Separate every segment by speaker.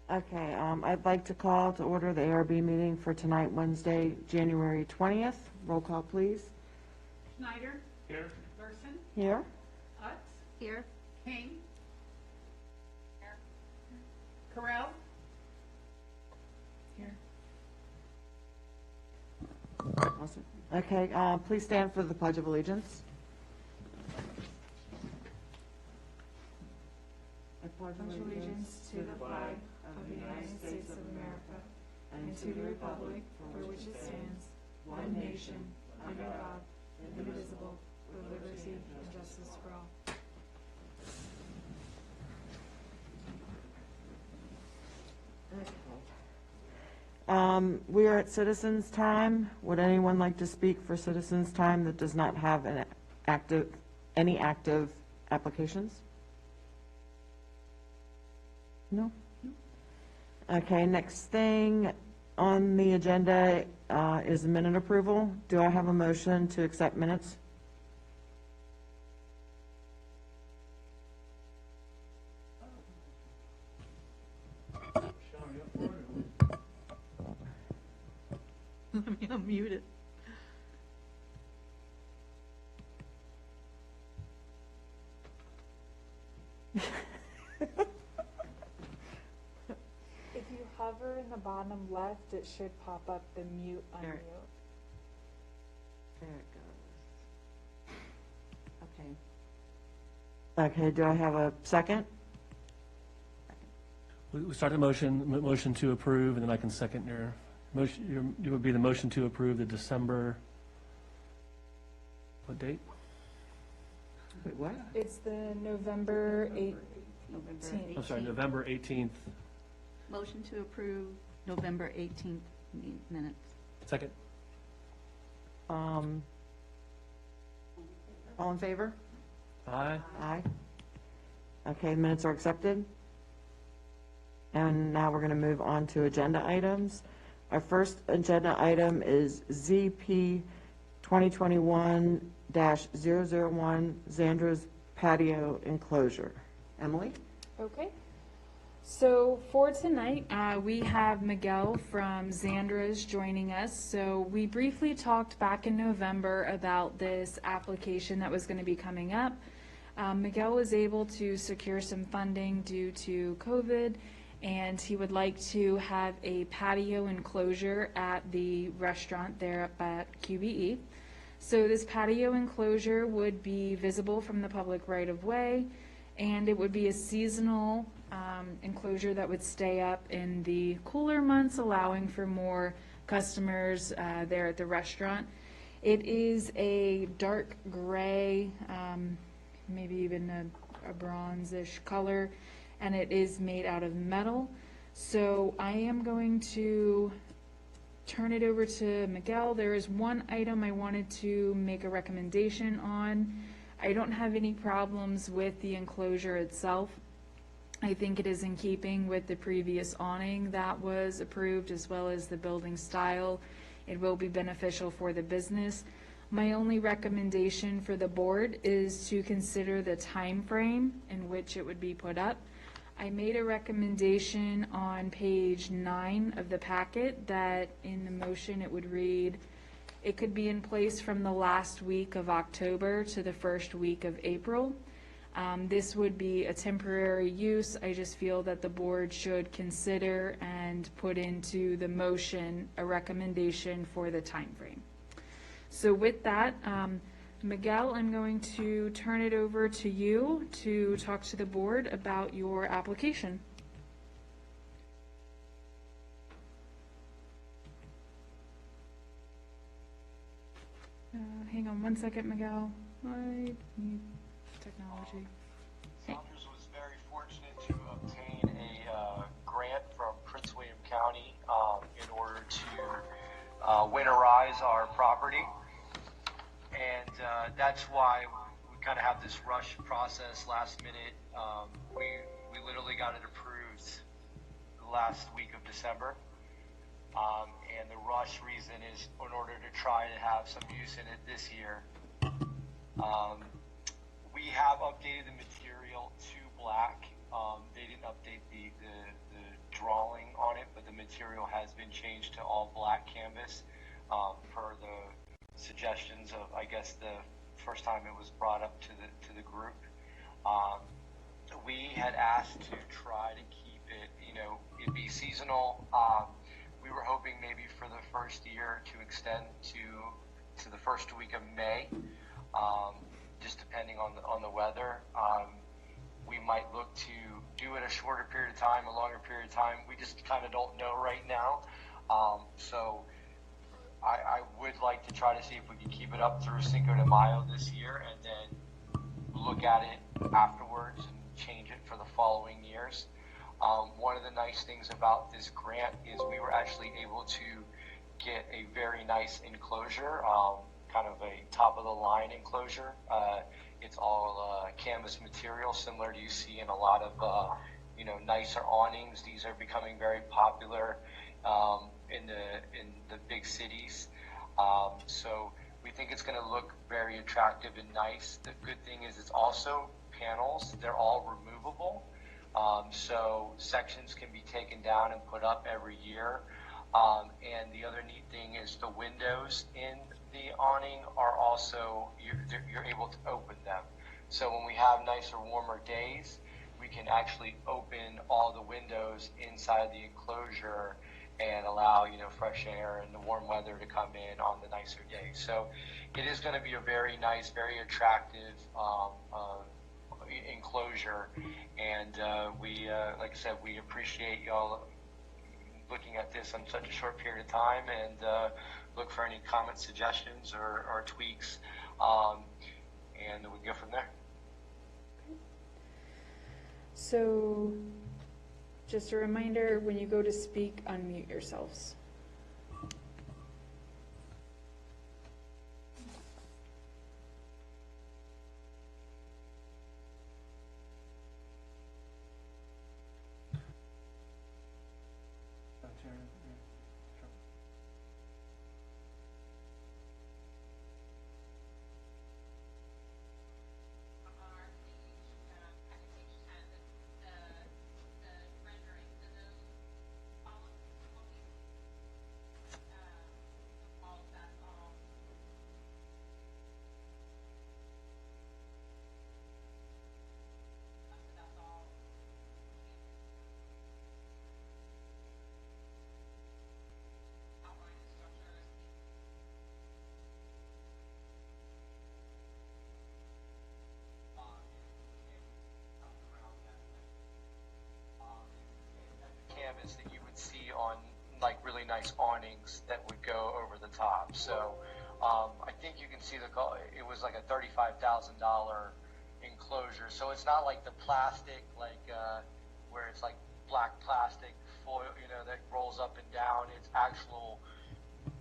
Speaker 1: Okay, I'd like to call to order the ARB meeting for tonight, Wednesday, January 20th. Roll call, please.
Speaker 2: Schneider.
Speaker 3: Here.
Speaker 2: Larson.
Speaker 1: Here.
Speaker 2: Utz.
Speaker 4: Here.
Speaker 2: King. Here. Correll. Here.
Speaker 1: Awesome. Okay, please stand for the Pledge of Allegiance. I pledge
Speaker 5: Allegiance to the flag of the United States of America and to the republic for which it stands, one nation, under God, indivisible, with liberty and justice for all.
Speaker 1: We are at citizens' time. Would anyone like to speak for citizens' time that does not have any active applications? No? Okay, next thing on the agenda is minute approval. Do I have a motion to accept minutes?
Speaker 4: Let me unmute it.
Speaker 5: If you hover in the bottom left, it should pop up the mute, unmute.
Speaker 1: There it goes. Okay. Okay, do I have a second?
Speaker 3: We start the motion to approve, and then I can second your motion. It would be the motion to approve the December, what date?
Speaker 1: Wait, what?
Speaker 5: It's the November 18th.
Speaker 3: I'm sorry, November 18th.
Speaker 4: Motion to approve November 18th minutes.
Speaker 3: Second.
Speaker 1: All in favor?
Speaker 3: Aye.
Speaker 1: Aye. Okay, minutes are accepted. And now we're going to move on to agenda items. Our first agenda item is ZP 2021-001, Zandra's patio enclosure. Emily?
Speaker 5: Okay. So for tonight, we have Miguel from Zandra's joining us. So we briefly talked back in November about this application that was going to be coming up. Miguel was able to secure some funding due to COVID, and he would like to have a patio enclosure at the restaurant there up at QBE. So this patio enclosure would be visible from the public right-of-way, and it would be a seasonal enclosure that would stay up in the cooler months, allowing for more customers there at the restaurant. It is a dark gray, maybe even a bronzish color, and it is made out of metal. So I am going to turn it over to Miguel. There is one item I wanted to make a recommendation on. I don't have any problems with the enclosure itself. I think it is in keeping with the previous awning that was approved, as well as the building style. It will be beneficial for the business. My only recommendation for the board is to consider the time frame in which it would be put up. I made a recommendation on page 9 of the packet that in the motion it would read, it could be in place from the last week of October to the first week of April. This would be a temporary use. I just feel that the board should consider and put into the motion a recommendation for the time frame. So with that, Miguel, I'm going to turn it over to you to talk to the board about your application. Hang on one second, Miguel. I need technology.
Speaker 6: Saunders was very fortunate to obtain a grant from Prince William County in order to winterize our property. And that's why we kind of have this rush process last minute. We literally got it approved the last week of December. And the rush reason is in order to try to have some use in it this year. We have updated the material to black. They didn't update the drawing on it, but the material has been changed to all black canvas per the suggestions of, I guess, the first time it was brought up to the group. We had asked to try to keep it, it'd be seasonal. We were hoping maybe for the first year to extend to the first week of May, just depending on the weather. We might look to do it a shorter period of time, a longer period of time. We just kind of don't know right now. So I would like to try to see if we can keep it up through Cinco de Mayo this year, and then look at it afterwards and change it for the following years. One of the nice things about this grant is we were actually able to get a very nice enclosure, kind of a top of the line enclosure. It's all canvas material, similar to you see in a lot of nicer awnings. These are becoming very popular in the big cities. So we think it's going to look very attractive and nice. The good thing is it's also panels. They're all removable. So sections can be taken down and put up every year. And the other neat thing is the windows in the awning are also, you're able to open them. So when we have nicer, warmer days, we can actually open all the windows inside the enclosure and allow, fresh air and the warm weather to come in on the nicer days. So it is going to be a very nice, very attractive enclosure. And we, like I said, we appreciate y'all looking at this on such a short period of time, and look for any comments, suggestions, or tweaks, and we go from there.
Speaker 5: So, just a reminder, when you go to speak, unmute yourselves.
Speaker 6: That you would see on like really nice awnings that would go over the top. So I think you can see it was like a $35,000 enclosure. So it's not like the plastic, where it's like black plastic foil, that rolls up and down. It's actual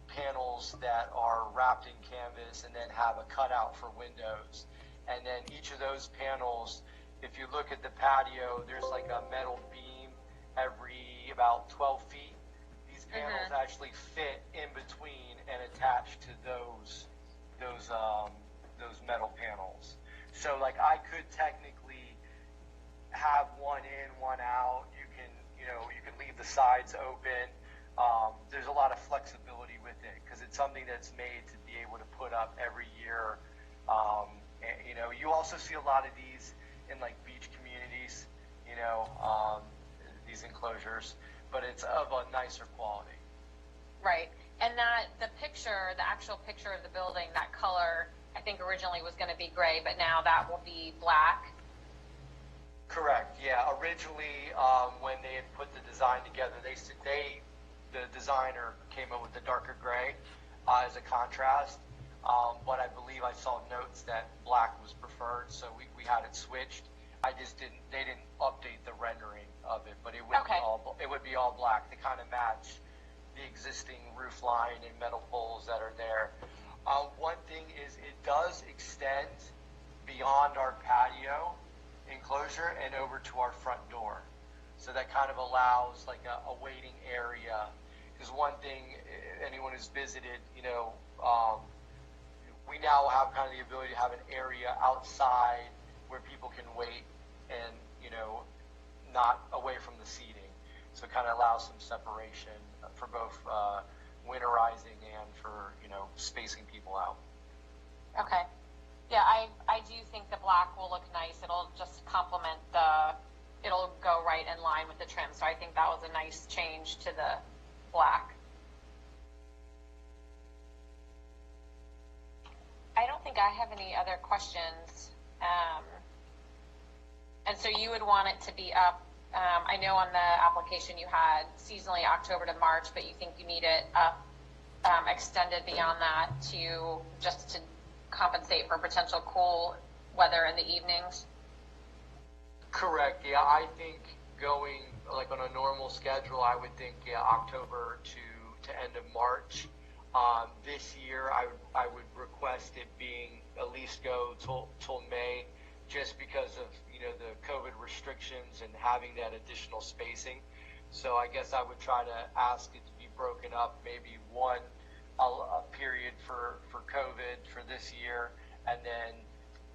Speaker 6: panels that are wrapped in canvas and then have a cutout for windows. And then each of those panels, if you look at the patio, there's like a metal beam every about 12 feet. These panels actually fit in between and attach to those metal panels. So like I could technically have one in, one out. You can leave the sides open. There's a lot of flexibility with it because it's something that's made to be able to put up every year. And, you also see a lot of these in like beach communities, these enclosures, but it's of a nicer quality.
Speaker 7: Right. And the actual picture of the building, that color, I think originally was going to be gray, but now that will be black.
Speaker 6: Correct. Yeah. Originally, when they had put the design together, the designer came up with the darker gray as a contrast. But I believe I saw notes that black was preferred, so we had it switched. They didn't update the rendering of it, but it would be all black to kind of match the existing roof line and metal poles that are there. One thing is it does extend beyond our patio enclosure and over to our front door. So that kind of allows like a waiting area. Because one thing, anyone who's visited, we now have kind of the ability to have an area outside where people can wait and, not away from the seating. So it kind of allows some separation for both winterizing and for, spacing people out.
Speaker 7: Okay. Yeah, I do think the black will look nice. It'll just complement it'll go right in line with the trim. So I think that was a nice change to the black. I don't think I have any other questions. And so you would want it to be up, I know on the application you had seasonally October to March, but you think you need it up, extended beyond that to compensate for potential cool weather in the evenings?
Speaker 6: Correct. Yeah, I think going like on a normal schedule, I would think October to end of March. This year, I would request it being at least go till May, just because of the COVID restrictions and having that additional spacing. So I guess I would try to ask it to be broken up, maybe a period for COVID for this year, and then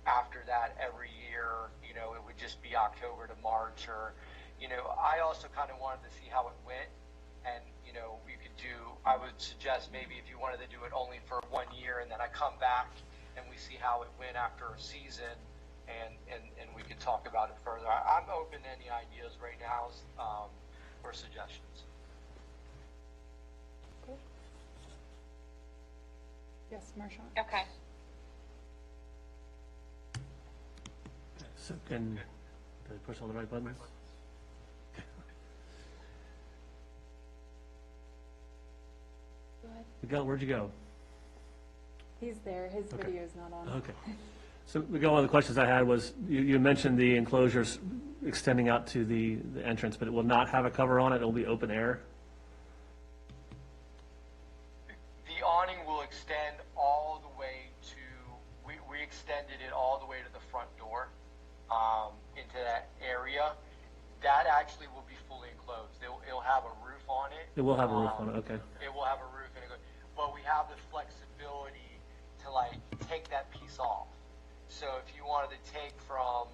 Speaker 6: after that every year, it would just be October to March, or, I also kind of wanted to see how it went, and, we could I would suggest maybe if you wanted to do it only for 1 year, and then I come back and we see how it went after a season, and we could talk about it further. I'm open to any ideas right now, or suggestions.
Speaker 5: Yes, Marshawn?
Speaker 7: Okay.
Speaker 3: So did I push all the right buttons?
Speaker 5: Go ahead.
Speaker 3: Miguel, where'd you go?
Speaker 5: He's there. His
Speaker 3: Okay.
Speaker 5: video's not on.
Speaker 3: Okay. So Miguel, one of the questions I had was, you mentioned the enclosures extending out to the entrance, but it will not have a cover on it, it'll be open air?
Speaker 6: The awning will extend all the way to, we extended it all the way to the front door, into that area. That actually will be fully enclosed. It'll have a roof on it.
Speaker 3: It will have a roof on it, okay.
Speaker 6: It will have a roof, but we have the flexibility to take that piece off. So if you wanted to take from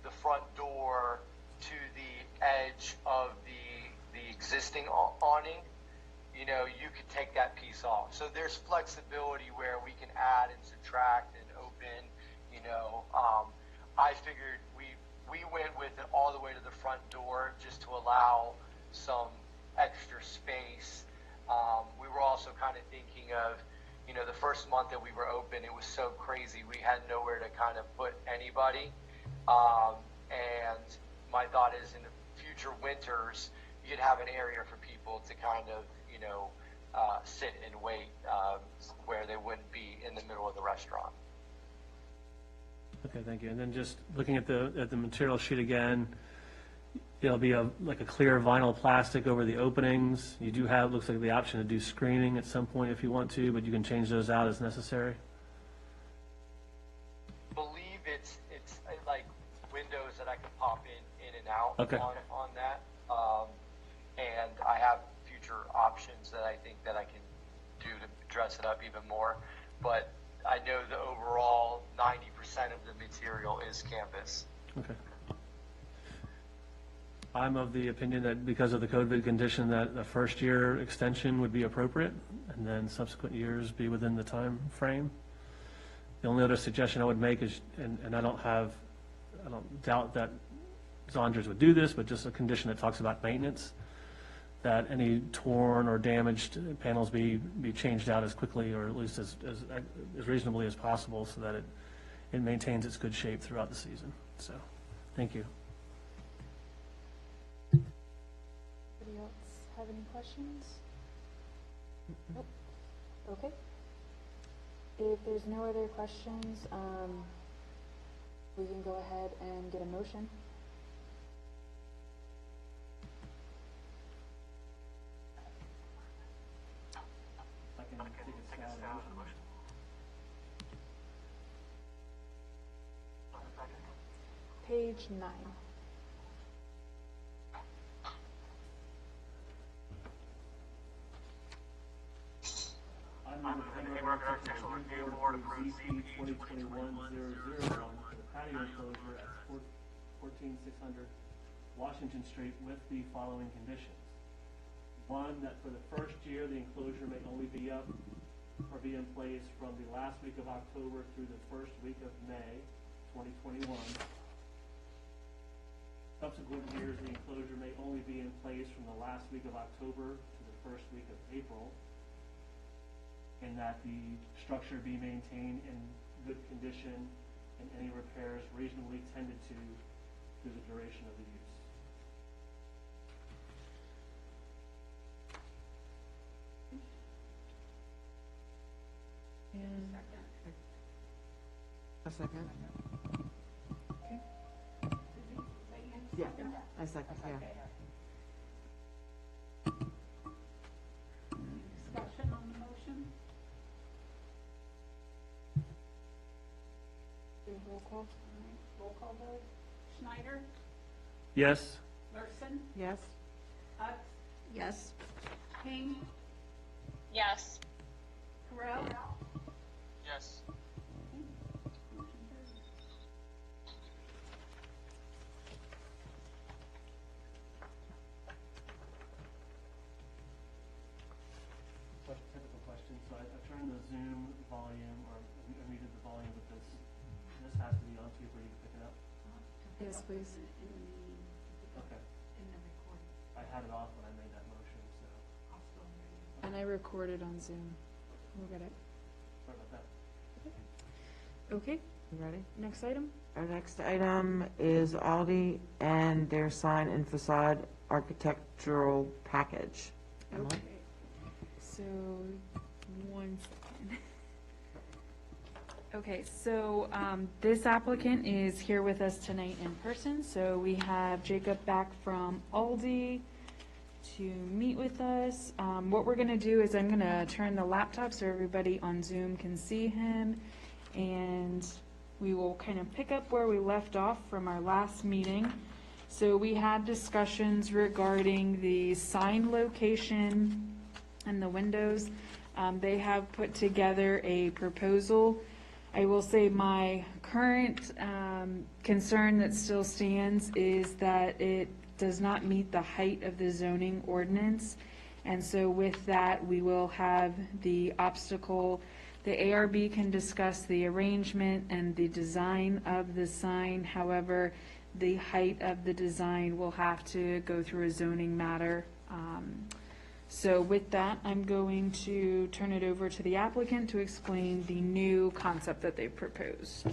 Speaker 6: the front door to the edge of the existing awning, you could take that piece off. So there's flexibility where we can add and subtract and open, I figured we went with it all the way to the front door just to allow some extra space. We were also kind of thinking of, the first month that we were open, it was so crazy. We had nowhere to kind of put anybody. And my thought is in the future winters, you'd have an area for people to kind of, sit and wait, where they wouldn't be in the middle of the restaurant.
Speaker 3: Okay, thank you. And then just looking at the material sheet again, it'll be like a clear vinyl plastic over the openings. You do have, looks like the option to do screening at some point if you want to, but you can change those out as necessary.
Speaker 6: Believe it's like windows that I can pop in and out.
Speaker 3: Okay.
Speaker 6: on that. And I have future options that I think that I can do to dress it up even more. But I know the overall 90% of the material is canvas.
Speaker 3: Okay. I'm of the opinion that because of the COVID condition that the first year extension would be appropriate, and then subsequent years be within the time frame. The only other suggestion I would make is, and I don't doubt that Zonders would do this, but just a condition that talks about maintenance, that any torn or damaged panels be changed out as quickly, or at least as reasonably as possible, so that it maintains its good shape throughout the season. So, thank you.
Speaker 5: Anybody else have any questions? Nope. Okay. If there's no other questions, we can go ahead and get a motion. Page 9.
Speaker 3: I'm the Architectural Review Board approves ZP 2021-001 for the patio enclosure at 14600 Washington Street with the following conditions. One, that for the first year, the enclosure may only be up or be in place from the last week of October through the first week of May 2021. Subsequent years, the enclosure may only be in place from the last week of October to the first week of April, and that the structure be maintained in good condition and any repairs reasonably tended to through the duration of the use.
Speaker 5: And
Speaker 1: A second? Yeah, I second, yeah.
Speaker 2: Discussion on the motion?
Speaker 5: roll call.
Speaker 2: All right, roll call vote. Schneider?
Speaker 3: Yes?
Speaker 2: Larson?
Speaker 1: Yes?
Speaker 2: Utz?
Speaker 4: Yes.
Speaker 2: King?
Speaker 7: Yes.
Speaker 2: Correll?
Speaker 6: Yes.
Speaker 2: Motion carries.
Speaker 3: Technical question, so I turned the Zoom volume, or I muted the volume, but this has to be on too for you to pick it up?
Speaker 5: Yes, please.
Speaker 3: Okay.
Speaker 2: In the recording.
Speaker 3: I had it off when I made that motion, so,
Speaker 2: I'll still hear you.
Speaker 5: And I recorded on Zoom. We'll get it.
Speaker 3: sorry about that.
Speaker 5: Okay,
Speaker 1: You ready?
Speaker 5: next item?
Speaker 1: Our next item is Aldi and their sign and facade architectural package. Emily?
Speaker 5: Okay. So, one second. Okay, so this applicant is here with us tonight in person. So we have Jacob back from Aldi to meet with us. What we're gonna do is I'm gonna turn the laptop so everybody on Zoom can see him. And we will kind of pick up where we left off from our last meeting. So we had discussions regarding the sign location and the windows. They have put together a proposal. I will say my current concern that still stands is that it does not meet the height of the zoning ordinance. And so with that, we will have the obstacle. The ARB can discuss the arrangement and the design of the sign. However, the height of the design will have to go through a zoning matter. So with that, I'm going to turn it over to the applicant to explain the new concept that they've proposed. Go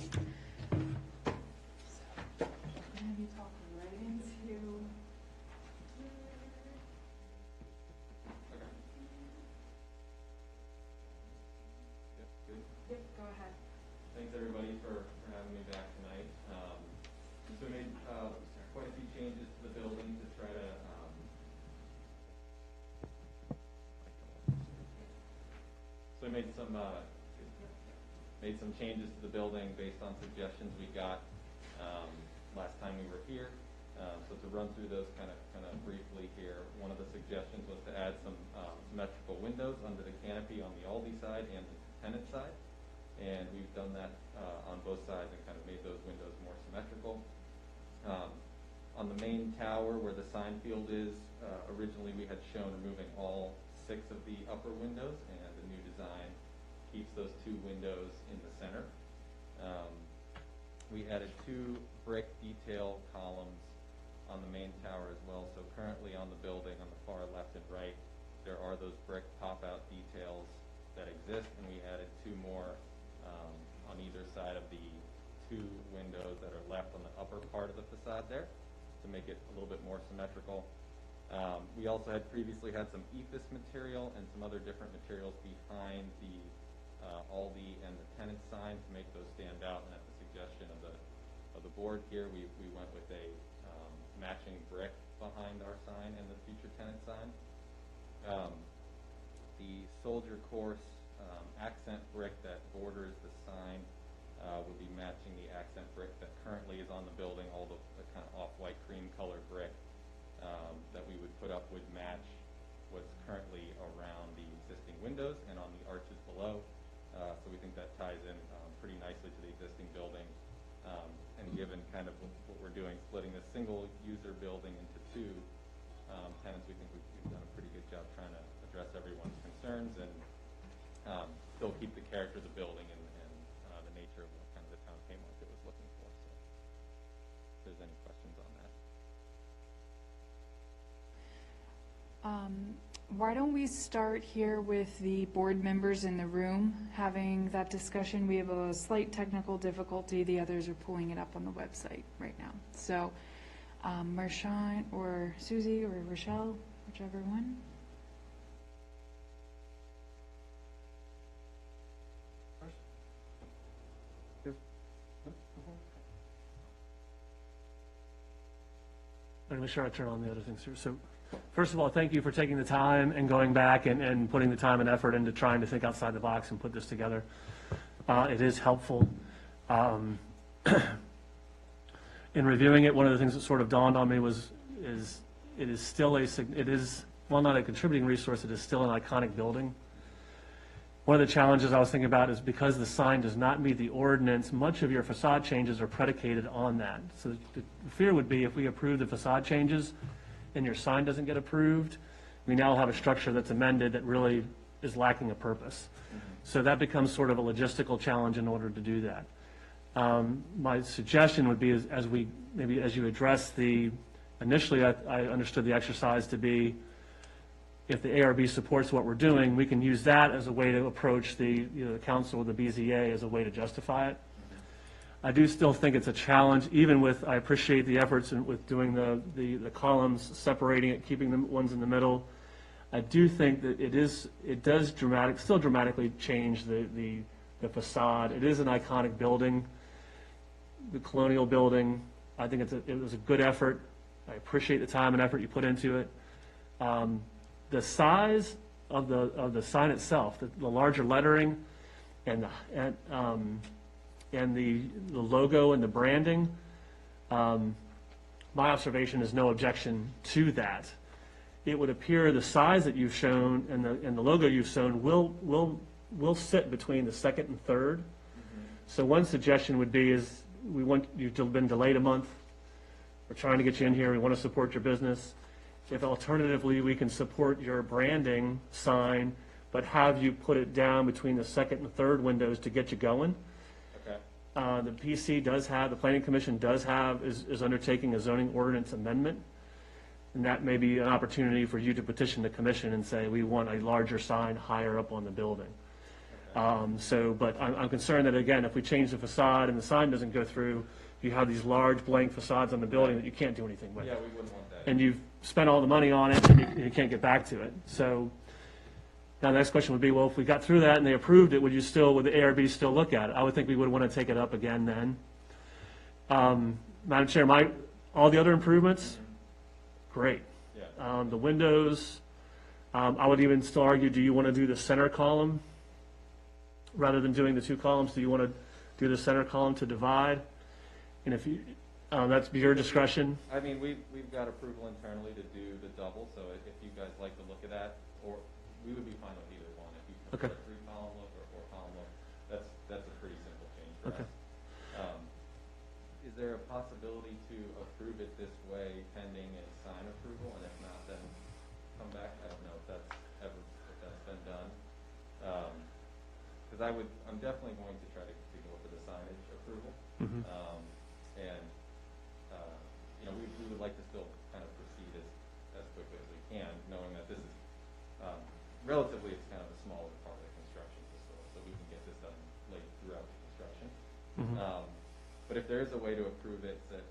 Speaker 5: ahead.
Speaker 8: Thanks, everybody, for having me back tonight. So I made quite a few changes to the building to try to, so I made some changes to the building based on suggestions we got last time we were here. So to run through those kind of briefly here, one of the suggestions was to add some symmetrical windows under the canopy on the Aldi side and the tenant side. And we've done that on both sides and kind of made those windows more symmetrical. On the main tower where the sign field is, originally we had shown removing all 6 of the upper windows, and the new design keeps those 2 windows in the center. We added 2 brick detail columns on the main tower as well. So currently on the building on the far left and right, there are those brick pop-out details that exist, and we added 2 more on either side of the 2 windows that are left on the upper part of the facade there to make it a little bit more symmetrical. We also had previously had some EPIS material and some other different materials behind the Aldi and the tenant sign to make those stand out. And at the suggestion of the board here, we went with a matching brick behind our sign and the future tenant sign. The Soldier Course accent brick that borders the sign will be matching the accent brick that currently is on the building. All the kind of off-white cream colored brick that we would put up would match what's currently around the existing windows and on the arches below. So we think that ties in pretty nicely to the existing building. And given kind of what we're doing, splitting this single user building into 2, tenants. We think we've done a pretty good job trying to address everyone's concerns and still keep the character of the building and the nature of what kind of the town Haymarket was looking for. So if there's any questions on that.
Speaker 5: Why don't we start here with the board members in the room having that discussion? We have a slight technical difficulty. The others are pulling it up on the website right now. So, Marchand or Susie or Rochelle, whichever one.
Speaker 3: Let me make sure I turn on the other things here. So, first of all, thank you for taking the time and going back and putting the time and effort into trying to think outside the box and put this together. It is helpful. In reviewing it, one of the things that sort of dawned on me is it is still while not a contributing resource, it is still an iconic building. One of the challenges I was thinking about is because the sign does not meet the ordinance, much of your facade changes are predicated on that. So the fear would be if we approve the facade changes and your sign doesn't get approved, we now have a structure that's amended that really is lacking a purpose. So that becomes sort of a logistical challenge in order to do that. My suggestion would be as you address initially I understood the exercise to be, if the ARB supports what we're doing, we can use that as a way to approach the council or the BZA as a way to justify it. I do still think it's a challenge, even with, I appreciate the efforts with doing the columns, separating it, keeping the ones in the middle. I do think that it does still dramatically change the facade. It is an iconic building, the colonial building. I think it was a good effort. I appreciate the time and effort you put into it. The size of the sign itself, the larger lettering, and the logo and the branding, my observation is no objection to that. It would appear the size that you've shown and the logo you've shown will sit between the second and third. So one suggestion would be you've been delayed a month. We're trying to get you in here. We want to support your business. If alternatively we can support your branding sign, but have you put it down between the second and third windows to get you going.
Speaker 8: Okay.
Speaker 3: The the Planning Commission is undertaking a zoning ordinance amendment. And that may be an opportunity for you to petition the commission and say, we want a larger sign higher up on the building. But I'm concerned that, again, if we change the facade and the sign doesn't go through, you have these large blank facades on the building that you can't do anything with.
Speaker 8: Yeah, we wouldn't want that.
Speaker 3: And you've spent all the money on it, and you can't get back to it. So now the next question would be, well, if we got through that and they approved it, would the ARB still look at it? I would think we would want to take it up again then. Madam Chair, all the other improvements, great.
Speaker 8: Yeah.
Speaker 3: The windows, I would even still argue, do you want to do the center column rather than doing the two columns? Do you want to do the center column to divide? And if you, that's your discretion.
Speaker 8: I mean, we've got approval internally to do the double, so if you guys like to look at that, or we would be fine with either one. If you prefer a 3-column look or a 4-column look, that's a pretty simple change for us. Is there a possibility to approve it this way pending a sign approval, and if not, then come back? I don't know if that's been done. Because I'm definitely going to try to go for the signage approval.
Speaker 3: Mm-hmm.
Speaker 8: We would like to still kind of proceed as quickly as we can, knowing that this is relatively, it's kind of a smaller part of the construction facility, so we can get this done late throughout the construction.
Speaker 3: Mm-hmm.
Speaker 8: But if there is a way to approve it that,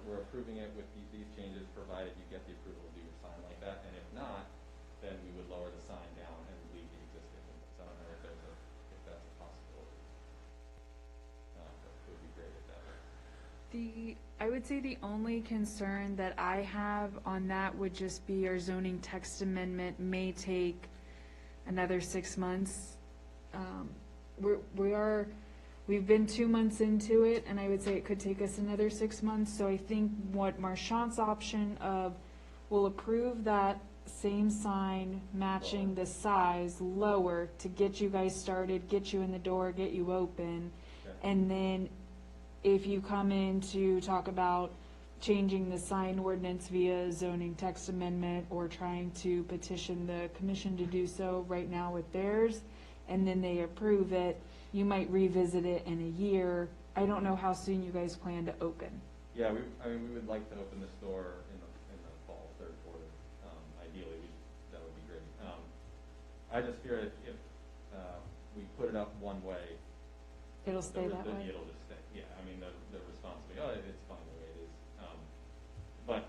Speaker 8: we're approving it with these changes, provided you get the approval to do your sign like that, and if not, then we would lower the sign down and leave the existing windows. I don't know if that's a possibility. But it would be great if that was.
Speaker 5: I would say the only concern that I have on that would just be our zoning text amendment may take another 6 months. We've been 2 months into it, and I would say it could take us another 6 months. So I think what Marchand's option of, we'll approve that same sign matching the size lower to get you guys started, get you in the door, get you open,
Speaker 8: Okay.
Speaker 5: and then if you come in to talk about changing the sign ordinance via zoning text amendment or trying to petition the commission to do so right now with theirs, and then they approve it, you might revisit it in a year. I don't know how soon you guys plan to open.
Speaker 8: Yeah, we would like to open the store in the fall, third quarter. Ideally, that would be great. I just fear if we put it up one way,
Speaker 5: It'll stay that way?
Speaker 8: It'll just stay, yeah. I mean, the response will be, oh, it's fine the way it is. But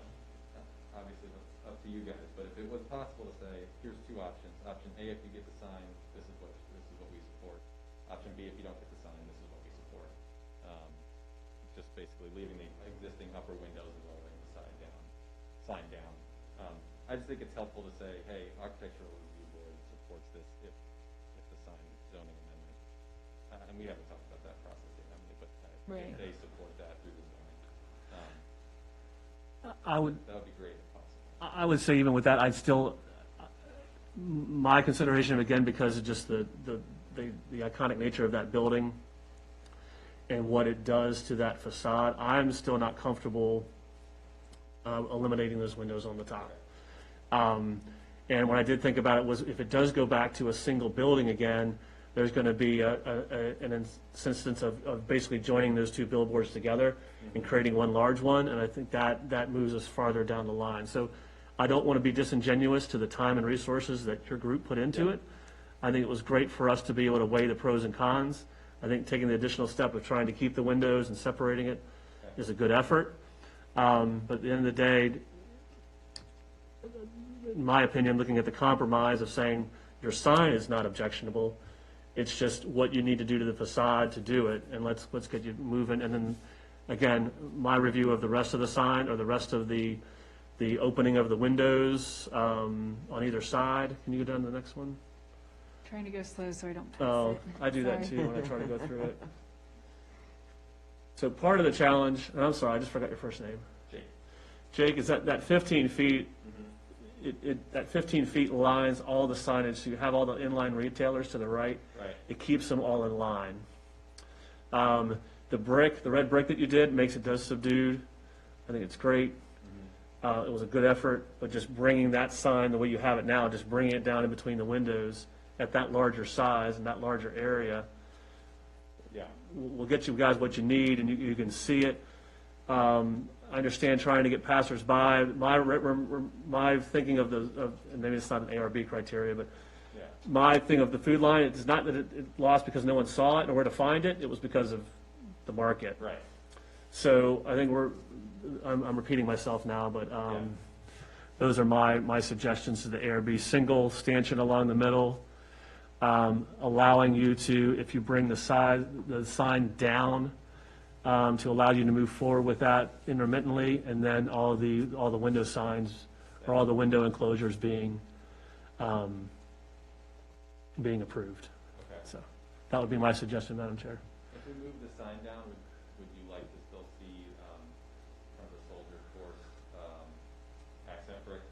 Speaker 8: obviously, it's up to you guys. But if it was possible to say, here's two options. Option A, if you get the sign, this is what we support. Option B, if you don't get the sign, this is what we support. Just basically leaving the existing upper windows and lowering the sign down. I just think it's helpful to say, hey, Architectural Review Board supports this if the sign zoning amendment. And we haven't talked about that process yet, Emily, but
Speaker 5: Right.
Speaker 8: if they support that through the zoning.
Speaker 3: I would,
Speaker 8: That would be great if possible.
Speaker 3: I would say even with that, I'd still, my consideration, again, because of just the iconic nature of that building and what it does to that facade, I'm still not comfortable eliminating those windows on the top. And when I did think about it was, if it does go back to a single building again, there's going to be an instance of basically joining those two billboards together and creating one large one, and I think that moves us farther down the line. So I don't want to be disingenuous to the time and resources that your group put into it. I think it was great for us to be able to weigh the pros and cons. I think taking the additional step of trying to keep the windows and separating it is a good effort. But at the end of the day, in my opinion, looking at the compromise of saying your sign is not objectionable, it's just what you need to do to the facade to do it, and let's get you moving. And then, again, my review of the rest of the sign, or the rest of the opening of the windows on either side. Can you go down to the next one?
Speaker 5: Trying to go slow so I don't pass
Speaker 3: Oh,
Speaker 5: it.
Speaker 3: I do that
Speaker 5: Sorry.
Speaker 3: too when I try to go through it. So part of the challenge, and I'm sorry, I just forgot your first name.
Speaker 8: Jake.
Speaker 3: Jake, is that 15 feet, that 15 feet lines all the signage, so you have all the inline retailers to the right.
Speaker 8: Right.
Speaker 3: It keeps them all in line. The red brick that you did does subdued. I think it's great. It was a good effort, but just bringing that sign the way you have it now, just bringing it down in between the windows at that larger size and that larger area,
Speaker 8: Yeah.
Speaker 3: will get you guys what you need, and you can see it. I understand trying to get passersby. My thinking of and maybe it's not an ARB criteria, but
Speaker 8: Yeah.
Speaker 3: my thing of the food line, it's not that it lost because no one saw it or where to find it. It was because of the market.
Speaker 8: Right.
Speaker 3: So I think I'm repeating myself now, but those are my suggestions to the ARB. Single stanchion along the middle, allowing you to, if you bring the sign down, to allow you to move forward with that intermittently, and then all the window signs, or all the window enclosures being approved.
Speaker 8: Okay.
Speaker 3: So that would be my suggestion, Madam Chair.
Speaker 8: If we move the sign down, would you like to still see kind of the Soldier Force accent brick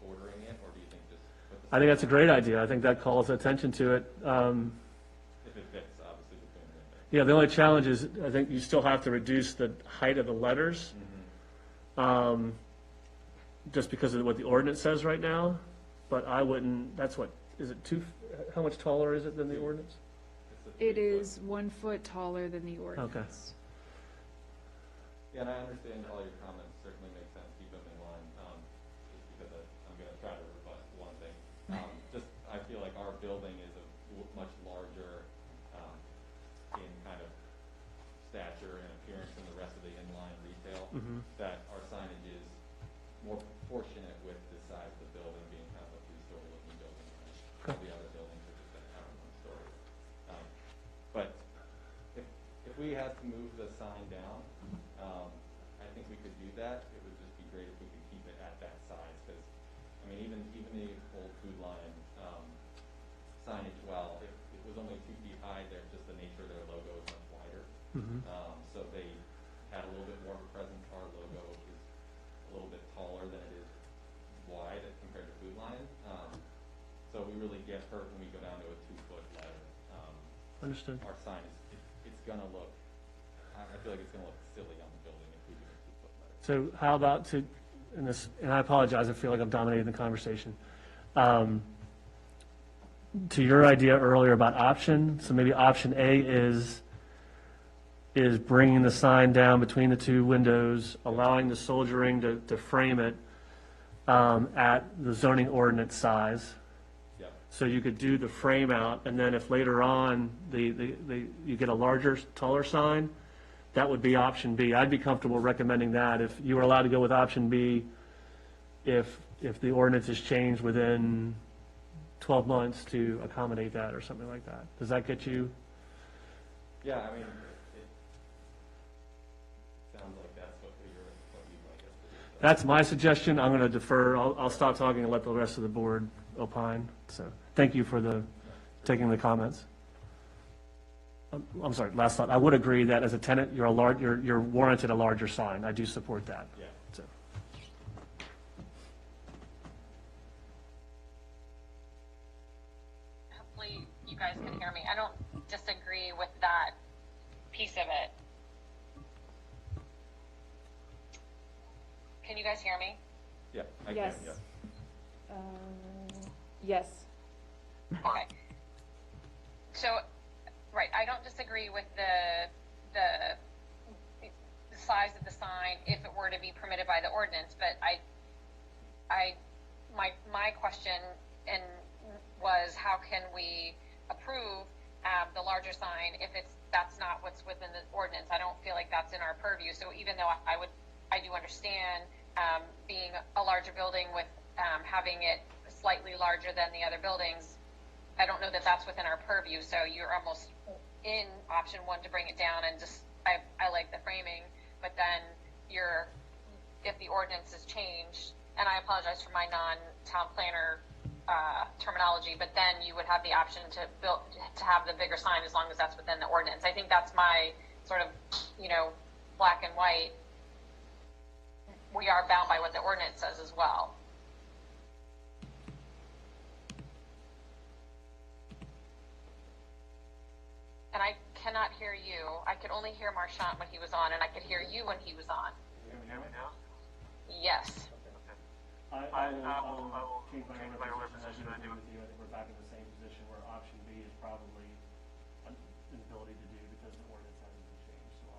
Speaker 8: bordering it, or do you think just put the
Speaker 3: I think
Speaker 8: sign
Speaker 3: that's a great idea. I think that calls attention to it.
Speaker 8: if it fits, obviously, between the windows?
Speaker 3: Yeah, the only challenge is, I think you still have to reduce the height of the letters, just because of what the ordinance says right now, but I wouldn't, that's what, is it how much taller is it than the ordinance?
Speaker 8: It's a
Speaker 5: It
Speaker 8: 3 foot.
Speaker 5: is 1 foot taller than the ordinance.
Speaker 8: Yeah, and I understand all your comments certainly make sense, keep them in line, just because I'm going to try to rebut one thing. I feel like our building is much larger in kind of stature and appearance than the rest of the inline retail, that our signage is more proportionate with the size of the building being kind of a 3-story looking building. All the other buildings are just kind of 1 story. But if we had to move the sign down, I think we could do that. It would just be great if we could keep it at that size, because, I mean, even the old Food Lion signage, while it was only 2 feet high, just the nature of their logo is much wider. So they had a little bit more of a presence. Our logo is a little bit taller than it is wide compared to Food Lion. So we really get hurt when we go down to a 2-foot ladder.
Speaker 3: Understood.
Speaker 8: Our sign it's gonna look, I feel like it's gonna look silly on the building if we do a 2-foot letter.
Speaker 3: So how about and I apologize, I feel like I'm dominating the conversation. To your idea earlier about option, so maybe option A is bringing the sign down between the two windows, allowing the soldiering to frame it at the zoning ordinance size.
Speaker 8: Yeah.
Speaker 3: So you could do the frame out, and then if later on you get a larger, taller sign, that would be option B. I'd be comfortable recommending that if you were allowed to go with option B, if the ordinance is changed within 12 months to accommodate that or something like that. Does that get you?
Speaker 8: Yeah, I mean, it sounds like that's what you'd like us to do.
Speaker 3: That's my suggestion. I'm going to defer. I'll stop talking and let the rest of the board opine. So thank you for taking the comments. I'm sorry, last thought. I would agree that as a tenant, you're warranted a larger sign. I do support that.
Speaker 8: Yeah.
Speaker 3: So.
Speaker 7: Hopefully you guys can hear me. I don't disagree with that piece of it. Can you guys hear me?
Speaker 8: Yeah, I
Speaker 5: Yes.
Speaker 8: can, yeah.
Speaker 5: Yes.
Speaker 7: Okay. So, right, I don't disagree with the size of the sign if it were to be permitted by the ordinance, but my question was how can we approve the larger sign if that's not what's within the ordinance? I don't feel like that's in our purview. So even though I do understand being a larger building with having it slightly larger than the other buildings, I don't know that that's within our purview. So you're almost in option one to bring it down and just I like the framing, but then if the ordinance is changed, and I apologize for my non-town planner terminology, but then you would have the option to have the bigger sign as long as that's within the ordinance. I think that's my sort of, black and white. We are bound by what the ordinance says as well. And I cannot hear you. I could only hear Marchant when he was on, and I could hear you when he was on.
Speaker 6: Can you hear me now?
Speaker 7: Yes.
Speaker 3: I will change my representation. I do agree with you. I think we're back in the same position where option B is probably an ability to do because the ordinance hasn't been changed. So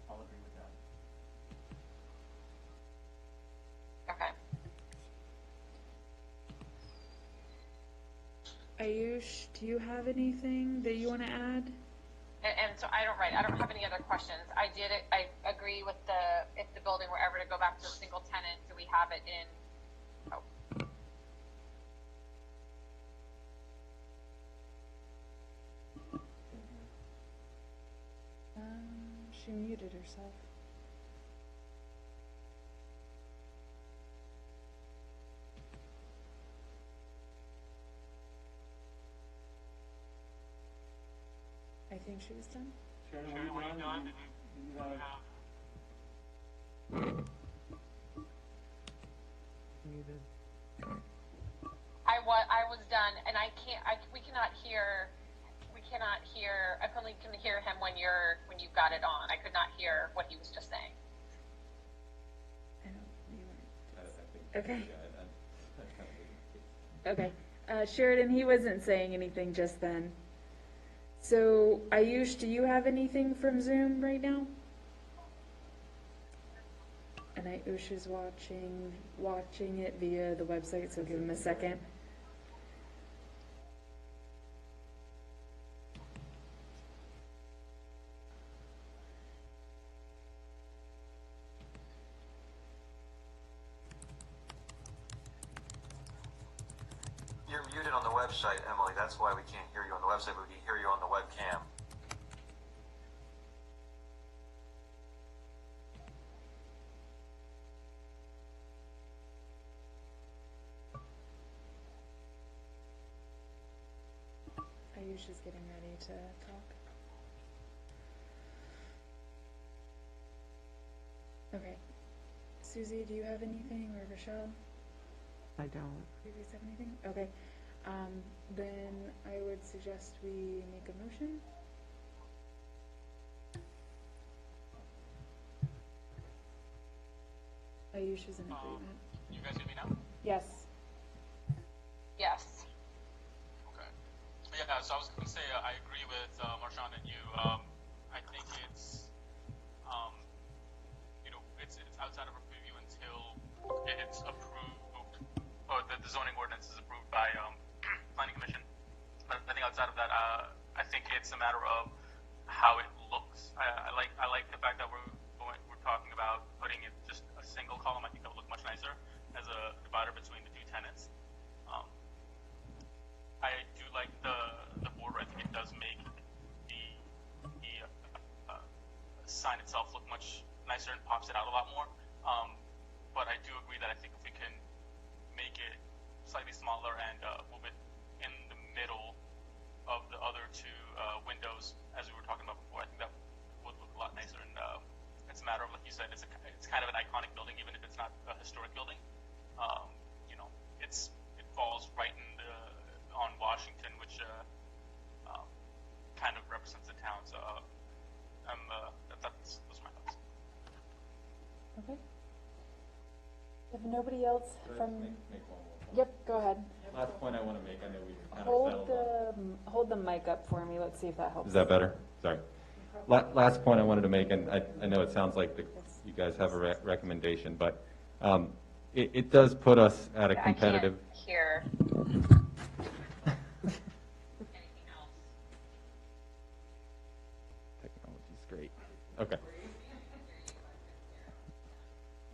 Speaker 3: I'll agree with that.
Speaker 7: Okay.
Speaker 5: Ayush, do you have anything that you want to add?
Speaker 7: And so I don't have any other questions. I agree with if the building were ever to go back to a single tenant, do we have it in,
Speaker 5: She muted herself. I think she was done.
Speaker 3: Sharon, were you done? Did you have-
Speaker 1: Muted.
Speaker 7: I was done, and we cannot hear, I only can hear him when you've got it on. I could not hear what he was just saying.
Speaker 5: I don't, you weren't.
Speaker 8: I think.
Speaker 5: Okay.
Speaker 8: Yeah, and-
Speaker 5: Okay. Sheridan, he wasn't saying anything just then. So, Ayush, do you have anything from Zoom right now? And Ayush is watching it via the website, so give him a second.
Speaker 6: You're muted on the website, Emily. That's why we can't hear you on the website, but we can hear you on the webcam.
Speaker 5: Ayush is getting ready to talk. Okay. Susie, do you have anything, or Rochelle?
Speaker 1: I don't.
Speaker 5: Do you guys have anything? Okay. Then I would suggest we make a motion. Ayush is in agreement.
Speaker 9: You guys hear me now?
Speaker 5: Yes.
Speaker 7: Yes.
Speaker 9: Okay. Yeah, so I was going to say I agree with Marshawn and you. I think it's, it's outside of our preview until it's approved, or the zoning ordinance is approved by Planning Commission. But I think outside of that, I think it's a matter of how it looks. I like the fact that we're talking about putting it just a single column. I think that would look much nicer as a divider between the two tenants. I do like the border. I think it does make the sign itself look much nicer and pops it out a lot more. But I do agree that I think if we can make it slightly smaller and move it in the middle of the other two windows, as we were talking about before, I think that would look a lot nicer. And it's a matter of, like you said, it's kind of an iconic building, even if it's not a historic building. It falls right on Washington, which kind of represents the town. So those are my thoughts.
Speaker 5: Okay. If nobody else
Speaker 8: Could I
Speaker 5: from,
Speaker 8: just make one more point?
Speaker 5: yep, go ahead.
Speaker 8: Last point I want to make, I know we kind of settled on.
Speaker 5: Hold the mic up for me. Let's see if that helps.
Speaker 8: Is that better? Sorry. Last point I wanted to make, and I know it sounds like you guys have a recommendation, but it does put us at a competitive.
Speaker 7: I can't hear.
Speaker 8: Technology's great. Okay.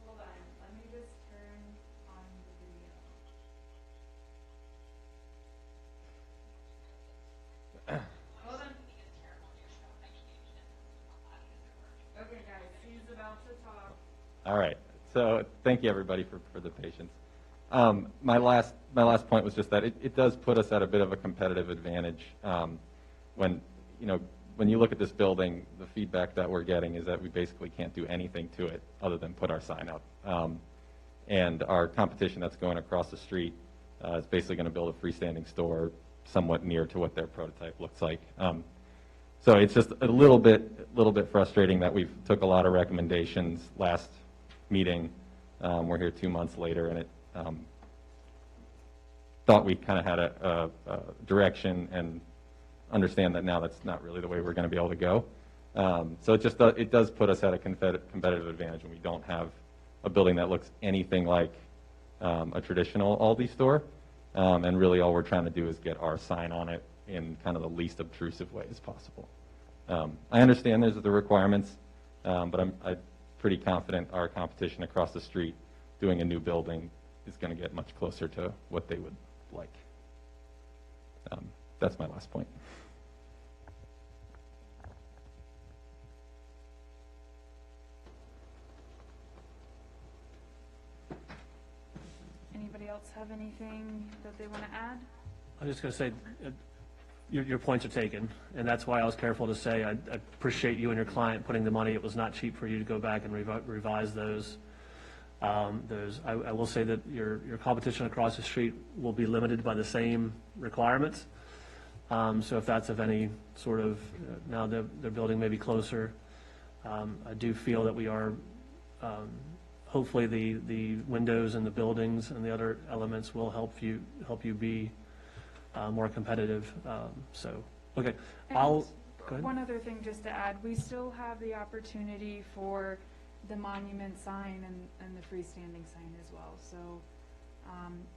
Speaker 5: Hold on. Let me just turn on the video. Hold on. Okay, guys, he's about to talk.
Speaker 8: All right. So thank you, everybody, for the patience. My last point was just that it does put us at a bit of a competitive advantage when you look at this building. The feedback that we're getting is that we basically can't do anything to it other than put our sign up. And our competition that's going across the street is basically going to build a freestanding store somewhat near to what their prototype looks like. So it's just a little bit frustrating that we've took a lot of recommendations last meeting. We're here 2 months later, and it thought we kind of had a direction and understand that now that's not really the way we're going to be able to go. So it does put us at a competitive advantage when we don't have a building that looks anything like a traditional Aldi store. And really all we're trying to do is get our sign on it in kind of the least obtrusive way as possible. I understand there's the requirements, but I'm pretty confident our competition across the street doing a new building is going to get much closer to what they would like. That's my last point.
Speaker 5: Anybody else have anything that they want to add?
Speaker 3: I'm just going to say, your points are taken, and that's why I was careful to say I appreciate you and your client putting the money. It was not cheap for you to go back and revise those. I will say that your competition across the street will be limited by the same requirements. So if that's of any sort of, now their building may be closer, I do feel that we are, hopefully the windows and the buildings and the other elements will help you be more competitive. So, okay,
Speaker 5: And
Speaker 3: go ahead.
Speaker 5: one other thing just to add, we still have the opportunity for the monument sign and the freestanding sign as well. So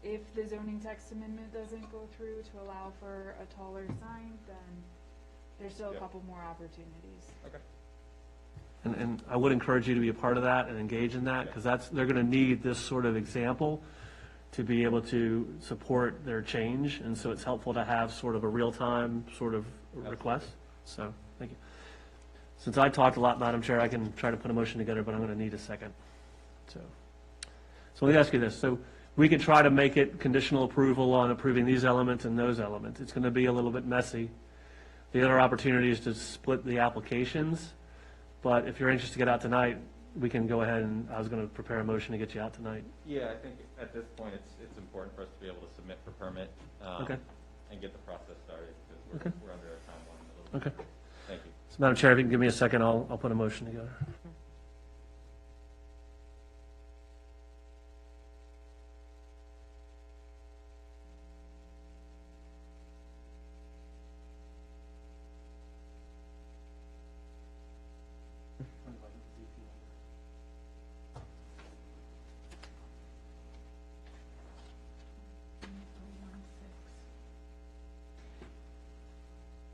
Speaker 5: if the zoning text amendment doesn't go through to allow for a taller sign, then there's still a
Speaker 8: Yeah.
Speaker 5: couple more opportunities.
Speaker 8: Okay.
Speaker 3: And I would encourage you to be a part of that and engage in that, because they're going to need this sort of example to be able to support their change. And so it's helpful to have sort of a real-time sort of request. So, thank you. Since I talked a lot, Madam Chair, I can try to put a motion together, but I'm going to need a second. So let me ask you this. So we could try to make it conditional approval on approving these elements and those elements. It's going to be a little bit messy. The other opportunity is to split the applications. But if you're anxious to get out tonight, we can go ahead, and I was going to prepare a motion to get you out tonight.
Speaker 8: Yeah, I think at this point it's important for us to be able to submit for permit
Speaker 3: Okay.
Speaker 8: and get the process started because
Speaker 3: Okay.
Speaker 8: we're under a timeline a little bit.
Speaker 3: Okay.
Speaker 8: Thank you.
Speaker 3: So, Madam Chair, if you can give me a second, I'll put a motion together.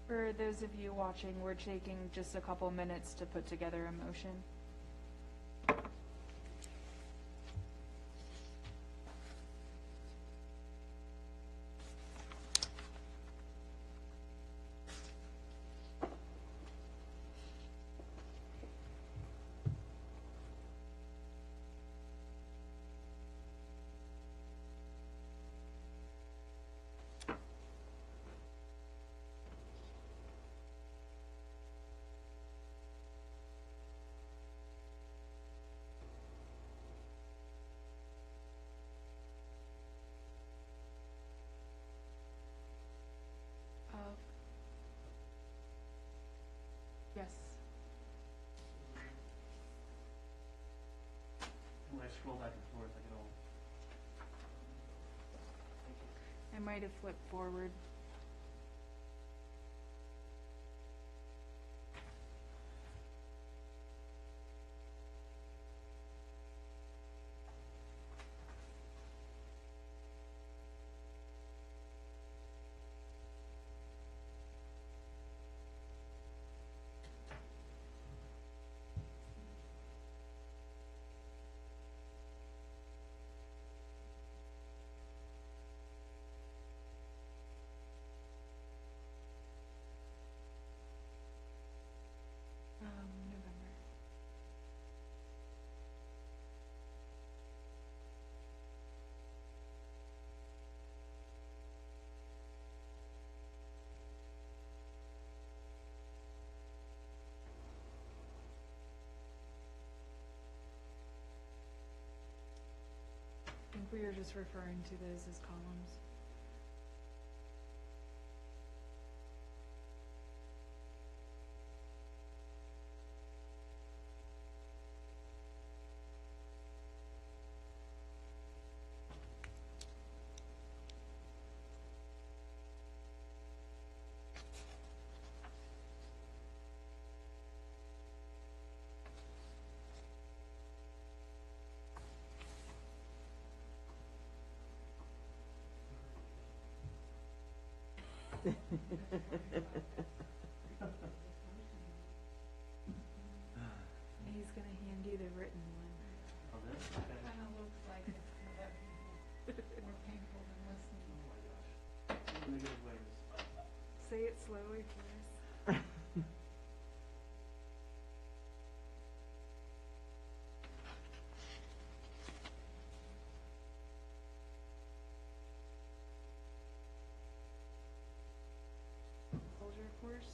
Speaker 5: For those of you watching, we're taking just a couple minutes to put together a motion. Yes.
Speaker 3: When I scroll back and forth, I get all.
Speaker 5: I might have flipped forward. November. I think we are just referring to those as columns. He's gonna hand you the written one.
Speaker 3: Oh, this? Okay.
Speaker 2: Kind of looks like it's going to be more painful than listening.
Speaker 3: Oh my gosh. Negative ways.
Speaker 5: Say it slowly for us. Soldier course?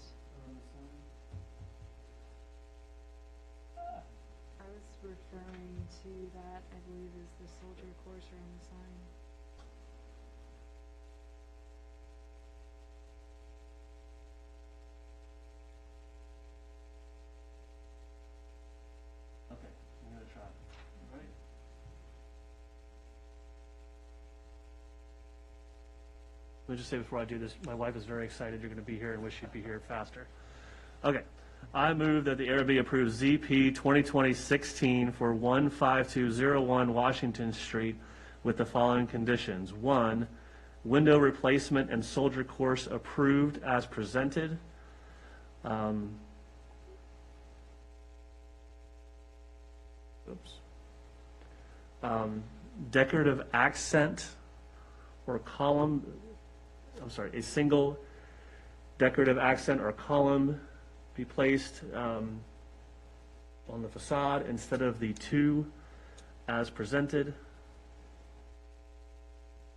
Speaker 5: I was referring to that, I believe, as the soldier course around the sign.
Speaker 3: Okay, I'm gonna try. All right. Let me just say before I do this, my wife is very excited you're gonna be here and wish you'd be here faster. Okay, I move that the ARB approves ZP 2020-16 for 15201 Washington Street with the following conditions. 1, window replacement and soldier course approved as presented. Decorative accent or column, a single decorative accent or column be placed on the facade instead of the 2 as presented.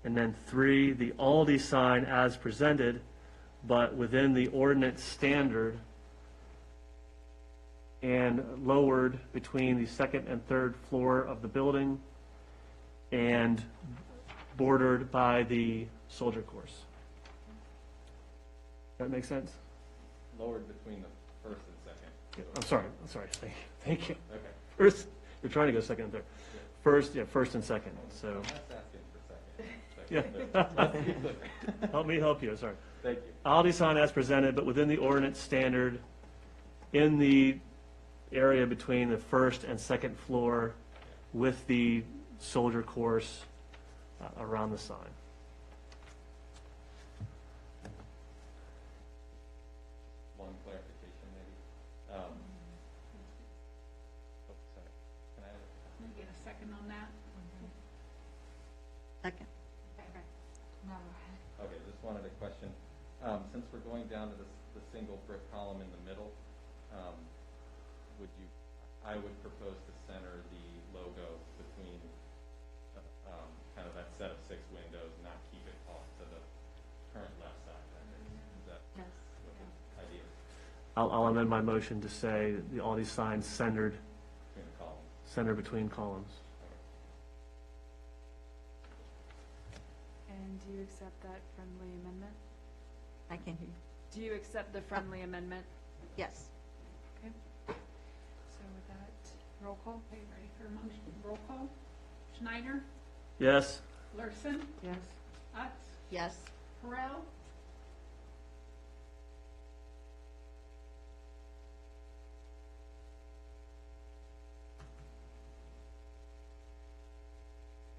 Speaker 3: And then 3, the Aldi sign as presented, but within the ordinance standard and lowered between the 2nd and 3rd floor of the building and bordered by the soldier course. That make sense?
Speaker 8: Lowered between the first and second.
Speaker 3: Yeah, I'm sorry, thank you.
Speaker 8: Okay.
Speaker 3: First, you're trying to go second and third. First and second, so,
Speaker 8: I'm just asking for second.
Speaker 3: yeah.
Speaker 8: Let's be clear.
Speaker 3: Help me help you, sorry.
Speaker 8: Thank you.
Speaker 3: Aldi sign as presented, but within the ordinance standard in the area between the 1st and 2nd floor with the soldier course around the sign.
Speaker 2: second on that?
Speaker 4: Second.
Speaker 8: Okay, just wanted to question, since we're going down to the single brick column in the middle, I would propose to center the logo between, kind of that set of 6 windows, not keep it off to the current left side. Is that
Speaker 4: Yes.
Speaker 8: what the idea is
Speaker 3: I'll amend my motion to say all these signs centered
Speaker 8: between the columns?
Speaker 3: between columns.
Speaker 5: And do you accept that friendly amendment?
Speaker 4: I can hear you.
Speaker 5: Do you accept the friendly amendment?
Speaker 4: Yes.
Speaker 5: Okay. So with that, roll call?
Speaker 2: Okay, ready for a motion? Roll call. Schneider,
Speaker 3: Yes?
Speaker 2: Larson,
Speaker 1: Yes?
Speaker 2: Utz,
Speaker 4: Yes.
Speaker 2: Correll,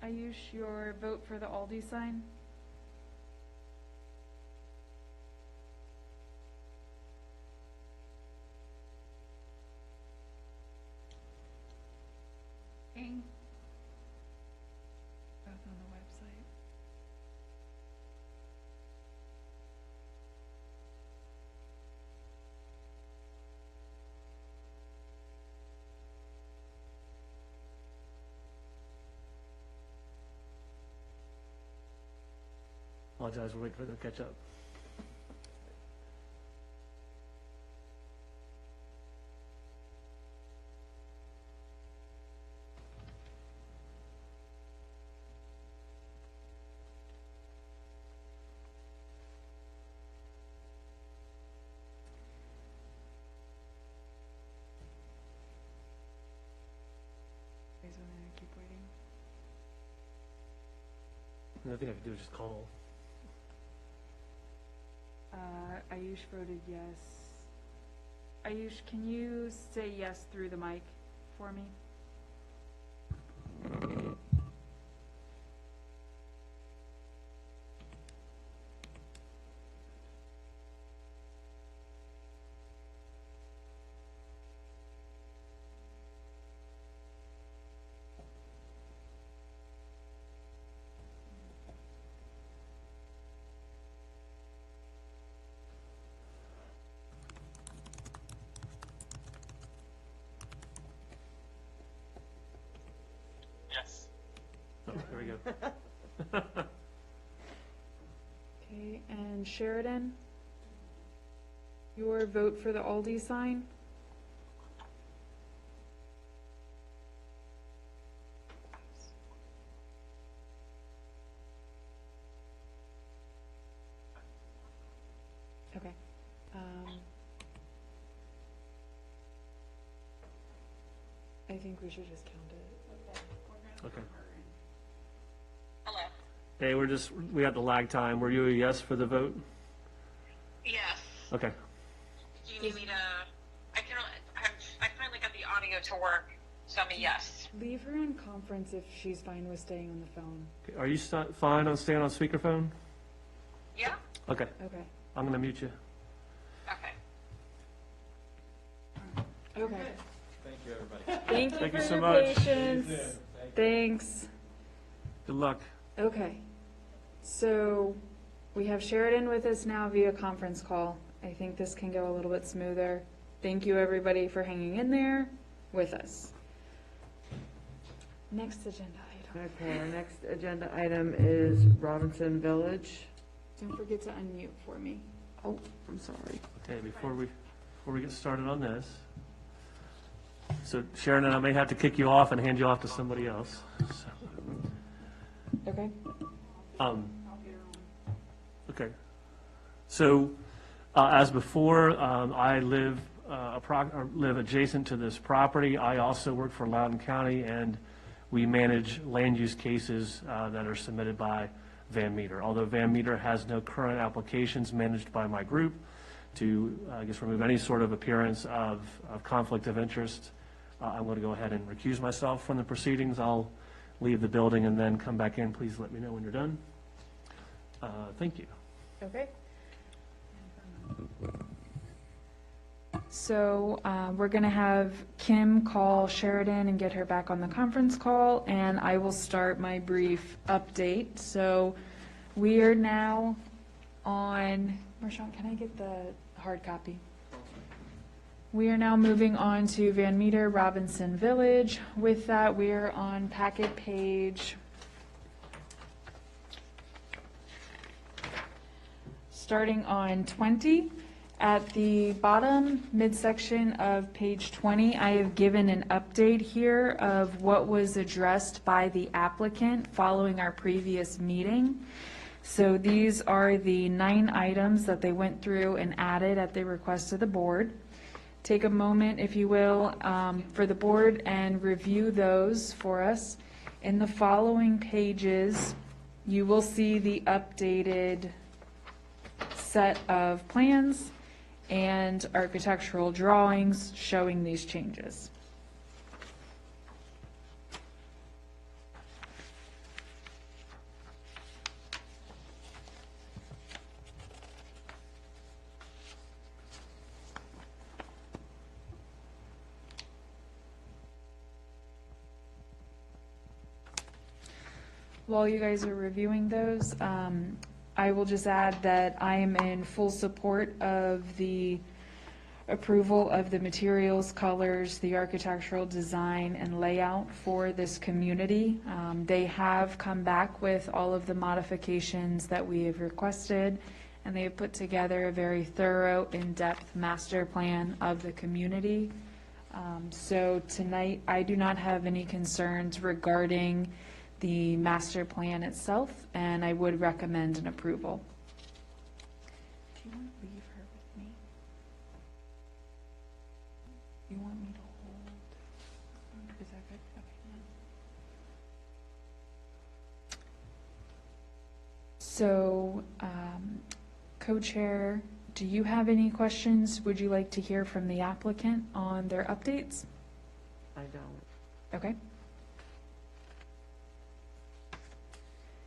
Speaker 5: Ayush, your vote for the Aldi sign?
Speaker 2: King,
Speaker 5: Both on the website.
Speaker 3: Apologize, we're waiting for them to catch up.
Speaker 5: You guys want to keep waiting?
Speaker 3: The only thing I could do is just call.
Speaker 5: Ayush voted yes. Ayush, can you say yes through the mic for me?
Speaker 9: Yes.
Speaker 3: Oh, there we go.
Speaker 5: Okay, and Sheridan? Your vote for the Aldi sign? Okay. I think we should just count it.
Speaker 3: Okay.
Speaker 7: Hello.
Speaker 3: Hey, we have the lag time. Were you a yes for the vote?
Speaker 7: Yes.
Speaker 3: Okay.
Speaker 7: Do you need me to, I finally got the audio to work, so I'm a yes.
Speaker 5: Leave her in conference if she's fine with staying on the phone.
Speaker 3: Okay, are you fine on staying on speakerphone?
Speaker 7: Yeah?
Speaker 3: Okay,
Speaker 5: Okay.
Speaker 3: I'm going to mute you.
Speaker 7: Okay.
Speaker 5: Okay.
Speaker 8: Thank you, everybody.
Speaker 5: Thank you
Speaker 3: Thank
Speaker 5: for
Speaker 3: you so
Speaker 5: your
Speaker 3: much.
Speaker 5: patience.
Speaker 8: Thank you.
Speaker 5: Thanks.
Speaker 3: Good luck.
Speaker 5: Okay. So we have Sheridan with us now via conference call. I think this can go a little bit smoother. Thank you, everybody, for hanging in there with us. Next agenda item.
Speaker 1: Okay, our next agenda item is Robinson Village.
Speaker 5: Don't forget to unmute for me.
Speaker 1: Oh, I'm sorry.
Speaker 3: Okay, before we get started on this, so Sharon and I may have to kick you off and hand you off to somebody else. So,
Speaker 5: Okay.
Speaker 3: okay. So, as before, I live adjacent to this property. I also work for Loudoun County, and we manage land use cases that are submitted by Van Meter. Although Van Meter has no current applications managed by my group to, remove any sort of appearance of conflict of interest, I'm going to go ahead and recuse myself from the proceedings. I'll leave the building and then come back in. Please let me know when you're done. Thank you.
Speaker 5: Okay. So we're going to have Kim call Sheridan and get her back on the conference call, and I will start my brief update. So we are now on, Marshawn, can I get the hard copy? We are now moving on to Van Meter Robinson Village. With that, we are on packet page, starting on 20. At the bottom midsection of page 20, I have given an update here of what was addressed by the applicant following our previous meeting. So these are the 9 items that they went through and added at the request of the board. Take a moment, if you will, for the board and review those for us. In the following pages, you will see the updated set of plans and architectural drawings showing these changes. While you guys are reviewing those, I will just add that I am in full support of the approval of the materials, colors, the architectural design, and layout for this community. They have come back with all of the modifications that we have requested, and they have put together a very thorough, in-depth master plan of the community. So tonight, I do not have any concerns regarding the master plan itself, and I would recommend an approval. Do you want to leave her with me? You want me to hold? Is that good? Okay. So, co-chair, do you have any questions? Would you like to hear from the applicant on their updates?
Speaker 1: I don't.
Speaker 5: Okay.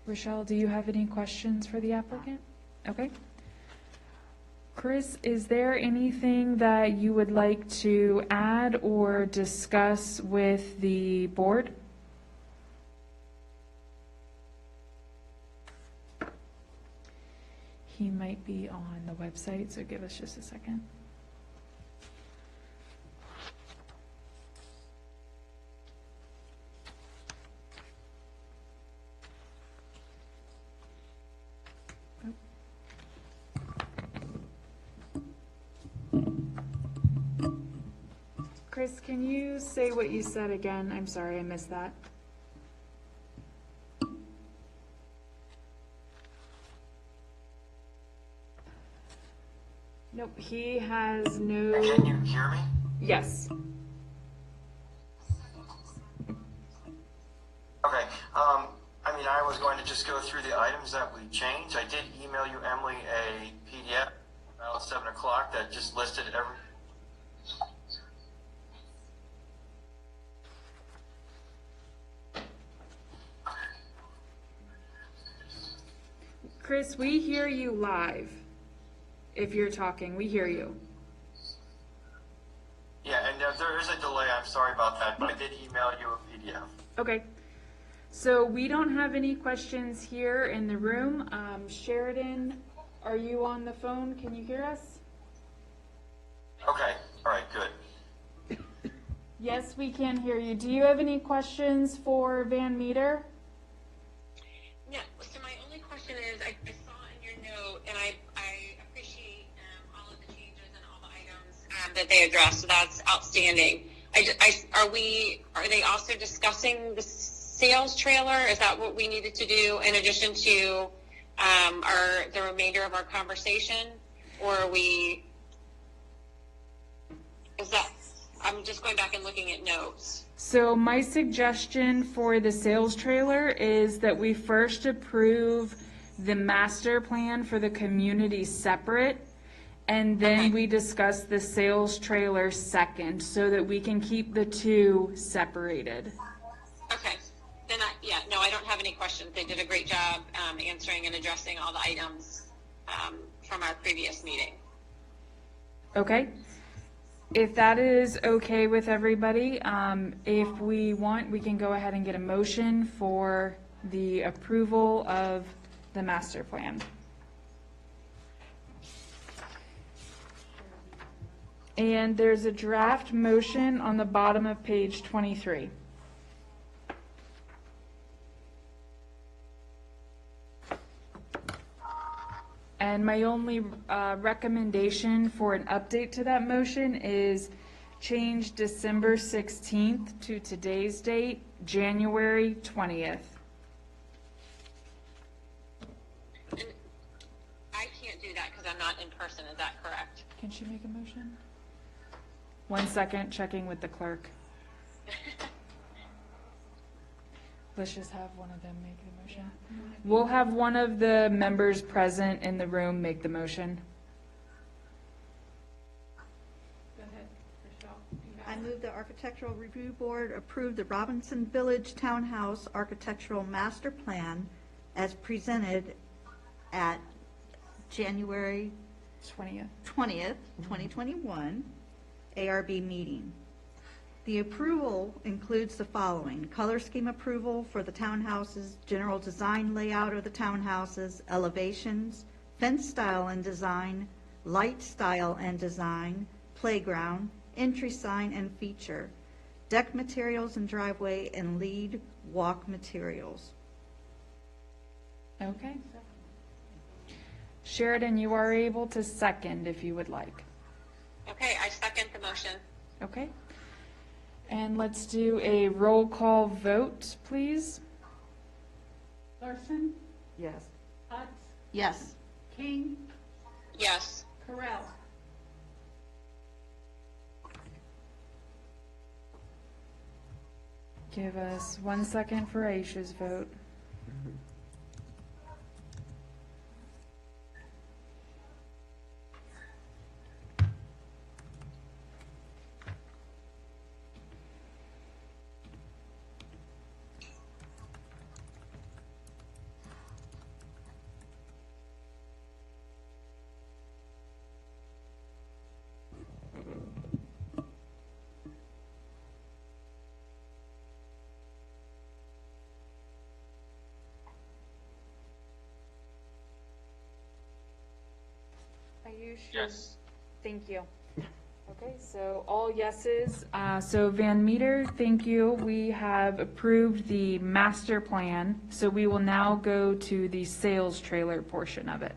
Speaker 5: Rochelle, do you have any questions for the applicant? Okay. Chris, is there anything that you would like to add or discuss with the board? He might be on the website, so give us just a second. Chris, can you say what you said again? I'm sorry, I missed that. Nope, he has no...
Speaker 6: Can you hear me?
Speaker 5: Yes.
Speaker 6: Okay, I mean, I was going to just go through the items that we changed. I did email you, Emily, a PDF about 7 o'clock that just listed every...
Speaker 5: Chris, we hear you live. If you're talking, we hear you.
Speaker 6: Yeah, and there is a delay. I'm sorry about that, but I did email you a PDF.
Speaker 5: Okay. So we don't have any questions here in the room. Sheridan, are you on the phone? Can you hear us?
Speaker 6: Okay, all right, good.
Speaker 5: Yes, we can hear you. Do you have any questions for Van Meter?
Speaker 10: No, so my only question is, I saw in your note, and I appreciate all of the changes and all the items that they addressed, so that's outstanding. Are they also discussing the sales trailer? Is that what we needed to do in addition to the remainder of our conversation? Or are we, I'm just going back and looking at notes.
Speaker 5: So my suggestion for the sales trailer is that we first approve the master plan for the community separate, and then we discuss the sales trailer second, so that we can keep the two separated.
Speaker 10: Okay. Then I don't have any questions. They did a great job answering and addressing all the items from our previous meeting.
Speaker 5: Okay. If that is okay with everybody, if we want, we can go ahead and get a motion for the approval of the master plan. And there's a draft motion on the bottom of page 23. And my only recommendation for an update to that motion is change December 16th to today's date, January 20th.
Speaker 10: And I can't do that because I'm not in person, is that correct?
Speaker 5: Can she make a motion? 1 second, checking with the clerk. Let's just have one of them make the motion. We'll have one of the members present in the room make the motion.
Speaker 2: Go ahead, Rochelle. You
Speaker 4: I
Speaker 2: have it.
Speaker 4: move the Architectural Review Board approve the Robinson Village Townhouse Architectural Master Plan as presented at January
Speaker 5: 20th.
Speaker 4: 20th, 2021, ARB meeting. The approval includes the following: color scheme approval for the townhouses, general design layout of the townhouses, elevations, fence style and design, light style and design, playground, entry sign and feature, deck materials and driveway, and lead walk materials.
Speaker 5: Okay. Sheridan, you are able to second if you would like.
Speaker 10: Okay, I second the motion.
Speaker 5: Okay. And let's do a roll call vote, please.
Speaker 2: Larson,
Speaker 1: Yes.
Speaker 2: Utz,
Speaker 4: Yes.
Speaker 2: King,
Speaker 10: Yes.
Speaker 2: Correll.
Speaker 5: Give us 1 second for Aisha's vote. Ayush?
Speaker 9: Yes.
Speaker 5: Thank you. Okay, so all yeses. So Van Meter, thank you. We have approved the master plan, so we will now go to the sales trailer portion of it.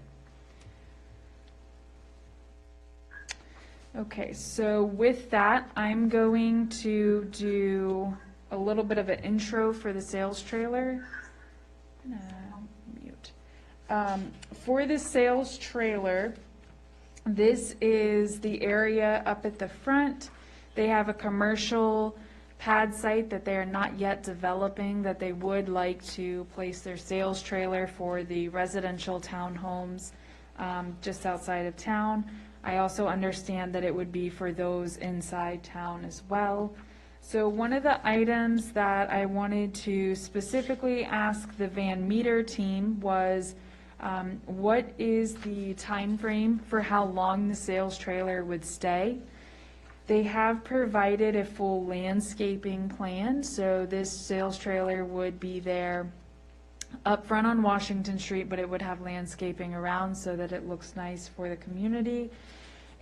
Speaker 5: Okay, so with that, I'm going to do a little bit of an intro for the sales trailer. I'm gonna mute. For the sales trailer, this is the area up at the front. They have a commercial pad site that they are not yet developing, that they would like to place their sales trailer for the residential townhomes just outside of town. I also understand that it would be for those inside town as well. So one of the items that I wanted to specifically ask the Van Meter team was, what is the time frame for how long the sales trailer would stay? They have provided a full landscaping plan, so this sales trailer would be there up front on Washington Street, but it would have landscaping around so that it looks nice for the community.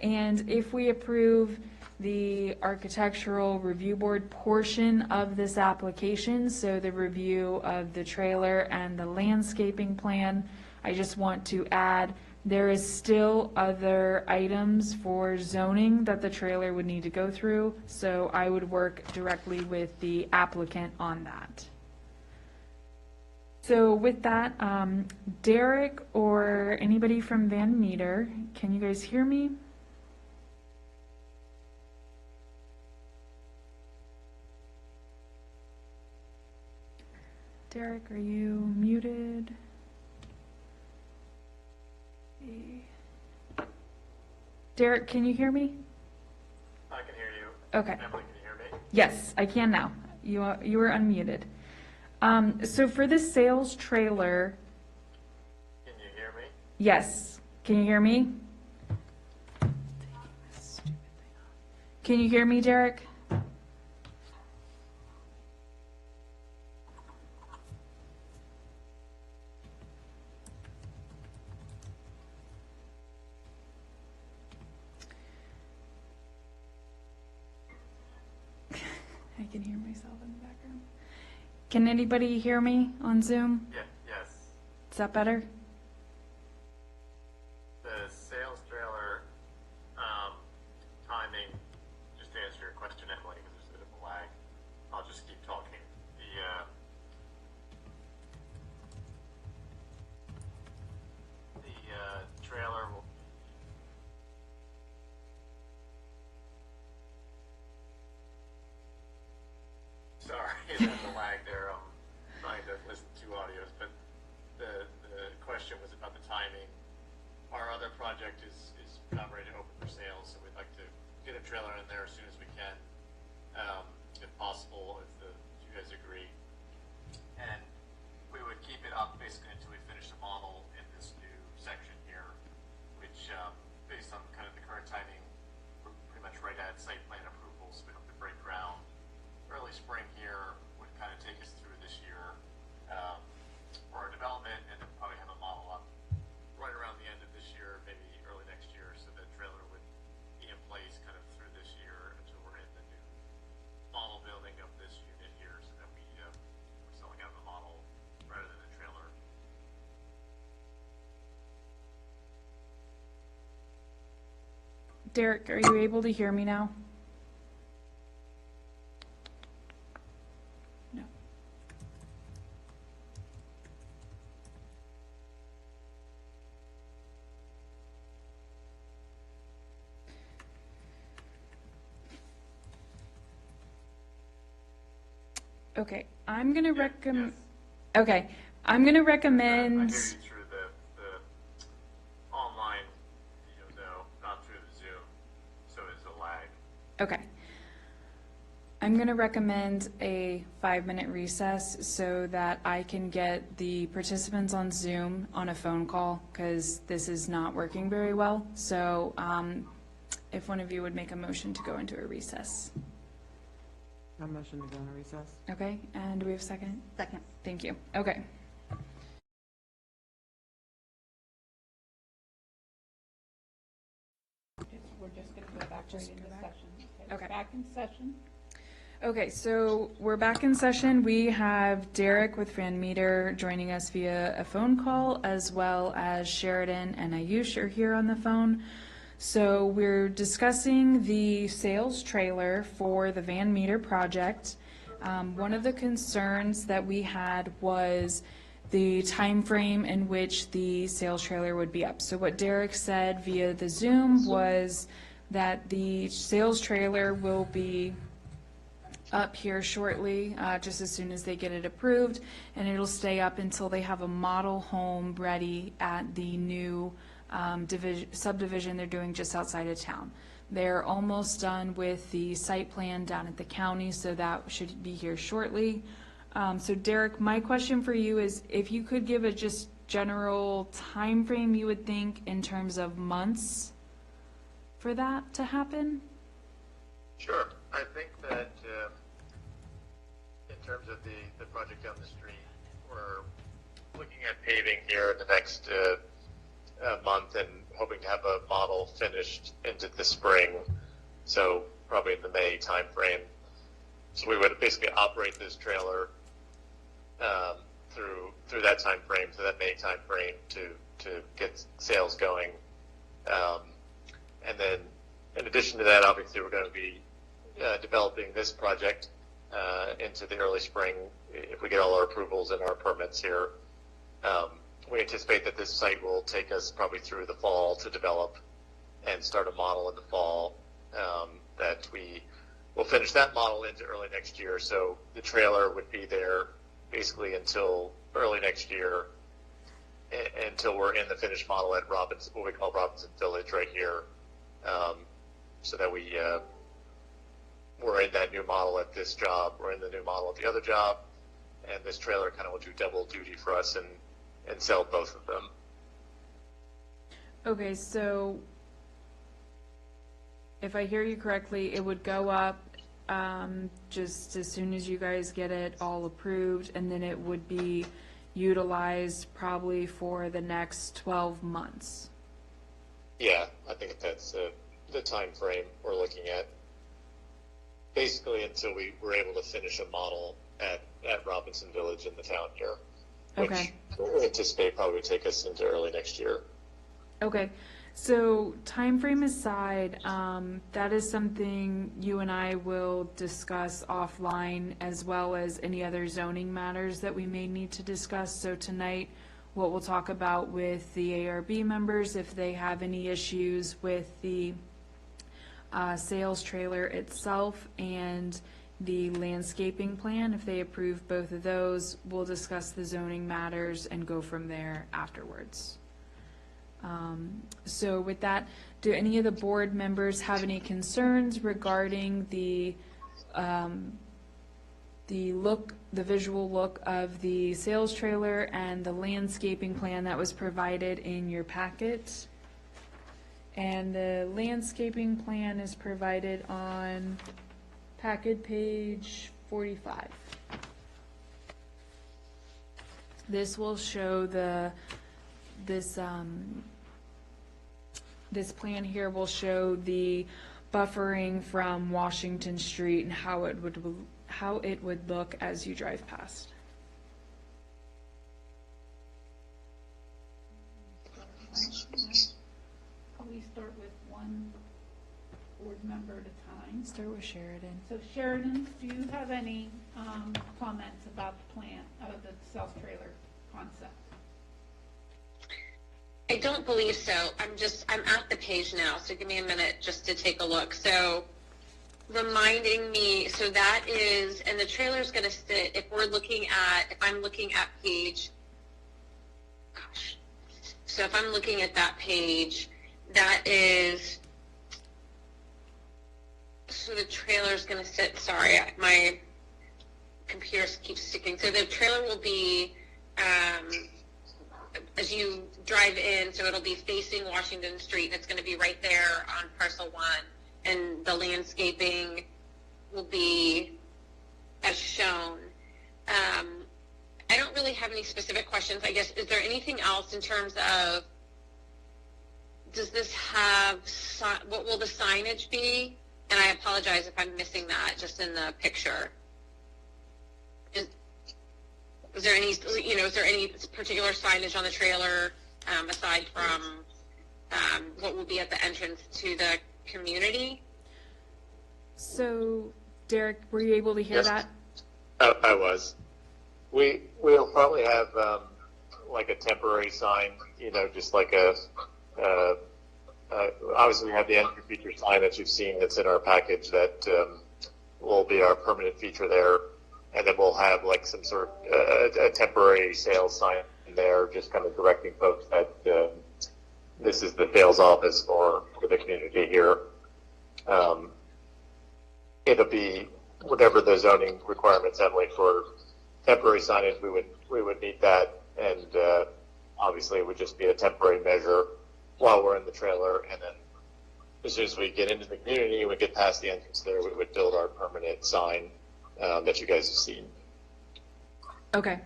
Speaker 5: And if we approve the architectural review board portion of this application, so the review of the trailer and the landscaping plan, I just want to add, there is still other items for zoning that the trailer would need to go through, so I would work directly with the applicant on that. So with that, Derek or anybody from Van Meter, can you guys hear me? Derek, are you muted? Derek, can you hear me?
Speaker 11: I can hear you.
Speaker 5: Okay.
Speaker 11: Emily, can you hear me?
Speaker 5: Yes, I can now. You were unmuted. So for the sales trailer,
Speaker 11: Can you hear me?
Speaker 5: yes. Can you hear me? Can you hear me, Derek? I can hear myself in the background. Can anybody hear me on Zoom?
Speaker 11: Yeah, yes.
Speaker 5: Is that better?
Speaker 11: The sales trailer, timing, just to answer your question, Emily, because there's a bit of a lag, I'll just keep talking. The trailer will. Sorry, there's a lag there. I'm trying to listen to two audios, but the question was about the timing. Our other project is not ready to open for sales, so we'd like to get a trailer in there as soon as we can, if possible, if you guys agree. And we would keep it up basically until we finish the model in this new section here, which, based on kind of the current timing, we're pretty much right at site plan approval, so we don't have to break ground. Early spring here would kind of take us through this year for our development, and then probably have a model up right around the end of this year, maybe early next year, so that trailer would be in place kind of through this year until we're in the new model building of this unit here, so that we're selling out the model rather than the trailer.
Speaker 5: Derek, are you able to hear me now? No. Okay, I'm gonna recommend.
Speaker 11: Yes.
Speaker 5: Okay, I'm gonna
Speaker 11: I
Speaker 5: recommend.
Speaker 11: hear you through the online, though, not through the Zoom, so it's a lag.
Speaker 5: Okay. I'm going to recommend a 5-minute recess so that I can get the participants on Zoom on a phone call, because this is not working very well. So if one of you would make a motion to go into a recess.
Speaker 1: A motion to go into recess.
Speaker 5: Okay, and do we have a second?
Speaker 4: Second.
Speaker 5: Thank you. Okay.
Speaker 2: We're just gonna go back right into session.
Speaker 5: Okay.
Speaker 2: Back in session.
Speaker 5: Okay, so we're back in session. We have Derek with Van Meter joining us via a phone call, as well as Sheridan and Ayush are here on the phone. So we're discussing the sales trailer for the Van Meter project. One of the concerns that we had was the time frame in which the sales trailer would be up. So what Derek said via the Zoom was that the sales trailer will be up here shortly, just as soon as they get it approved, and it'll stay up until they have a model home ready at the new subdivision they're doing just outside of town. They're almost done with the site plan down at the county, so that should be here shortly. So Derek, my question for you is if you could give a just general time frame you would think in terms of months for that to happen?
Speaker 11: Sure. I think that in terms of the project down the street, we're looking at paving here in the next month and hoping to have a model finished into the spring, so probably in the May timeframe. So we would basically operate this trailer through that time frame, to that May time frame, to get sales going. And then in addition to that, obviously we're going to be developing this project into the early spring if we get all our approvals and our permits here. We anticipate that this site will take us probably through the fall to develop and start a model in the fall, that we will finish that model into early next year. So the trailer would be there basically until early next year, until we're in the finished model at Robinson, what we call Robinson Village right here, so that we're in that new model at this job, we're in the new model at the other job, and this trailer kind of will do double duty for us and sell both of them.
Speaker 5: Okay, so if I hear you correctly, it would go up just as soon as you guys get it all approved, and then it would be utilized probably for the next 12 months.
Speaker 11: Yeah, I think that's the time frame we're looking at. Basically, until we were able to finish a model at Robinson Village in the town here, which
Speaker 5: Okay.
Speaker 11: we anticipate probably would take us into early next year.
Speaker 5: Okay, so time frame aside, that is something you and I will discuss offline, as well as any other zoning matters that we may need to discuss. So tonight, what we'll talk about with the ARB members, if they have any issues with the sales trailer itself and the landscaping plan, if they approve both of those, we'll discuss the zoning matters and go from there afterwards. So with that, do any of the board members have any concerns regarding the visual look of the sales trailer and the landscaping plan that was provided in your packet? And the landscaping plan is provided on packet page 45. This will show this plan here will show the buffering from Washington Street and how it would look as you drive past.
Speaker 2: We start with one board member at a time.
Speaker 5: Start with Sheridan.
Speaker 2: So Sheridan, do you have any comments about the plan, of the sales trailer concept?
Speaker 10: I don't believe so. I'm at the page now, so give me a minute just to take a look. So reminding me, so that is, and the trailer's going to sit, if I'm looking at page, gosh. So if I'm looking at that page, that is, so the trailer's going to sit, sorry, my computer keeps sticking. So the trailer will be, as you drive in, so it'll be facing Washington Street, and it's going to be right there on parcel 1, and the landscaping will be as shown. I don't really have any specific questions. I guess, is there anything else in terms of, does this have, what will the signage be? And I apologize if I'm missing that just in the picture. Is there any, is there any particular signage on the trailer aside from what will be at the entrance to the community?
Speaker 5: So, Derek, were you able to hear
Speaker 11: Yes.
Speaker 5: that?
Speaker 11: I was. We'll probably have like a temporary sign, just like obviously we have the entry feature sign that you've seen that's in our package that will be our permanent feature there. And then we'll have like some sort of a temporary sales sign there, just kind of directing folks that this is the sales office for the community here. It'll be whatever the zoning requirements, Emily, for temporary signage, we would need that, and obviously it would just be a temporary measure while we're in the trailer, and then as soon as we get into the community and we get past the entrance there, we would build our permanent sign that you guys have seen.
Speaker 5: Okay.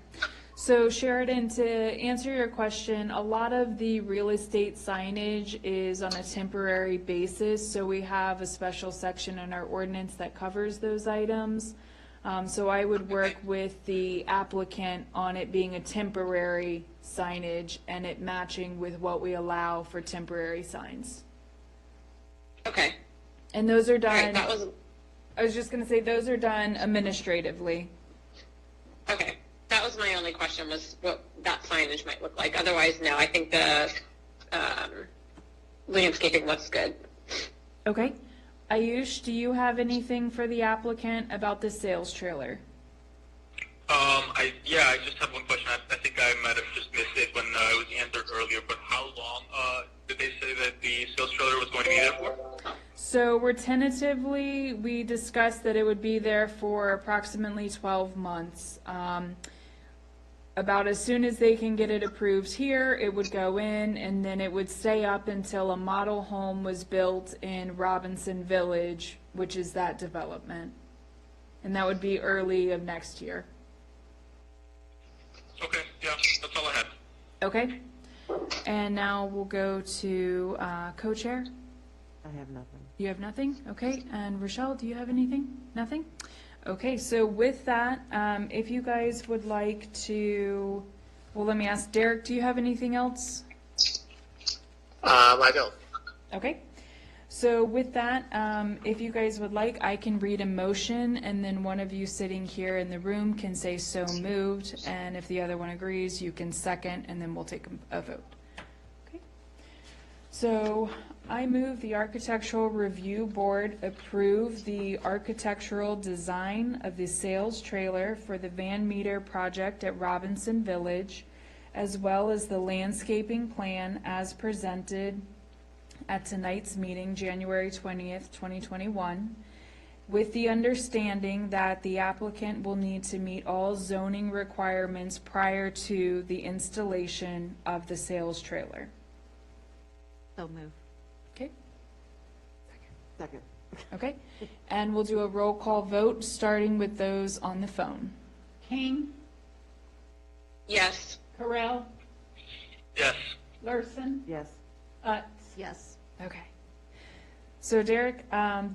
Speaker 5: So Sheridan, to answer your question, a lot of the real estate signage is on a temporary basis. So we have a special section in our ordinance that covers those items. So I would work with the applicant on it being a temporary signage and it matching with what we allow for temporary signs.
Speaker 10: Okay.
Speaker 5: And those are
Speaker 10: All
Speaker 5: done.
Speaker 10: right, that was,
Speaker 5: I was just going to say those are done administratively.
Speaker 10: okay. That was my only question, was what that signage might look like. Otherwise, no, I think the landscaping looks good.
Speaker 5: Okay. Ayush, do you have anything for the applicant about the sales trailer?
Speaker 9: I just have one question. I think I might have just missed it when it was answered earlier, but how long did they say that the sales trailer was going to be there for?
Speaker 5: So we discussed that it would be there for approximately 12 months. about as soon as they can get it approved here, it would go in, and then it would stay up until a model home was built in Robinson Village, which is that development. And that would be early of next year.
Speaker 9: Okay, yeah, that's all I had.
Speaker 5: Okay? And now we'll go to co-chair.
Speaker 1: I have nothing.
Speaker 5: You have nothing? Okay. And Rochelle, do you have anything? Nothing? Okay, so with that, if you guys would like to, well, let me ask Derek, do you have anything else?
Speaker 11: I don't.
Speaker 5: Okay. So with that, if you guys would like, I can read a motion, and then one of you sitting here in the room can say so moved, and if the other one agrees, you can second, and then we'll take a vote. Okay. So I move the Architectural Review Board approve the architectural design of the sales trailer for the Van Meter project at Robinson Village, as well as the landscaping plan as presented at tonight's meeting, January 20th, 2021, with the understanding that the applicant will need to meet all zoning requirements prior to the installation of the sales trailer.
Speaker 4: So move.
Speaker 5: Okay?
Speaker 1: Second.
Speaker 5: Okay, and we'll do a roll call vote, starting with those on the phone.
Speaker 2: King,
Speaker 10: Yes.
Speaker 2: Correll,
Speaker 9: Yes.
Speaker 2: Larson,
Speaker 1: Yes.
Speaker 2: Utz.
Speaker 4: Yes.
Speaker 5: Okay. So Derek,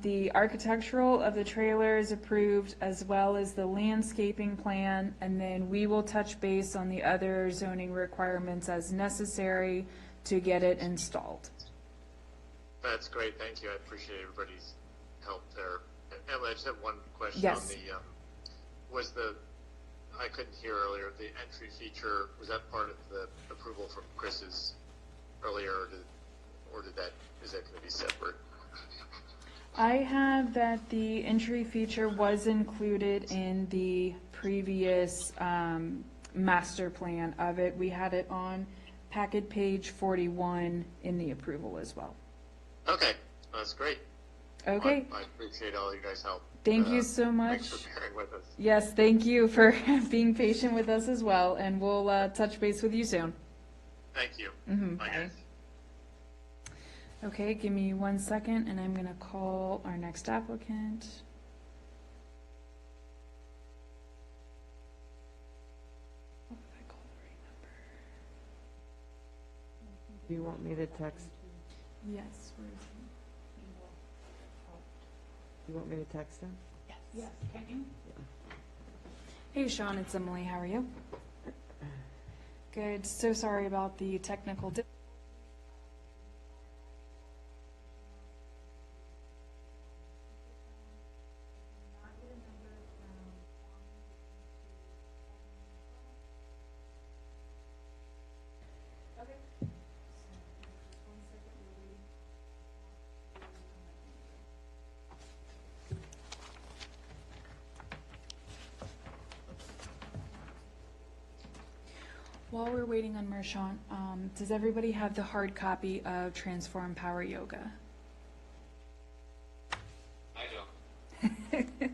Speaker 5: the architectural of the trailer is approved, as well as the landscaping plan, and then we will touch base on the other zoning requirements as necessary to get it installed.
Speaker 11: That's great, thank you, I appreciate everybody's help there. Emily, I just have one question
Speaker 5: Yes.
Speaker 11: on I couldn't hear earlier, the entry feature, was that part of the approval from Chris's earlier, or is that gonna be separate?
Speaker 5: I have that the entry feature was included in the previous master plan of it. We had it on packet page 41 in the approval as well.
Speaker 11: Okay, that's great.
Speaker 5: Okay,
Speaker 11: I appreciate all you guys' help.
Speaker 5: thank you so much.
Speaker 11: Thanks for bearing with us.
Speaker 5: Yes, thank you for being patient with us as well, and we'll touch base with you soon.
Speaker 11: Thank you.
Speaker 5: Mhm,
Speaker 11: Bye,
Speaker 5: bye.
Speaker 11: guys.
Speaker 5: Okay, give me 1 second, and I'm gonna call our next applicant. Hope I called the right
Speaker 1: Do you want me to text,
Speaker 5: number. Yes, where is
Speaker 1: do you want me to text him?
Speaker 2: Yes, can you?
Speaker 5: he? Hey, Sean, it's Emily. How are you? Good. So sorry about the technical difficulties. While we're waiting on Mershant, does everybody have the hard copy of Transform Power Yoga?
Speaker 9: I don't.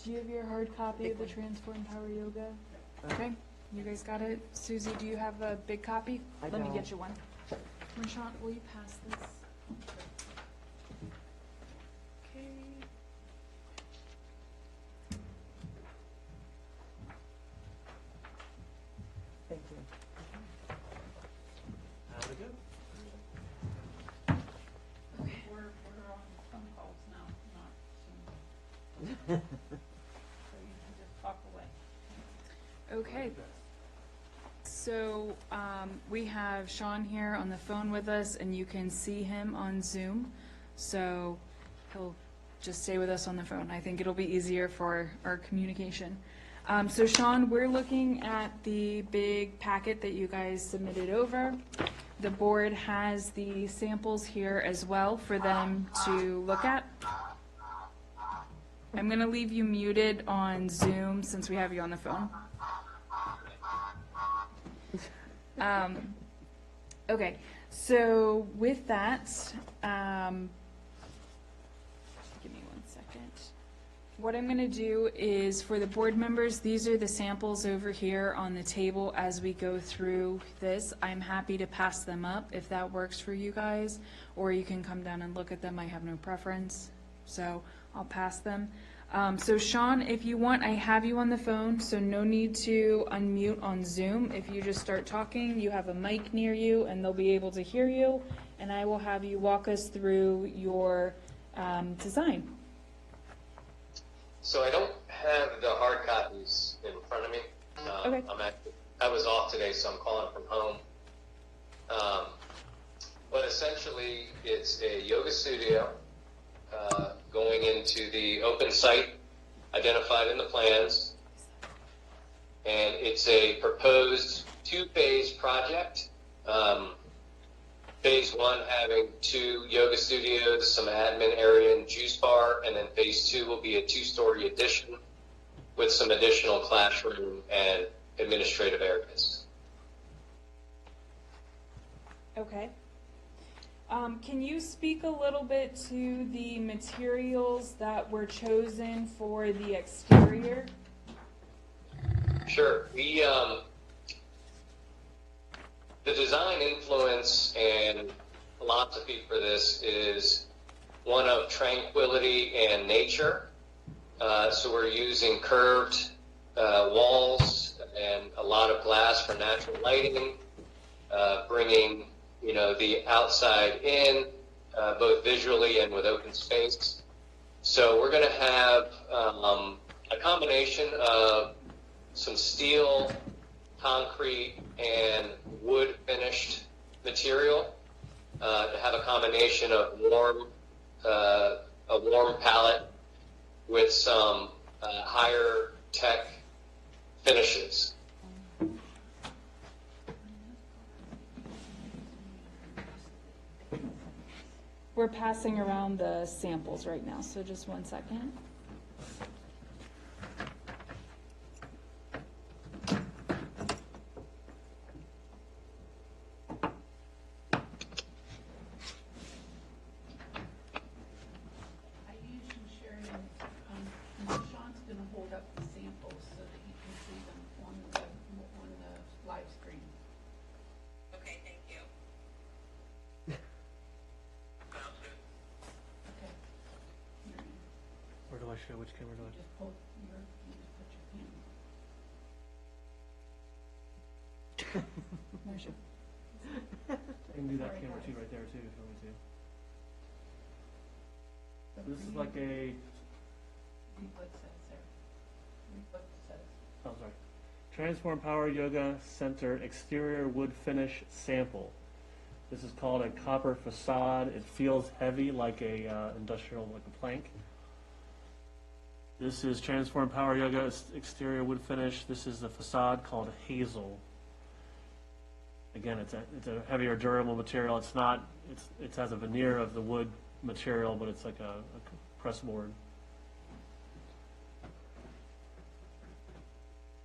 Speaker 5: Do you have your hard copy of the Transform Power Yoga? Okay, you guys got it? Susie, do you have a big copy?
Speaker 1: I
Speaker 5: Let me
Speaker 1: don't.
Speaker 5: get you one. Mershant, will you pass this? Okay.
Speaker 1: Thank you.
Speaker 2: We're on phone calls now, not Zoom. So you can just talk away.
Speaker 5: Okay. So, we have Sean here on the phone with us, and you can see him on Zoom. So he'll just stay with us on the phone. I think it'll be easier for our communication. So Sean, we're looking at the big packet that you guys submitted over. The board has the samples here as well for them to look at. I'm going to leave you muted on Zoom since we have you on the phone. Okay, so with that, give me 1 second. what I'm gonna do is, for the board members, these are the samples over here on the table as we go through this. I'm happy to pass them up if that works for you guys, or you can come down and look at them. I have no preference, so I'll pass them. So Sean, if you want, I have you on the phone, so no need to unmute on Zoom. If you just start talking, you have a mic near you, and they'll be able to hear you, and I will have you walk us through your design.
Speaker 6: So I don't have the hard copies in front of me.
Speaker 5: Okay.
Speaker 6: I was off today, so I'm calling from home. But essentially, it's a yoga studio going into the open site identified in the plans. And it's a proposed two-phase project. Phase one having 2 yoga studios, some admin area and juice bar, and then phase 2 will be a 2-story addition with some additional classroom and administrative areas.
Speaker 5: Okay. Can you speak a little bit to the materials that were chosen for the exterior?
Speaker 6: Sure. The design influence and philosophy for this is one of tranquility and nature. So we're using curved walls and a lot of glass for natural lighting, bringing the outside in, both visually and with open space. So we're going to have a combination of some steel, concrete, and wood finished material to have a combination of a warm palette with some higher tech finishes.
Speaker 5: We're passing around the samples right now, so just 1 second.
Speaker 2: I usually share them, Sean's gonna hold up the samples so that you can see them on the live screen.
Speaker 10: Okay, thank you.
Speaker 6: Sounds good.
Speaker 2: Okay. Here,
Speaker 3: Where do I show? Which camera do I?
Speaker 2: just hold you just put your hand.
Speaker 5: Where's your-
Speaker 3: I can do that camera too, right there too, if you want me to. This is like a,
Speaker 2: Read what it says there. Read what it says.
Speaker 3: oh, sorry. Transform Power Yoga Center exterior wood finish sample. This is called a copper facade. It feels heavy like a industrial, like a plank. This is Transform Power Yoga exterior wood finish. This is the facade called Hazel. Again, it's a heavier, durable material. It has a veneer of the wood material, but it's like a press board.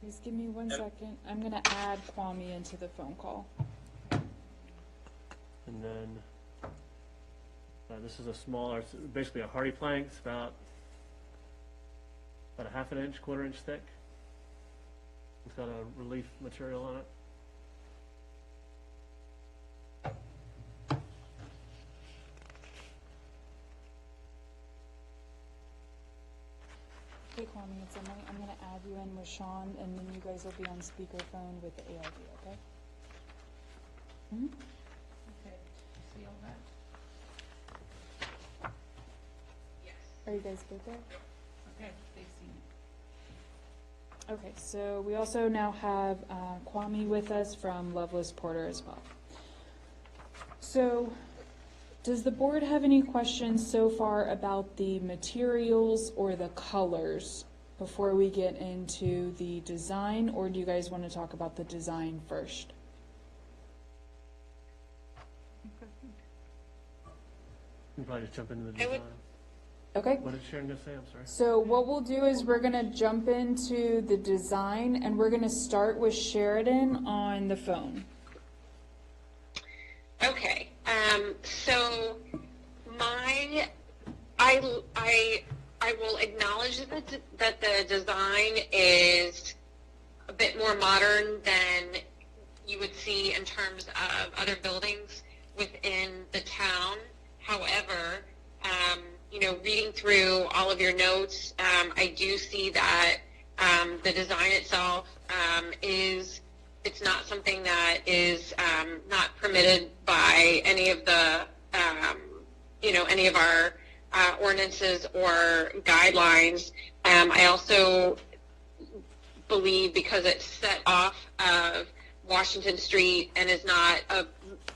Speaker 5: Please give me 1 second. I'm gonna add Kwame into the phone call.
Speaker 3: And then this is a smaller, it's basically a hardy plank. It's about a half an inch, quarter-inch thick. It's got a relief material on it.
Speaker 5: Hey Kwame, it's Emily. I'm gonna add you in with Sean, and then you guys will be on speakerphone with the ARD, okay? Mhm.
Speaker 2: Okay, see all that?
Speaker 5: Are you guys good there?
Speaker 2: Okay, they've seen it.
Speaker 5: Okay, so we also now have Kwame with us from Loveless Porter as well. So, does the board have any questions so far about the materials or the colors before we get into the design, or do you guys want to talk about the design first?
Speaker 3: You can probably just jump into the
Speaker 10: I would-
Speaker 3: design.
Speaker 5: Okay.
Speaker 3: What did Sharon just say? I'm sorry.
Speaker 5: So what we'll do is we're gonna jump into the design, and we're gonna start with Sheridan on the phone.
Speaker 10: Okay, so I will acknowledge that the design is a bit more modern than you would see in terms of other buildings within the town. However, reading through all of your notes, I do see that the design itself it's not something that is not permitted by any of the, any of our ordinances or guidelines. I also believe because it's set off of Washington Street and is not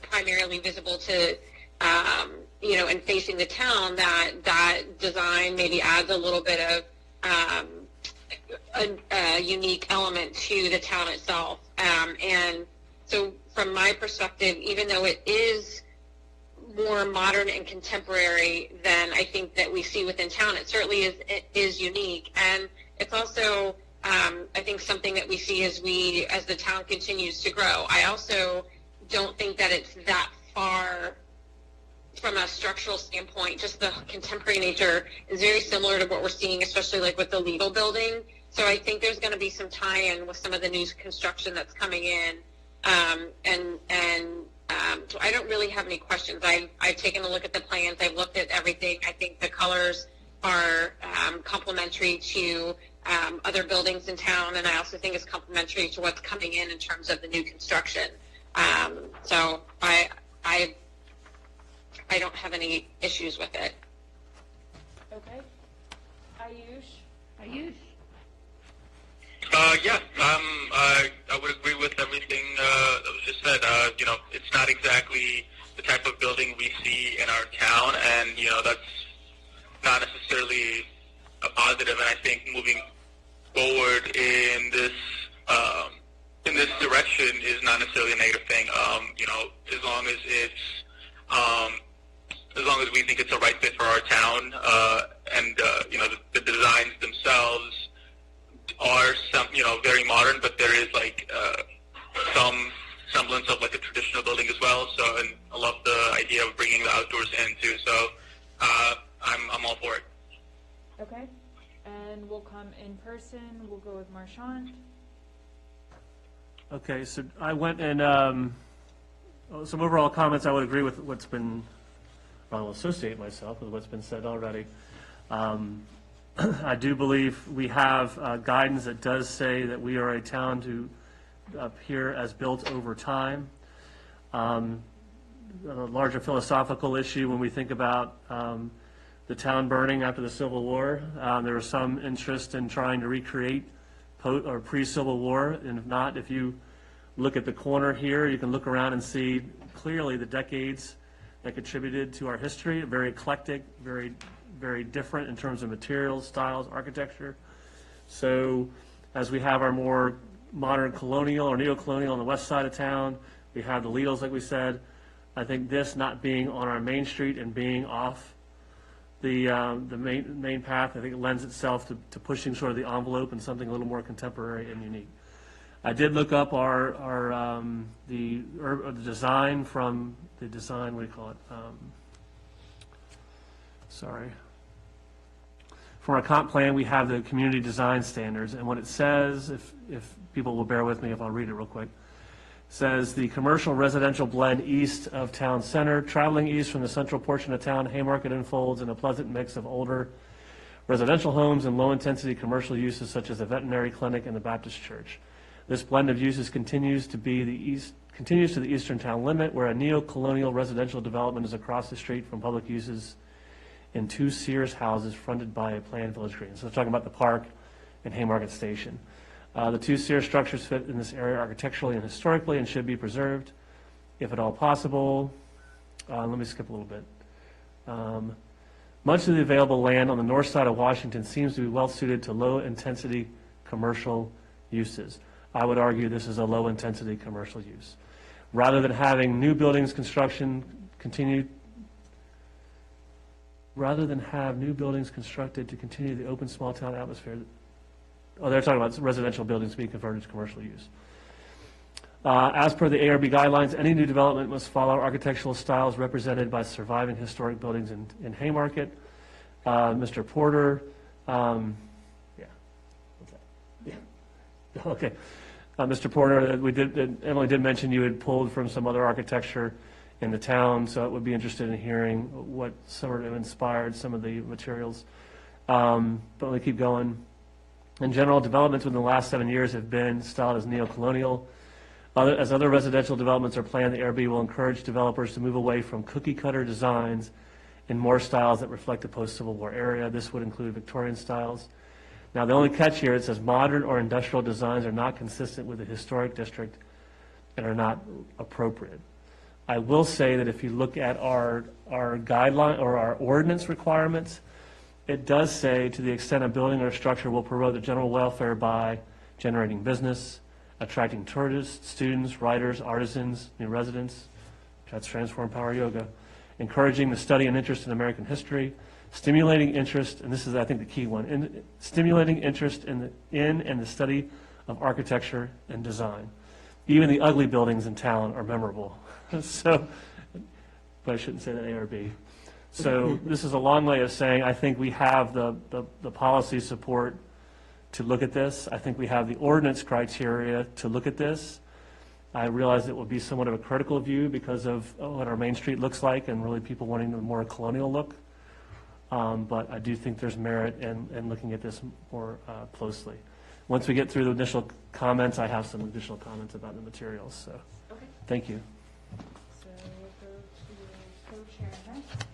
Speaker 10: primarily visible to, and facing the town, that design maybe adds a little bit of a unique element to the town itself. And so from my perspective, even though it is more modern and contemporary than I think that we see within town, it certainly is unique. And it's also, I think, something that we see as the town continues to grow. I also don't think that it's that far from a structural standpoint. Just the contemporary nature is very similar to what we're seeing, especially like with the legal building. So I think there's going to be some tie-in with some of the new construction that's coming in. So I don't really have any questions. I've taken a look at the plans. I've looked at everything. I think the colors are complementary to other buildings in town, and I also think it's complementary to what's coming in terms of the new construction. So I don't have any issues with it.
Speaker 5: Okay. Ayush?
Speaker 9: Yes, I would agree with everything that was just said. It's not exactly the type of building we see in our town, and, that's not necessarily a positive. And I think moving forward in this direction is not necessarily a negative thing. As long as we think it's a right fit for our town, and the designs themselves are very modern, but there is some semblance of a traditional building as well. So, and I love the idea of bringing the outdoors in too. So, I'm all for it.
Speaker 5: Okay. And we'll come in person. We'll go with Marchand.
Speaker 3: Okay, so I went and some overall comments. I would agree with what's been. I'll associate myself with what's been said already. I do believe we have guidance that does say that we are a town to appear as built over time. A larger philosophical issue when we think about the town burning after the Civil War. There was some interest in trying to recreate pre-Civil War, and if not, if you look at the corner here, you can look around and see clearly the decades that contributed to our history. Very eclectic, very, very different in terms of materials, styles, architecture. So as we have our more modern colonial or neo-colonial on the west side of town, we have the Lidls, like we said. I think this not being on our main street and being off the main path, I think it lends itself to pushing sort of the envelope and something a little more contemporary and unique. I did look up the design from the design, what do you call it? From our comp plan, we have the community design standards, and what it says, if people will bear with me if I'll read it real quick, says the commercial residential blend east of town center, traveling east from the central portion of town, Haymarket unfolds in a pleasant mix of older residential homes and low-intensity commercial uses such as a veterinary clinic and the Baptist church. This blend of uses continues to the eastern town limit, where a neo-colonial residential development is across the street from public uses in 2 Sears houses fronted by a planned village green. So we're talking about the park and Haymarket Station. The 2 Sears structures fit in this area architecturally and historically and should be preserved, if at all possible. Let me skip a little bit. Much of the available land on the north side of Washington seems to be well suited to low-intensity commercial uses. I would argue this is a low-intensity commercial use. Rather than having new buildings construction constructed to continue the open small town atmosphere. Oh, they're talking about residential buildings being converted to commercial use. As per the ARB guidelines, any new development must follow architectural styles represented by surviving historic buildings in Haymarket. Mr. Porter Yeah. What's that? Yeah. Okay. Mr. Porter, Emily did mention you had pulled from some other architecture in the town, so I would be interested in hearing what sort of inspired some of the materials. But let me keep going. In general, developments within the last 7 years have been styled as neo-colonial. As other residential developments are planned, the ARB will encourage developers to move away from cookie-cutter designs in more styles that reflect the post-Civil War area. This would include Victorian styles. Now, the only catch here, it says modern or industrial designs are not consistent with the historic district and are not appropriate. I will say that if you look at our guideline or our ordinance requirements, it does say to the extent a building or structure will promote the general welfare by generating business, attracting tourists, students, writers, artisans, new residents, that's Transform Power Yoga, encouraging the study and interest in American history, stimulating interest, and this is, I think, the key one, stimulating interest in the study of architecture and design. Even the ugly buildings in town are memorable. So, but I shouldn't say that ARB. So this is a long way of saying I think we have the policy support to look at this. I think we have the ordinance criteria to look at this. I realize it will be somewhat of a critical view because of what our Main Street looks like and really people wanting a more colonial look. But I do think there's merit in looking at this more closely. Once we get through the initial comments, I have some additional comments about the materials. So,
Speaker 5: Okay.
Speaker 3: Thank you.
Speaker 5: So we'll go to co-chair next.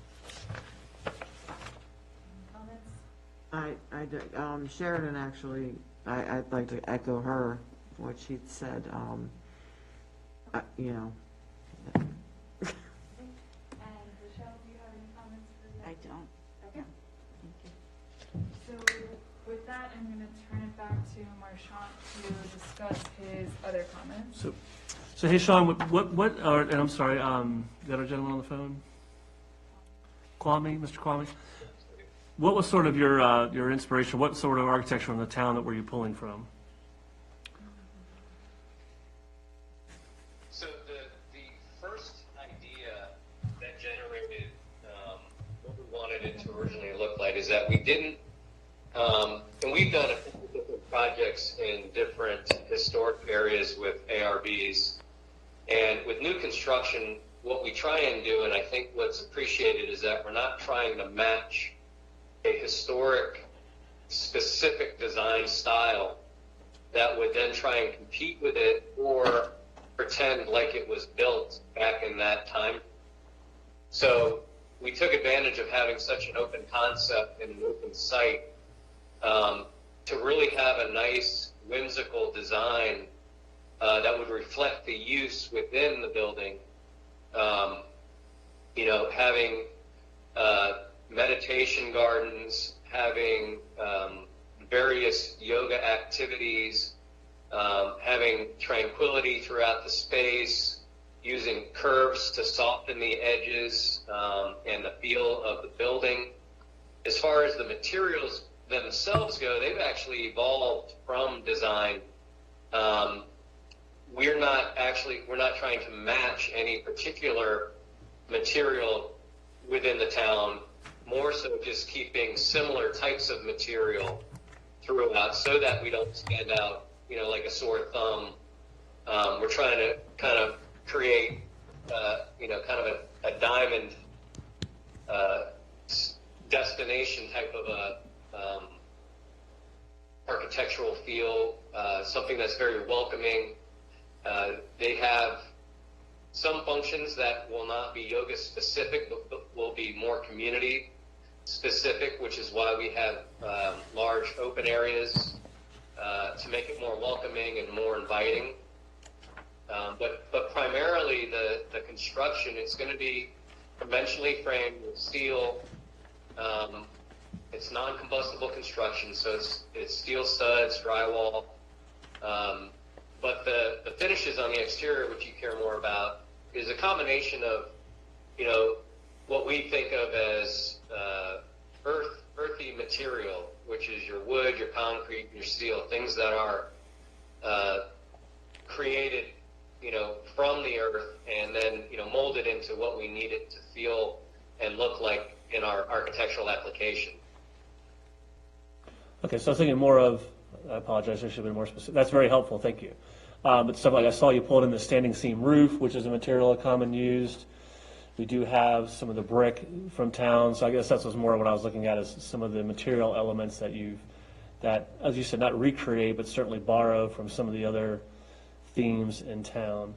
Speaker 5: Comments?
Speaker 1: Sheridan, actually, I'd like to echo her, what she said, you know.
Speaker 5: And Rochelle, do you have any comments for that?
Speaker 4: I don't.
Speaker 5: Okay.
Speaker 4: Thank you.
Speaker 5: So with that, I'm going to turn it back to Marchant to discuss his other comments.
Speaker 3: So hey, Sean, and I'm sorry, the other gentleman on the phone? Mr. Kwame? What was sort of your inspiration? What sort of architecture in the town that were you pulling from?
Speaker 6: So the first idea that generated what we wanted it to originally look like is that we didn't, and we've done a couple different projects in different historic areas with ARBs, and with new construction, what we try and do, and I think what's appreciated, is that we're not trying to match a historic specific design style that would then try and compete with it or pretend like it was built back in that time. So we took advantage of having such an open concept and an open site to really have a nice whimsical design that would reflect the use within the building. You know, having meditation gardens, having various yoga activities, having tranquility throughout the space, using curves to soften the edges and the feel of the building. As far as the materials themselves go, they've actually evolved from design. We're not trying to match any particular material within the town, more so just keeping similar types of material throughout so that we don't stand out, you know, like a sore thumb. We're trying to kind of create, you know, kind of a diamond destination type of a architectural feel, something that's very welcoming. They have some functions that will not be yoga specific, but will be more community specific, which is why we have large open areas to make it more welcoming and more inviting. But primarily the construction, it's going to be conventionally framed with steel. It's non-combustible construction, so it's steel studs, drywall. But the finishes on the exterior, which you care more about, is a combination of, you know, what we think of as earthy material, which is your wood, your concrete, your steel, things that are created, you know, from the earth and then, you know, molded into what we need it to feel and look like in our architectural application.
Speaker 3: Okay, so I was thinking more of, I apologize, I should have been more specific. That's very helpful, thank you. But stuff like I saw you pulled in the standing seam roof, which is a material common used. We do have some of the brick from town, so I guess that's more what I was looking at, is some of the material elements that, as you said, not recreate, but certainly borrow from some of the other themes in town.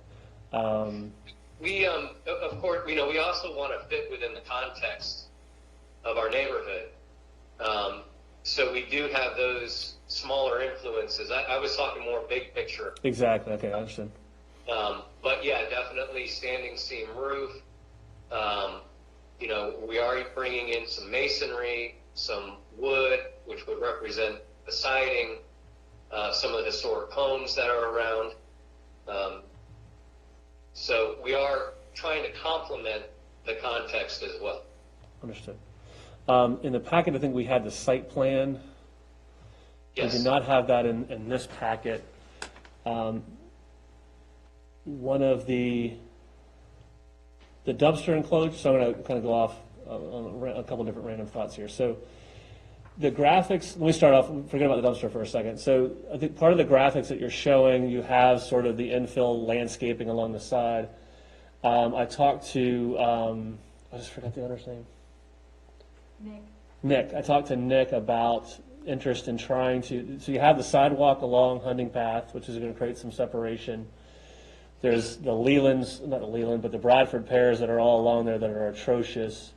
Speaker 6: We, of course, we also want to fit within the context of our neighborhood. So we do have those smaller influences. I was talking more big picture.
Speaker 3: Exactly, okay, I understand.
Speaker 6: But yeah, definitely standing seam roof. We are bringing in some masonry, some wood, which would represent the siding, some of the historic homes that are around. So we are trying to complement the context as well.
Speaker 3: Understood. In the packet, I think we had the site plan.
Speaker 6: Yes.
Speaker 3: We did not have that in this packet. One of the dumpster enclosure, so I'm going to kind of go off on a couple different random thoughts here. So the graphics, let me start off, forget about the dumpster for a second. So I think part of the graphics that you're showing, you have sort of the infill landscaping along the side. I talked to, I just forgot the owner's name. Nick. I talked to Nick about interest in trying to, so you have the sidewalk along Hunting Path, which is going to create some separation. There's the Leland's, not the Leland, but the Bradford pears that are all along there that are atrocious.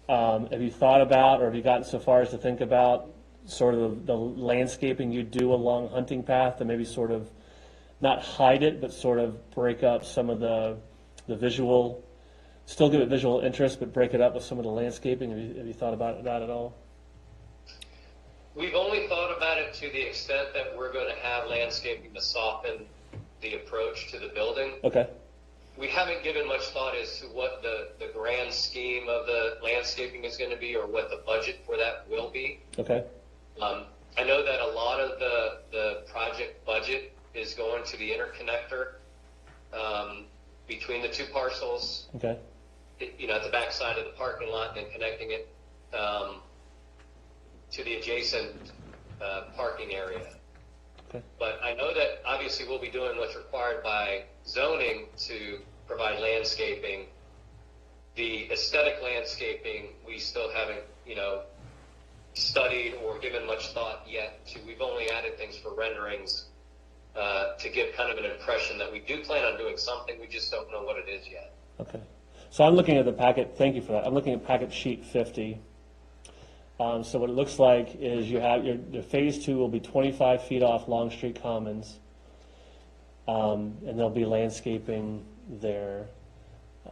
Speaker 3: Have you thought about, or have you gotten so far as to think about sort of the landscaping you do along Hunting Path to maybe sort of not hide it, but sort of break up some of the visual, still give it visual interest, but break it up with some of the landscaping? Have you thought about that at all?
Speaker 6: We've only thought about it to the extent that we're going to have landscaping to soften the approach to the building.
Speaker 3: Okay.
Speaker 6: We haven't given much thought as to what the grand scheme of the landscaping is going to be, or what the budget for that will be.
Speaker 3: Okay.
Speaker 6: I know that a lot of the project budget is going to the interconnector between the two parcels.
Speaker 3: Okay.
Speaker 6: At the back side of the parking lot, and connecting it to the adjacent parking area.
Speaker 3: Okay.
Speaker 6: But I know that obviously we'll be doing what's required by zoning to provide landscaping. The aesthetic landscaping, we still haven't, studied or given much thought yet to. We've only added things for renderings to give kind of an impression that we do plan on doing something. We just don't know what it is yet.
Speaker 3: Okay. So I'm looking at the packet, thank you for that. I'm looking at packet sheet 50. So what it looks like is you have your phase 2 will be 25 feet off Long Street Commons, and there'll be landscaping there.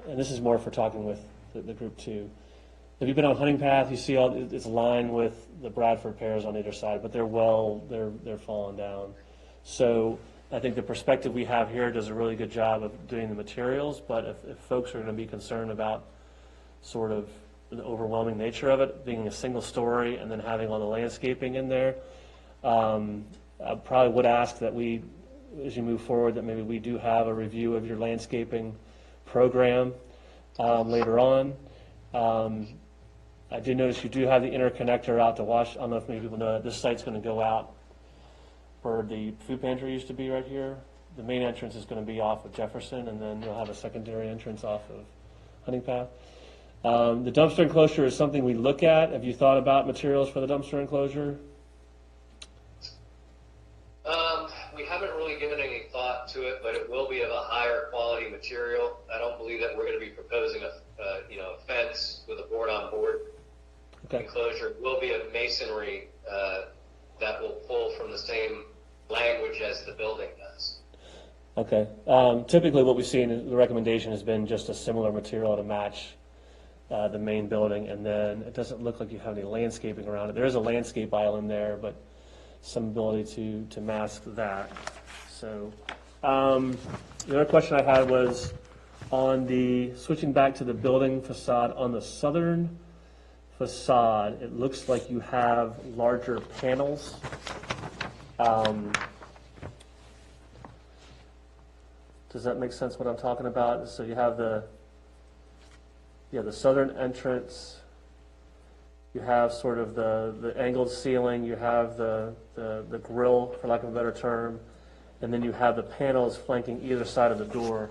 Speaker 3: And this is more for talking with the group too. If you've been on Hunting Path, you see it's lined with the Bradford pears on either side, but they're falling down. So I think the perspective we have here does a really good job of doing the materials, but if folks are going to be concerned about sort of the overwhelming nature of it, being a single story and then having all the landscaping in there, I probably would ask that we, as you move forward, that maybe we do have a review of your landscaping program later on. I did notice you do have the interconnector out to Wash. I don't know if many people know that this site's going to go out where the food pantry used to be right here. The main entrance is going to be off of Jefferson, and then you'll have a secondary entrance off of Hunting Path. The dumpster enclosure is something we look at. Have you thought about materials for the dumpster enclosure?
Speaker 6: We haven't really given any thought to it, but it will be of a higher quality material. I don't believe that we're going to be proposing a fence with a board-on-board enclosure. It will be a masonry that will pull from the same language as the building does.
Speaker 3: Okay. Typically what we've seen, the recommendation has been just a similar material to match the main building, and then it doesn't look like you have any landscaping around it. There is a landscape island there, but some ability to mask that. So the other question I had was on the, switching back to the building facade, on the southern facade, it looks like you have larger panels. Does that make sense what I'm talking about? So you have the southern entrance, you have sort of the angled ceiling, you have the grill, for lack of a better term, and then you have the panels flanking either side of the door.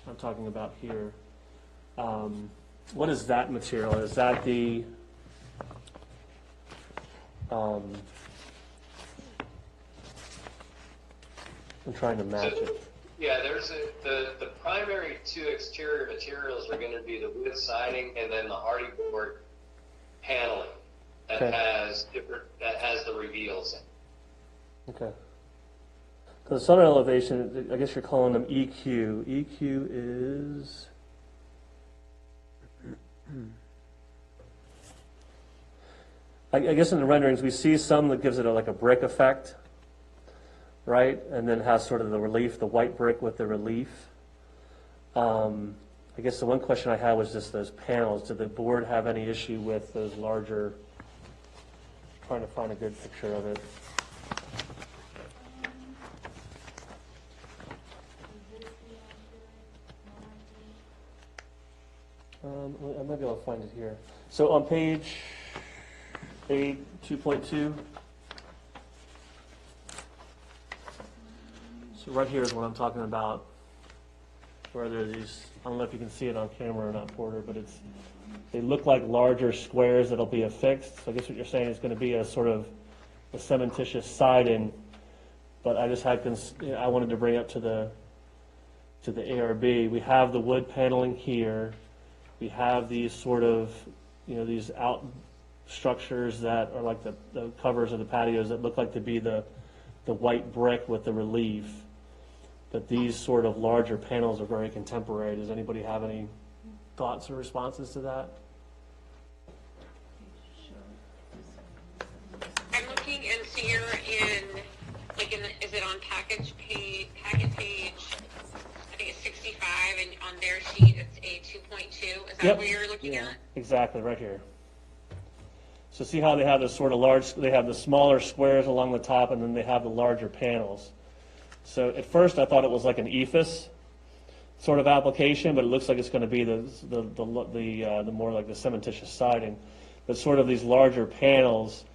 Speaker 3: I'm talking about here. What is that material? Is that the, I'm trying to match it.
Speaker 6: Yeah, the primary two exterior materials are going to be the wood siding and then the hardy board paneling that
Speaker 3: Okay.
Speaker 6: has the reveals in.
Speaker 3: Okay. So the southern elevation, I guess you're calling them EQ. EQ is, I guess in the renderings, we see some that gives it like a brick effect, right? And then has sort of the relief, the white brick with the relief. I guess the one question I had was just those panels. Did the board have any issue with those larger, trying to find a good picture of it. I might be able to find it here. So on page A 2.2, so right here is what I'm talking about, where there are these, I don't know if you can see it on camera or not, Porter, but they look like larger squares that'll be affixed. So I guess what you're saying is going to be a sort of a cementitious siding, but I just had, I wanted to bring up to the ARB. We have the wood paneling here. We have these sort of, these out structures that are like the covers of the patios that look like to be the white brick with the relief. But these sort of larger panels are very contemporary. Does anybody have any thoughts or responses to that?
Speaker 10: I'm looking and see you're is it on packet page, I think it's 65, and on their sheet it's a 2.2. Is that
Speaker 3: Yep.
Speaker 10: what you're looking at?
Speaker 3: Exactly, right here. So see how they have this sort of large, they have the smaller squares along the top, and then they have the larger panels. So at first I thought it was like an EFIS sort of application, but it looks like it's going to be the more like the cementitious siding. But sort of these larger panels,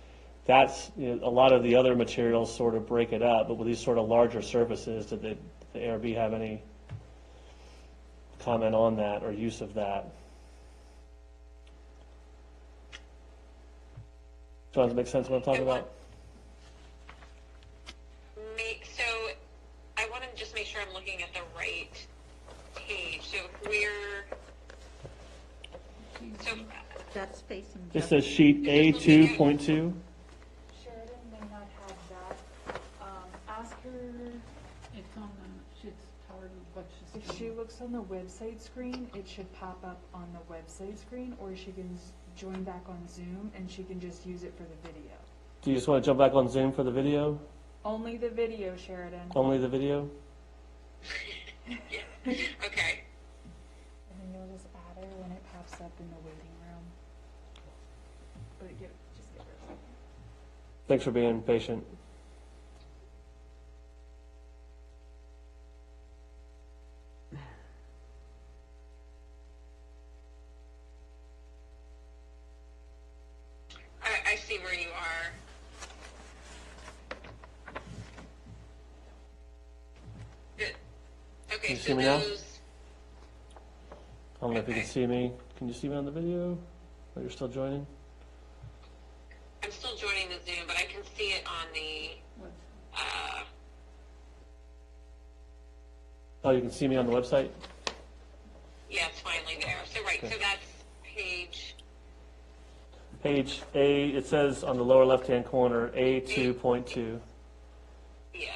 Speaker 3: that's, a lot of the other materials sort of break it up, but with these sort of larger surfaces, did the ARB have any comment on that or use of that? Does it make sense what I'm talking about?
Speaker 10: So I want to just make sure I'm looking at the right page. So
Speaker 4: That's facing.
Speaker 3: This says sheet A 2.2.
Speaker 5: Sheridan may not have that. Ask her
Speaker 2: It's on the, it's Howard and Butch's.
Speaker 5: if she looks on the website screen, it should pop up on the website screen, or she can join back on Zoom and she can just use it for the video.
Speaker 3: Do you just want to jump back on Zoom for the video?
Speaker 5: Only the video, Sheridan.
Speaker 3: Only the video?
Speaker 10: okay.
Speaker 5: And then you'll just add her when it pops up in the waiting room. But just give her a second.
Speaker 3: Thanks for being patient.
Speaker 10: I see where you are. Good. Okay,
Speaker 3: Can you
Speaker 10: so
Speaker 3: see me now?
Speaker 10: those.
Speaker 3: I don't know if you can see me. Can you see me on the video? Oh, you're still joining?
Speaker 10: I'm still joining the Zoom, but I can see it on the.
Speaker 3: Oh, you can see me on the website?
Speaker 10: Yeah, it's finally there. So right,
Speaker 3: Okay.
Speaker 10: so that's page.
Speaker 3: Page A, it says on the lower left-hand corner, A 2.2.
Speaker 10: Yeah.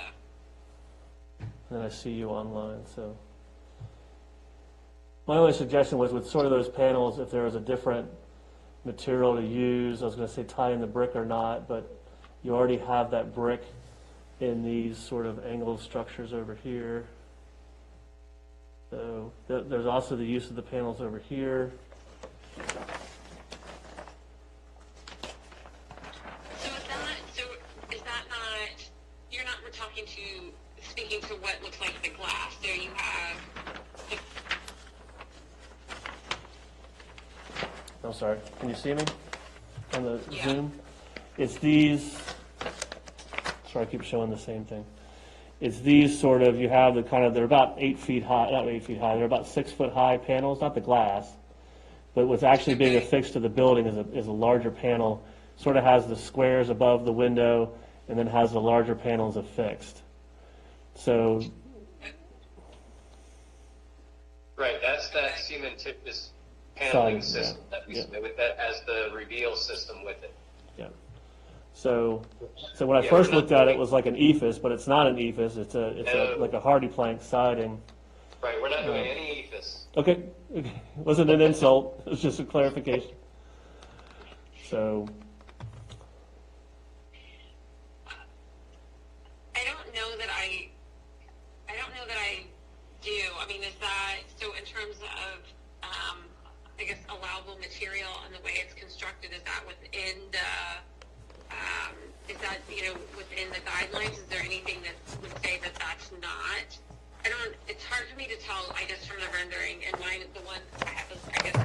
Speaker 3: And then I see you online, so. My only suggestion was with sort of those panels, if there was a different material to use, I was going to say tie in the brick or not, but you already have that brick in these sort of angled structures over here. So there's also the use of the panels over here.
Speaker 10: So is that not, you're not speaking to what looks like the glass. So you have,
Speaker 3: I'm sorry, can you see me? on the
Speaker 10: Yeah.
Speaker 3: Zoom. It's these, sorry, I keep showing the same thing. It's these sort of, you have the kind of, they're about 8 feet high, not 8 feet high, they're about 6 foot high panels, not the glass, but what's actually being
Speaker 10: Okay.
Speaker 3: affixed to the building is a larger panel, sort of has the squares above the window, and then has the larger panels affixed. So,
Speaker 6: Right, that's that cementitious paneling
Speaker 3: Side, yeah,
Speaker 6: system that we
Speaker 3: yeah.
Speaker 6: submit with that as the reveal system with it.
Speaker 3: yeah. So when I
Speaker 6: Yeah,
Speaker 3: first
Speaker 6: we're not
Speaker 3: looked at it, it
Speaker 6: doing-
Speaker 3: was like an ephes, but it's not an ephes, it's
Speaker 6: No.
Speaker 3: like a hardy plank siding.
Speaker 6: Right, we're not doing any EFS.
Speaker 3: Okay, it wasn't an insult, it was just a clarification. So,
Speaker 10: I don't know that I do. I mean, is that, so in terms of, I guess, allowable material and the way it's constructed, is that within the, is that, within the guidelines? Is there anything that would say that that's not? It's hard for me to tell, I guess, from the rendering, and mine, the one I have is, I guess,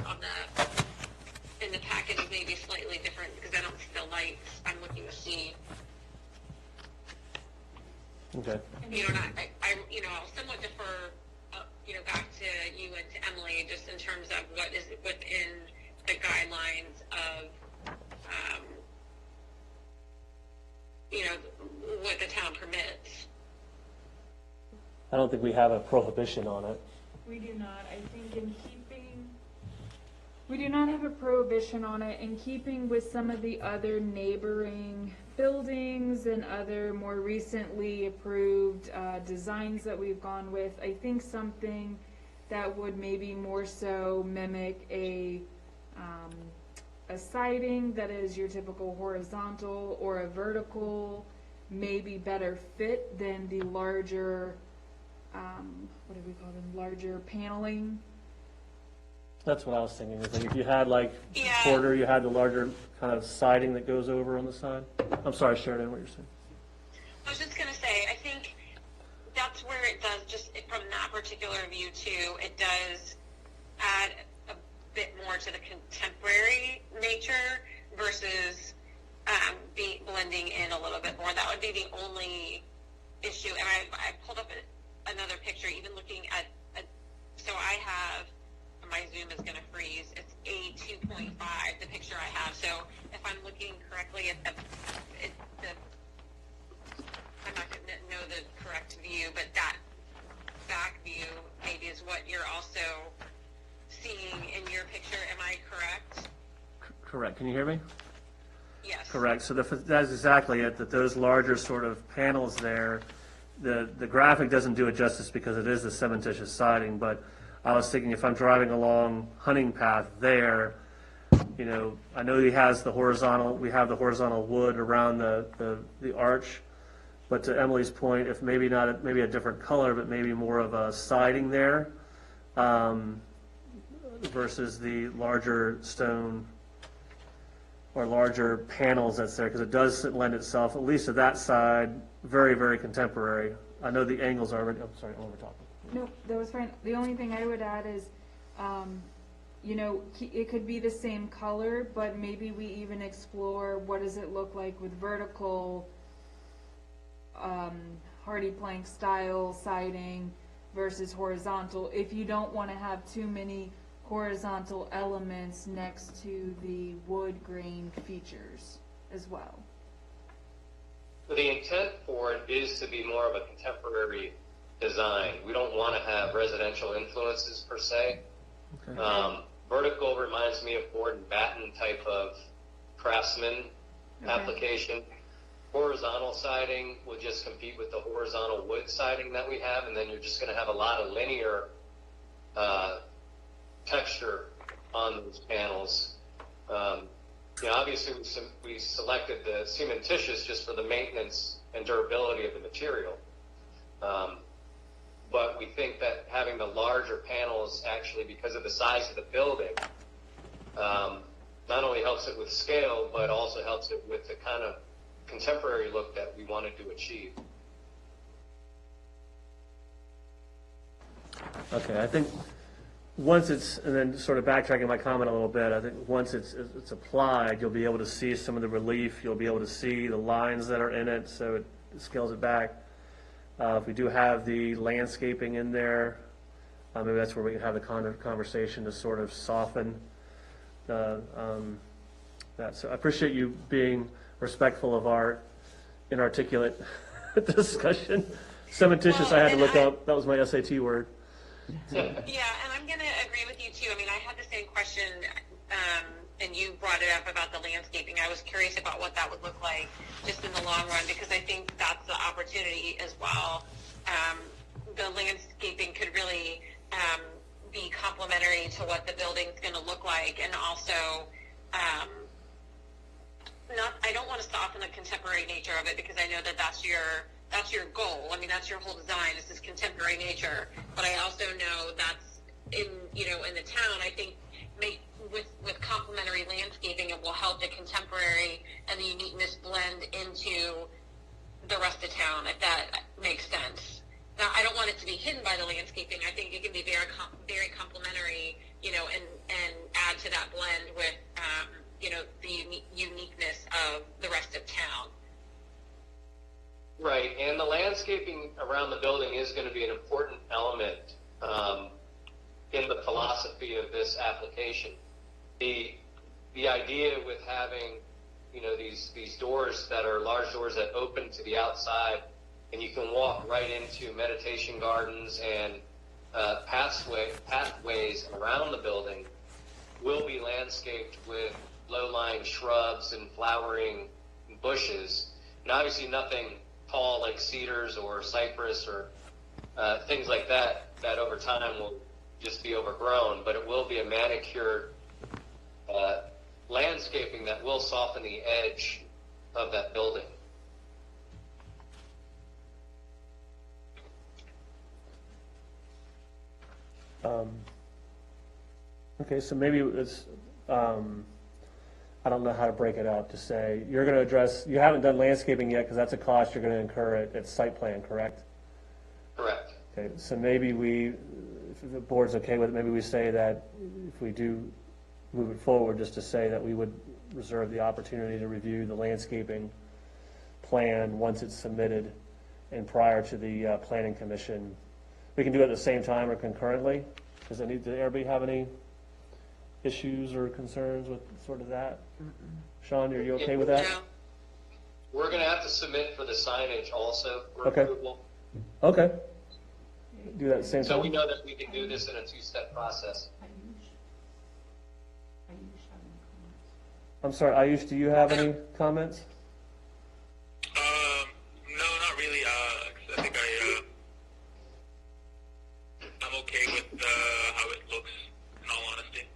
Speaker 10: in the package is maybe slightly different because I don't see the lights I'm looking to see.
Speaker 3: okay.
Speaker 10: And I'll somewhat defer, back to you and to Emily, just in terms of what is within the guidelines of, what the town permits.
Speaker 3: I don't think we have a prohibition on it.
Speaker 5: We do not. I think we do not have a prohibition on it. In keeping with some of the other neighboring buildings and other more recently approved designs that we've gone with, I think something that would maybe more so mimic a siding that is your typical horizontal or a vertical may be better fit than the larger, what do we call them, larger paneling.
Speaker 3: That's what I was thinking, is like if you had like
Speaker 10: Yeah.
Speaker 3: Porter, you had the larger kind of siding that goes over on the side. I'm sorry, Sheridan, what you're saying.
Speaker 10: I was just going to say, I think that's where it does, just from that particular view too, it does add a bit more to the contemporary nature versus blending in a little bit more. That would be the only issue. And I pulled up another picture, even looking at, so I have, my Zoom is going to freeze. It's A2.5, the picture I have. So if I'm looking correctly at I'm not going to know the correct view, but that back view maybe is what you're also seeing in your picture. Am I correct?
Speaker 3: Correct, can you hear me?
Speaker 10: Yes.
Speaker 3: Correct, so that's exactly it, that those larger sort of panels there, the graphic doesn't do it justice because it is the cementitious siding, but I was thinking if I'm driving along Hunting Path there, I know we have the horizontal wood around the arch, but to Emily's point, if maybe not, maybe a different color, but maybe more of a siding there, versus the larger stone or larger panels that's there, because it does lend itself, at least to that side, very, very contemporary. I know the angles are already, I'm sorry, I'm over talking.
Speaker 5: No, that was fine. The only thing I would add is, it could be the same color, but maybe we even explore what does it look like with vertical, hardy plank style siding versus horizontal, if you don't want to have too many horizontal elements next to the wood grain features as well.
Speaker 6: The intent for it is to be more of a contemporary design. We don't want to have residential influences per se.
Speaker 3: Okay.
Speaker 6: Vertical reminds me of board and batten type of craftsman application. Horizontal siding will just compete with the horizontal wood siding that we have, and then you're just going to have a lot of linear texture on those panels. Obviously we selected the cementitious just for the maintenance and durability of the material. But we think that having the larger panels actually, because of the size of the building, not only helps it with scale, but also helps it with the kind of contemporary look that we wanted to achieve.
Speaker 3: Okay, I think once it's, and then sort of backtracking my comment a little bit, I think once it's applied, you'll be able to see some of the relief, you'll be able to see the lines that are in it, so it scales it back. If we do have the landscaping in there, maybe that's where we can have the conversation to sort of soften that. So I appreciate you being respectful of our inarticulate discussion. Cementitious, I had to look up, that was my SAT word.
Speaker 10: Yeah, and I'm going to agree with you too. I mean, I had the same question, and you brought it up about the landscaping. I was curious about what that would look like just in the long run, because I think that's the opportunity as well. The landscaping could really be complementary to what the building's going to look like, and also I don't want to soften the contemporary nature of it, because I know that that's your goal. I mean, that's your whole design, is this contemporary nature. But I also know that's in the town, I think with complementary landscaping, it will help the contemporary and the uniqueness blend into the rest of town, if that makes sense. Now, I don't want it to be hidden by the landscaping. I think it can be very complementary, and add to that blend with, the uniqueness of the rest of town.
Speaker 6: Right, and the landscaping around the building is going to be an important element in the philosophy of this application. The idea with having, these doors that are large doors that open to the outside, and you can walk right into meditation gardens and pathways around the building, will be landscaped with low-lying shrubs and flowering bushes, and obviously nothing tall like cedars or cypress or things like that over time will just be overgrown, but it will be a manicured landscaping that will soften the edge of that building.
Speaker 3: Okay, so maybe it's, I don't know how to break it up to say, you're going to address, you haven't done landscaping yet because that's a cost you're going to incur at site plan, correct?
Speaker 6: Correct.
Speaker 3: Okay, so maybe if the board's okay with it, maybe we say that if we do move it forward, just to say that we would reserve the opportunity to review the landscaping plan once it's submitted and prior to the planning commission. We can do it at the same time or concurrently. Does everybody have any issues or concerns with sort of that? Sean, are you okay with that?
Speaker 6: Yeah. We're going to have to submit for the signage also for
Speaker 3: Okay.
Speaker 6: approval.
Speaker 3: Okay. Do that at the same
Speaker 6: So
Speaker 3: time?
Speaker 6: we know that we can do this in a two-step process.
Speaker 3: I'm sorry, Ayush, do you have any comments?
Speaker 9: No, not really. I think I'm okay with how it looks, in all honesty.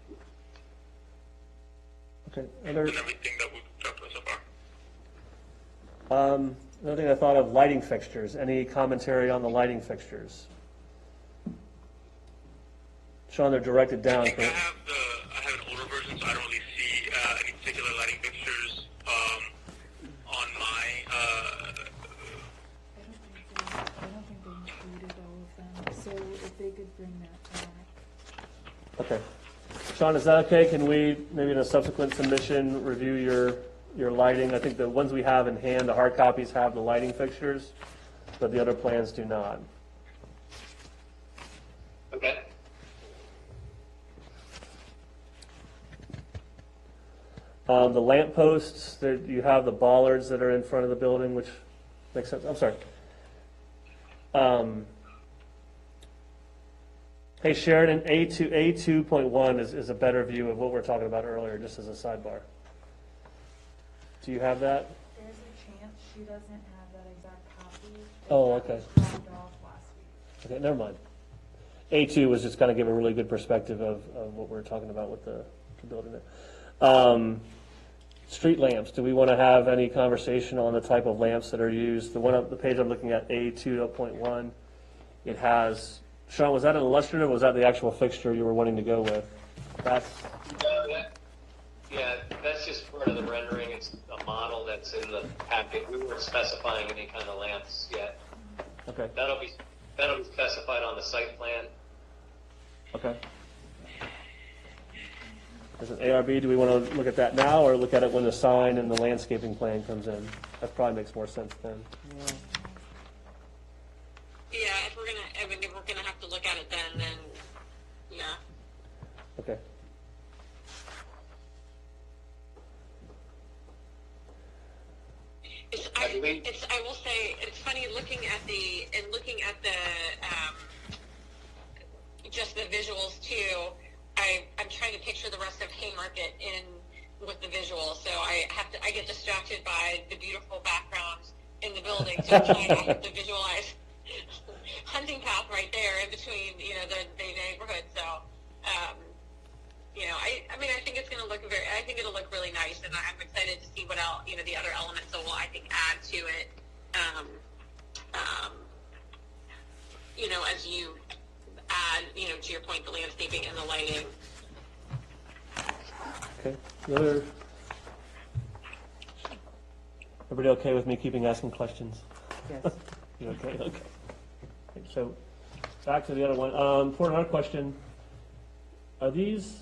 Speaker 3: Okay.
Speaker 9: And everything that we've talked about so far.
Speaker 3: Another thing I thought of, lighting fixtures. Any commentary on the lighting fixtures? Sean, they're directed down.
Speaker 9: I have an older version, so I don't really see any particular lighting fixtures on my.
Speaker 5: I don't think they included all of them, so if they could bring that back.
Speaker 3: Okay. Sean, is that okay? Can we, maybe in a subsequent submission, review your lighting? I think the ones we have in hand, the hard copies have the lighting fixtures, but the other plans do not.
Speaker 6: Okay.
Speaker 3: The lamp posts, you have the bollards that are in front of the building, which makes sense. I'm sorry. Hey, Sheridan, A2.1 is a better view of what we were talking about earlier, just as a sidebar. Do you have that?
Speaker 5: There's a chance she doesn't have that exact copy.
Speaker 3: Oh, okay.
Speaker 5: Dropped off last week.
Speaker 3: Okay, never mind. A2 was just kind of give a really good perspective of what we're talking about with the building there. Street lamps, do we want to have any conversation on the type of lamps that are used? The one up the page I'm looking at, A2.1, it has, Sean, was that an illustrative or was that the actual fixture you were wanting to go with? That's,
Speaker 6: Yeah, that's just part of the rendering. It's a model that's in the packet. We weren't specifying any kind of lamps yet.
Speaker 3: okay,
Speaker 6: That'll be specified on the site plan.
Speaker 3: okay. As an ARB, do we want to look at that now, or look at it when the sign and the landscaping plan comes in? That probably makes more sense then.
Speaker 10: Yeah, if we're gonna have to look at it then yeah.
Speaker 3: Okay.
Speaker 10: I will say, it's funny looking at the just the visuals too. I'm trying to picture the rest of Haymarket with the visuals, so I get distracted by the beautiful background in the building, so I have to visualize hunting path right there in between, the neighborhood. So, I think it'll look really nice, and I'm excited to see what else, the other elements that will, I think, add to it. As you add, to your point, the landscaping and the lighting.
Speaker 3: Okay. Everybody okay with me keeping asking questions?
Speaker 1: Yes.
Speaker 3: You okay? Okay. So, back to the other one. For another question, are these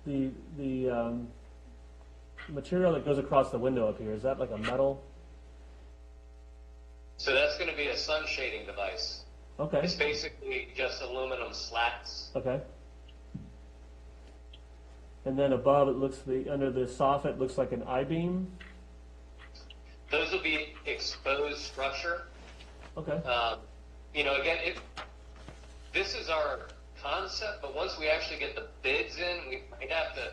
Speaker 3: the material that goes across the window up here? Is that like a metal?
Speaker 6: So that's going to be a sun shading device.
Speaker 3: Okay.
Speaker 6: It's basically just aluminum slats.
Speaker 3: Okay. And then above, it looks under the soffit looks like an I-beam.
Speaker 6: Those will be exposed structure.
Speaker 3: Okay.
Speaker 6: Again, this is our concept, but once we actually get the bids in, we might have to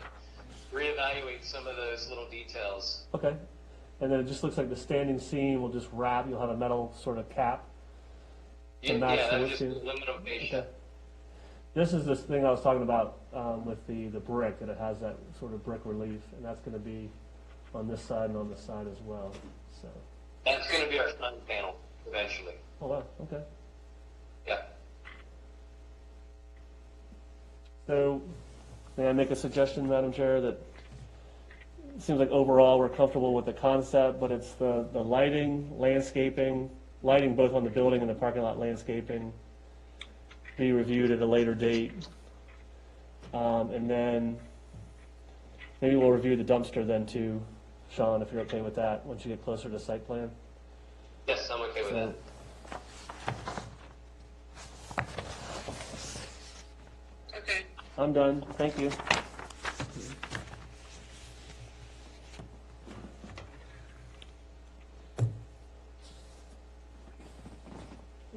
Speaker 6: reevaluate some of those little details.
Speaker 3: Okay. And then it just looks like the standing seam will just wrap. You'll have a metal sort of cap.
Speaker 6: Yeah,
Speaker 3: that's
Speaker 6: just aluminum fascia.
Speaker 3: Okay. This is this thing I was talking about with the brick, that it has that sort of brick relief, and that's going to be on this side and on this side as well. So.
Speaker 6: That's going to be our sun panel eventually.
Speaker 3: Oh wow. Okay.
Speaker 6: Yeah.
Speaker 3: So, may I make a suggestion, Madam Chair, that it seems like overall we're comfortable with the concept, but it's the lighting, landscaping, lighting both on the building and the parking lot landscaping, be reviewed at a later date. And then maybe we'll review the dumpster then too, Sean, if you're okay with that, once you get closer to site plan.
Speaker 6: Yes, I'm okay with that.
Speaker 10: Okay.
Speaker 3: I'm done. Thank you.
Speaker 5: Does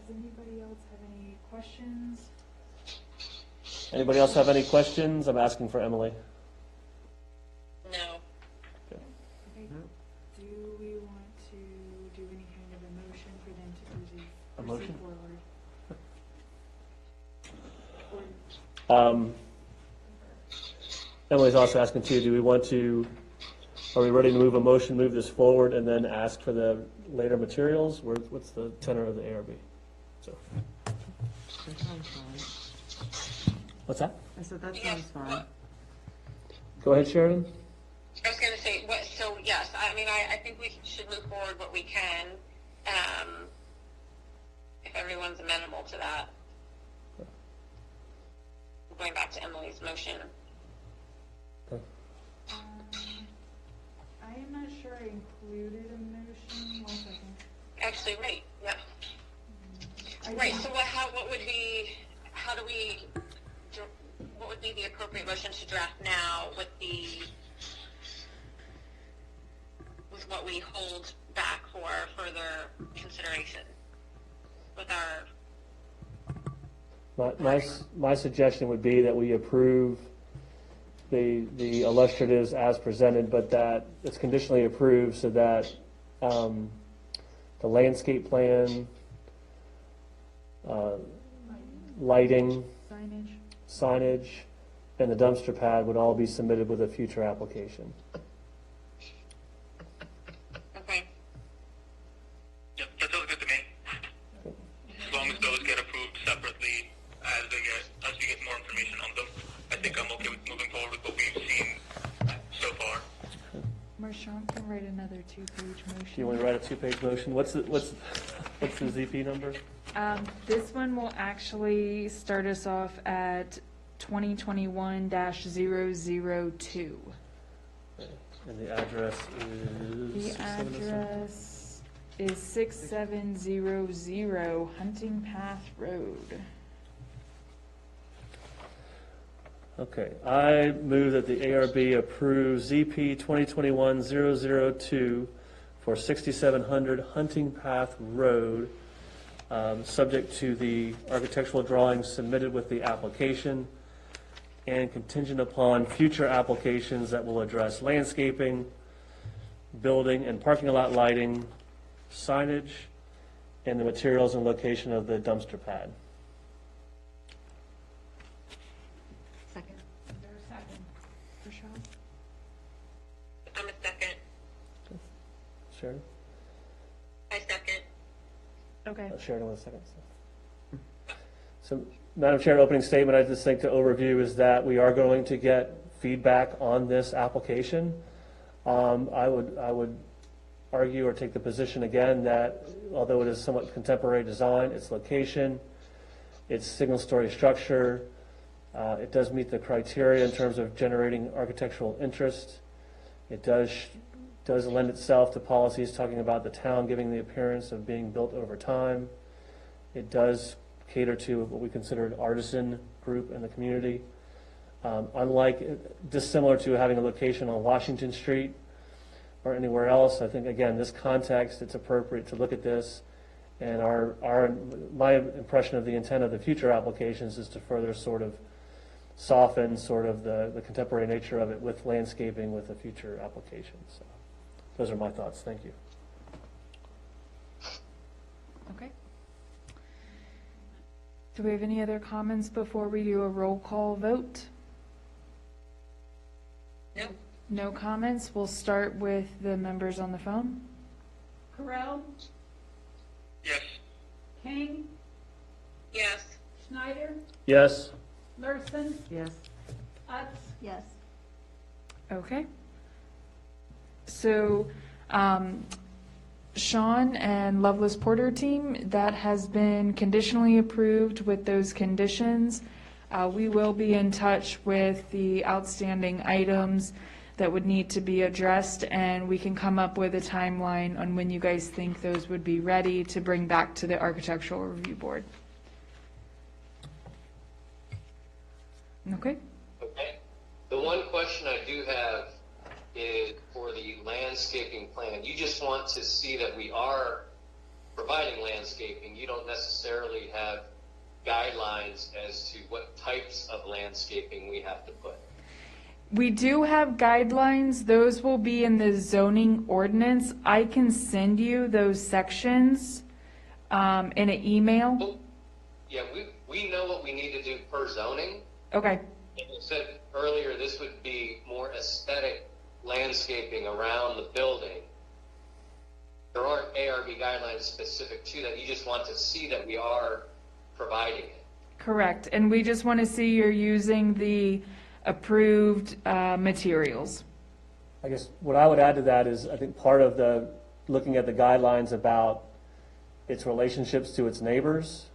Speaker 5: anybody else have any questions?
Speaker 3: Anybody else have any questions? I'm asking for Emily.
Speaker 10: No.
Speaker 5: Okay. Do we want to do any kind of a motion for them to proceed
Speaker 3: motion?
Speaker 5: forward?
Speaker 3: Emily's also asking too, are we ready to move this forward and then ask for the later materials? What's the tenor of the ARB? So.
Speaker 1: That sounds fine.
Speaker 3: What's that?
Speaker 1: I said that sounds fine.
Speaker 3: Go ahead, Sheridan.
Speaker 10: I was going to say, yes, I think we should move forward what we can, if everyone's amenable to that. Going back to Emily's motion.
Speaker 3: Okay.
Speaker 5: I am not sure I included a motion. 1 second.
Speaker 10: Actually, right, yep. Right, so what would be the appropriate motion to draft now with what we hold back for further consideration with our...
Speaker 3: My suggestion would be that we approve the illustratives as presented, but that it's conditionally approved so that the landscape plan, lighting, signage, and the dumpster pad would all be submitted with a future application.
Speaker 10: Okay.
Speaker 9: Yep, that sounds good to me. As long as those get approved separately as we get more information on them, I think I'm okay with moving forward with what we've seen so far.
Speaker 5: Marshawn can write another 2-page motion.
Speaker 3: Do you want to write a 2-page motion? What's the ZP number?
Speaker 5: This one will actually start us off at 2021-002.
Speaker 3: And the address
Speaker 5: The
Speaker 3: is?
Speaker 5: address is 6700 Hunting Path Road.
Speaker 3: Okay, I move that the ARB approve ZP 2021-002 for 6700 Hunting Path Road, subject to the architectural drawings submitted with the application and contingent upon future applications that will address landscaping, building and parking lot lighting, signage, and the materials and location of the dumpster pad.
Speaker 4: Second.
Speaker 2: Is there a second?
Speaker 10: I'm a second.
Speaker 3: Sharon?
Speaker 10: I second.
Speaker 5: Okay.
Speaker 3: Sheridan with a second. So, Madam Chair, opening statement, I just think to overview is that we are going to get feedback on this application. I would argue or take the position again that although it is somewhat contemporary design, its location, its single-story structure, it does meet the criteria in terms of generating architectural interest. It does lend itself to policies talking about the town giving the appearance of being built over time. It does cater to what we consider an artisan group in the community. Dissimilar to having a location on Washington Street or anywhere else, I think, again, this context, it's appropriate to look at this. And my impression of the intent of the future applications is to further sort of soften sort of the contemporary nature of it with landscaping with a future application. So those are my thoughts. Thank you.
Speaker 5: Okay. Do we have any other comments before we do a roll call vote?
Speaker 10: No.
Speaker 5: No comments. We'll start with the members on the phone.
Speaker 2: Correll,
Speaker 6: Yes.
Speaker 2: King,
Speaker 10: Yes.
Speaker 2: Schneider,
Speaker 3: Yes.
Speaker 2: Larson,
Speaker 1: Yes.
Speaker 2: Utz,
Speaker 4: Yes.
Speaker 5: Okay. So, Sean and Loveless Porter team, that has been conditionally approved with those conditions. We will be in touch with the outstanding items that would need to be addressed, and we can come up with a timeline on when you guys think those would be ready to bring back to the Architectural Review Board. Okay?
Speaker 12: Okay. The one question I do have is for the landscaping plan. You just want to see that we are providing landscaping. You don't necessarily have guidelines as to what types of landscaping we have to put.
Speaker 5: We do have guidelines. Those will be in the zoning ordinance. I can send you those sections in an email.
Speaker 12: Well, yeah, we know what we need to do per zoning.
Speaker 5: Okay.
Speaker 12: And you said earlier this would be more aesthetic landscaping around the building. There aren't ARB guidelines specific to that. You just want to see that we are providing it.
Speaker 5: Correct. And we just want to see you're using the approved materials.
Speaker 3: I guess what I would add to that is I think part of the looking at the guidelines about its relationships to its neighbors,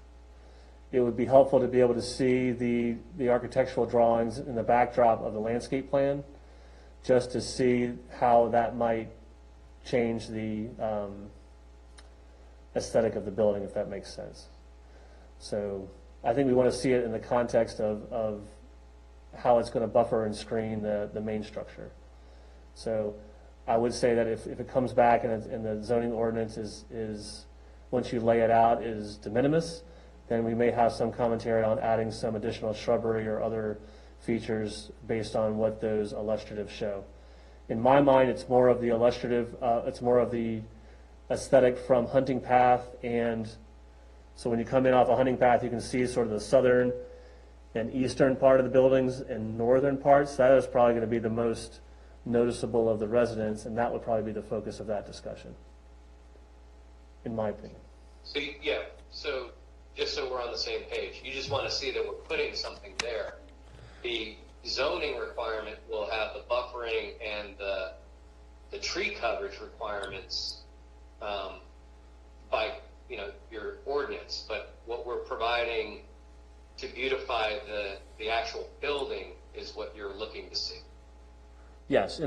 Speaker 3: it would be helpful to be able to see the architectural drawings in the backdrop of the landscape plan, just to see how that might change the aesthetic of the building, if that makes sense. So I think we want to see it in the context of how it's going to buffer and screen the main structure. So I would say that if it comes back and the zoning ordinance is, once you lay it out, is de minimis, then we may have some commentary on adding some additional shrubbery or other features based on what those illustratives show. In my mind, it's more of the illustrative, it's more of the aesthetic from Hunting Path, and so when you come in off a Hunting Path, you can see sort of the southern and eastern part of the buildings and northern parts. That is probably going to be the most noticeable of the residents, and that would probably be the focus of that discussion, in my opinion.
Speaker 12: So, yeah, so just so we're on the same page, you just want to see that we're putting something there. The zoning requirement will have the buffering and the tree coverage requirements by your ordinance, but what we're providing to beautify the actual building is what you're looking to see.
Speaker 3: Yes,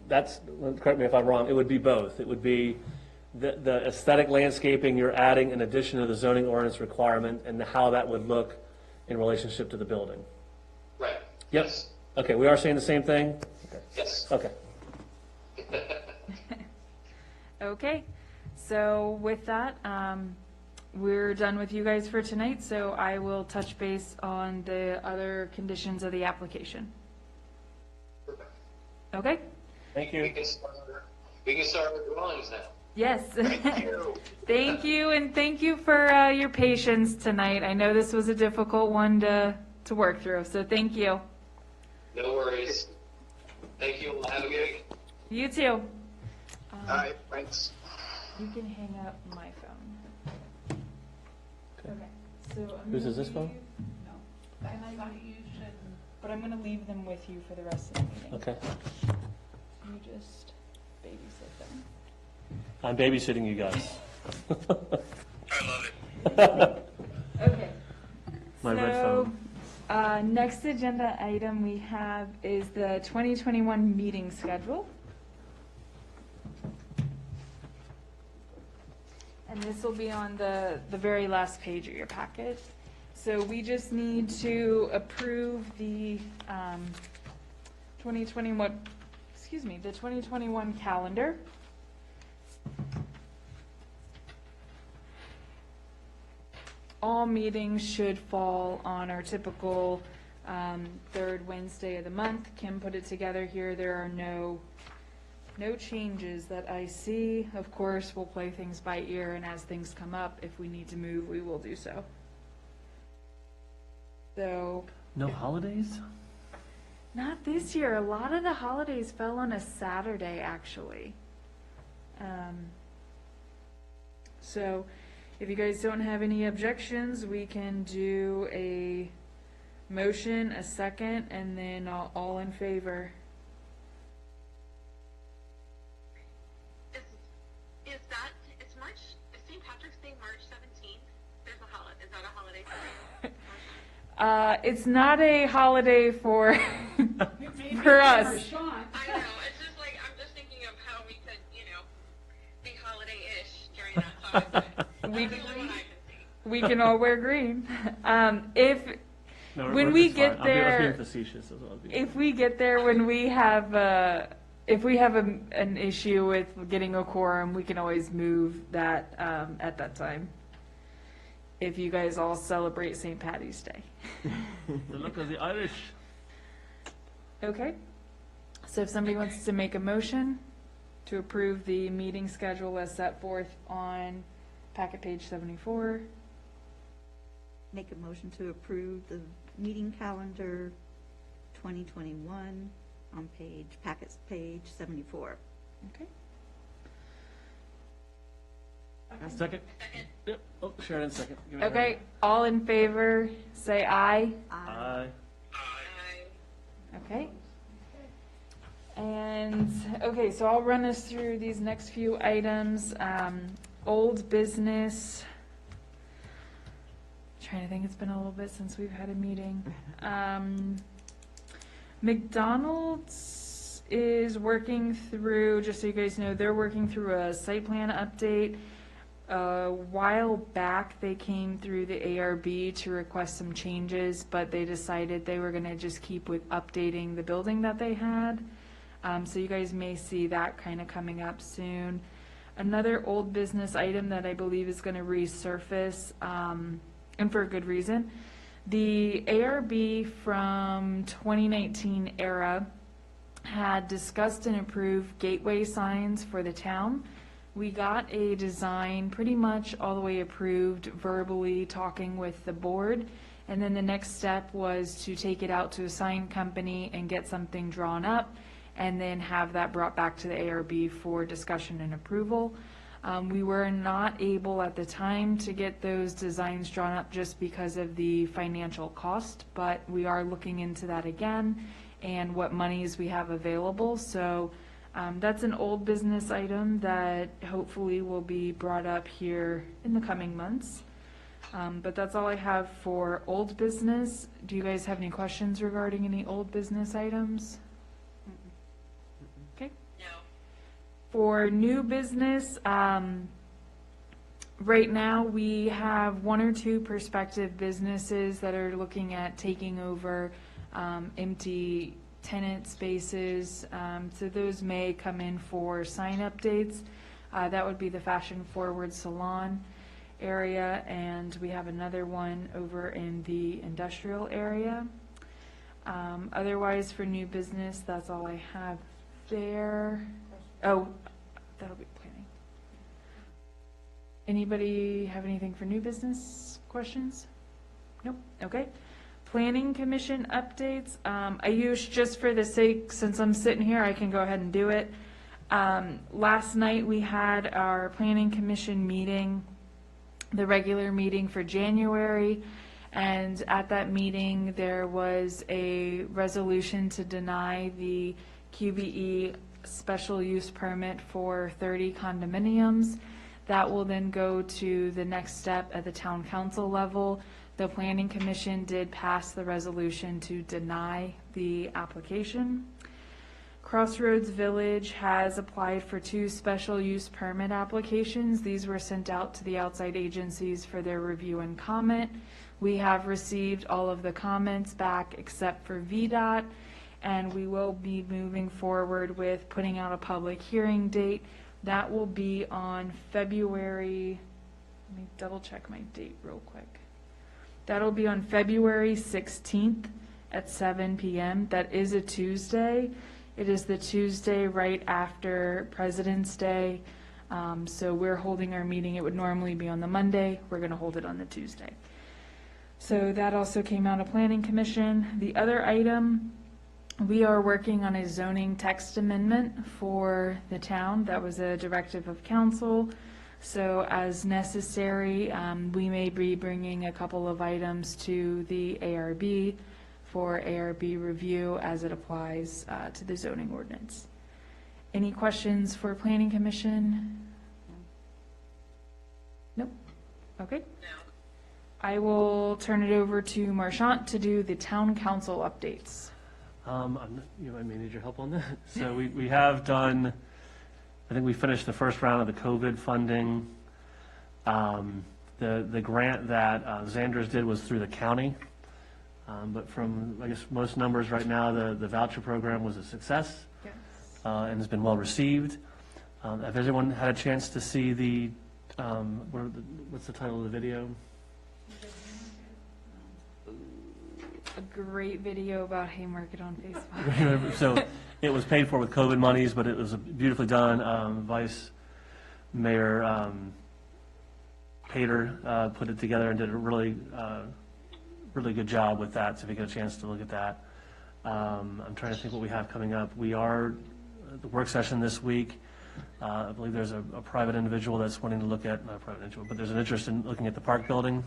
Speaker 3: that's, correct me if I'm wrong, it would be both. It would be the aesthetic landscaping you're adding in addition to the zoning ordinance requirement and how that would look in relationship to the building.
Speaker 12: Right.
Speaker 3: Yep.
Speaker 12: Yes.
Speaker 3: Okay, we are saying the same thing? Okay.
Speaker 12: Yes.
Speaker 3: Okay.
Speaker 5: Okay, so with that, we're done with you guys for tonight, so I will touch base on the other conditions of the application.
Speaker 12: Perfect.
Speaker 5: Okay?
Speaker 3: Thank
Speaker 12: We
Speaker 3: you.
Speaker 12: can start with drawings now.
Speaker 5: Yes.
Speaker 12: Thank you.
Speaker 5: Thank you, and thank you for your patience tonight. I know this was a difficult one to work through, so thank you.
Speaker 12: No worries. Thank you. Have a good week.
Speaker 5: You too.
Speaker 11: All right, thanks.
Speaker 5: You can hang up my phone. Okay, so I'm
Speaker 3: Whose
Speaker 5: gonna
Speaker 3: is this phone?
Speaker 5: leave- No,
Speaker 2: And I thought you should,
Speaker 5: but I'm gonna leave them with you for the rest of the meeting.
Speaker 3: Okay.
Speaker 5: You just babysit them.
Speaker 3: I'm babysitting you guys.
Speaker 12: I love it.
Speaker 5: Okay.
Speaker 3: My red
Speaker 5: So,
Speaker 3: phone.
Speaker 5: next agenda item we have is the 2021 meeting schedule. And this will be on the very last page of your packet. So we just need to approve the 2021, the 2021 calendar. All meetings should fall on our typical third Wednesday of the month. Kim put it together here. There are no changes that I see. Of course, we'll play things by ear, and as things come up, if we need to move, we will do so. So,
Speaker 3: No holidays?
Speaker 5: not this year. A lot of the holidays fell on a Saturday, actually. So, if you guys don't have any objections, we can do a motion, a second, and then all in favor.
Speaker 10: Is March, is St. Patrick's Day March 17th? There's a holiday, is that a holiday for you?
Speaker 5: It's not a holiday for, for us.
Speaker 2: Sean,
Speaker 10: I know, it's just like, I'm just thinking of how we could, be holiday-ish during that time. but
Speaker 5: We-
Speaker 10: that's the only one I can see.
Speaker 5: We can all wear green.
Speaker 3: No,
Speaker 5: When we
Speaker 3: it's
Speaker 5: get
Speaker 3: fine. I was
Speaker 5: there-
Speaker 3: being facetious. Is what I was being.
Speaker 5: If we get there when we have, if we have an issue with getting a quorum, we can always move that at that time. If you guys all celebrate St. Patty's Day.
Speaker 3: The look of the Irish.
Speaker 5: Okay. So if somebody wants to make a motion to approve the meeting schedule as set forth on packet page 74.
Speaker 4: Make a motion to approve the meeting calendar 2021 on packets page 74.
Speaker 5: Okay.
Speaker 3: Second? Yep. Oh, Sharon, second. Give it to
Speaker 5: Okay, all in favor, say aye.
Speaker 3: her. Aye.
Speaker 5: Okay. And, okay, so I'll run us through these next few items. Old business. Trying to think, it's been a little bit since we've had a meeting. McDonald's is working through, just so you guys know, they're working through a site plan update. A while back, they came through the ARB to request some changes, but they decided they were gonna just keep with updating the building that they had. So you guys may see that kind of coming up soon. Another old business item that I believe is gonna resurface, and for a good reason. The ARB from 2019 era had discussed and approved gateway signs for the town. We got a design pretty much all the way approved, verbally talking with the board. And then the next step was to take it out to a sign company and get something drawn up, and then have that brought back to the ARB for discussion and approval. We were not able at the time to get those designs drawn up just because of the financial cost, but we are looking into that again and what monies we have available. So that's an old business item that hopefully will be brought up here in the coming months. But that's all I have for old business. Do you guys have any questions regarding any old business items? Okay.
Speaker 10: No.
Speaker 5: For new business, right now, we have 1 or 2 prospective businesses that are looking at taking over empty tenant spaces. So those may come in for sign updates. That would be the Fashion Forward Salon area, and we have another one over in the industrial area. Otherwise, for new business, that's all I have there. Oh, that'll be planning. Anybody have anything for new business questions? Nope, okay. Planning Commission updates. Ayush, just for the sake, since I'm sitting here, I can go ahead and do it. Last night, we had our Planning Commission meeting, the regular meeting for January, and at that meeting, there was a resolution to deny the QBE special use permit for 30 condominiums. That will then go to the next step at the town council level. The Planning Commission did pass the resolution to deny the application. Crossroads Village has applied for 2 special use permit applications. These were sent out to the outside agencies for their review and comment. We have received all of the comments back except for VDOT, and we will be moving forward with putting out a public hearing date. That will be on February, let me double check my date real quick. That'll be on February 16th at 7 p.m. That is a Tuesday. It is the Tuesday right after President's Day. So we're holding our meeting. It would normally be on the Monday. We're going to hold it on the Tuesday. So that also came out of Planning Commission. The other item, we are working on a zoning text amendment for the town. That was a directive of council. So as necessary, we may be bringing a couple of items to the ARB for ARB review as it applies to the zoning ordinance. Any questions for Planning Commission? Nope. Okay.
Speaker 10: No.
Speaker 5: I will turn it over to Marchant to do the town council updates.
Speaker 3: You might need your help on that. So we have done, I think we finished the first round of the COVID funding. The grant that Xanders did was through the county. But from, I guess, most numbers right now, the voucher program was a success.
Speaker 5: Yes.
Speaker 3: And has been well received. Have everyone had a chance to see the, what's the title of the video?
Speaker 5: A great video about Haymarket on Facebook.
Speaker 3: So it was paid for with COVID monies, but it was beautifully done. Vice Mayor Pater put it together and did a really good job with that, so if you get a chance to look at that. I'm trying to think what we have coming up. We are at the work session this week. I believe there's a private individual that's wanting to look at, not a private individual, but there's an interest in looking at the park building.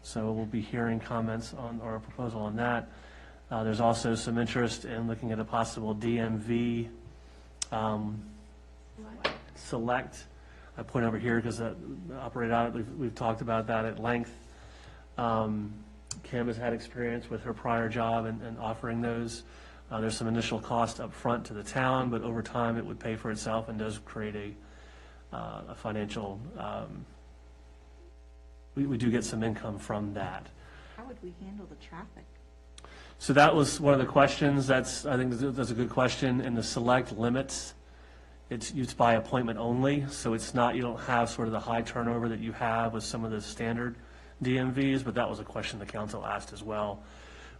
Speaker 3: So we'll be hearing comments on, or a proposal on that. There's also some interest in looking at a possible DMV select. I point over here because operate out, we've talked about that at length. Kim has had experience with her prior job and offering those. There's some initial cost up front to the town, but over time it would pay for itself and does create a financial, we do get some income from that.
Speaker 4: How would we handle the traffic?
Speaker 3: So that was one of the questions. I think that's a good question. In the select limits, it's by appointment only, so it's not, you don't have sort of the high turnover that you have with some of the standard DMVs, but that was a question the council asked as well.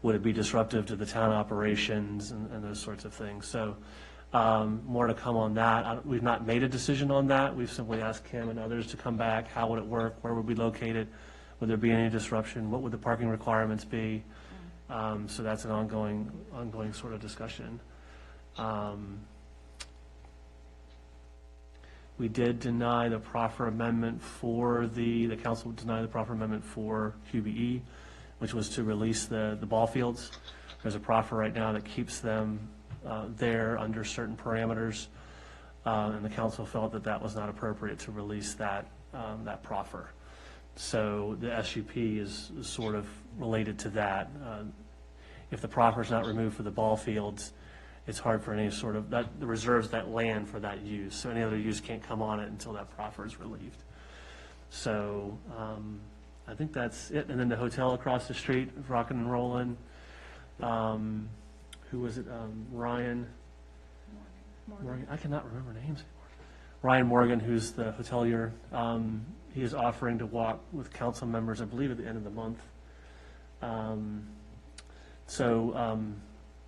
Speaker 3: Would it be disruptive to the town operations and those sorts of things? So more to come on that. We've not made a decision on that. We've simply asked Kim and others to come back. How would it work? Where would we locate it? Would there be any disruption? What would the parking requirements be? So that's an ongoing sort of discussion. We did deny the proffer amendment for the council denied the proffer amendment for QBE, which was to release the ball fields. There's a proffer right now that keeps them there under certain parameters, and the council felt that that was not appropriate to release that proffer. So the SUP is sort of related to that. If the proffer is not removed for the ball fields, it's hard for any sort of, that reserves that land for that use. So any other use can't come on it until that proffer is relieved. So I think that's it. And then the hotel across the street, Rockin' and Rollin'. Who was it? Ryan? Morgan. I cannot remember names anymore. Ryan Morgan, who's the hotelier, he is offering to walk with council members, I believe, at the end of the month.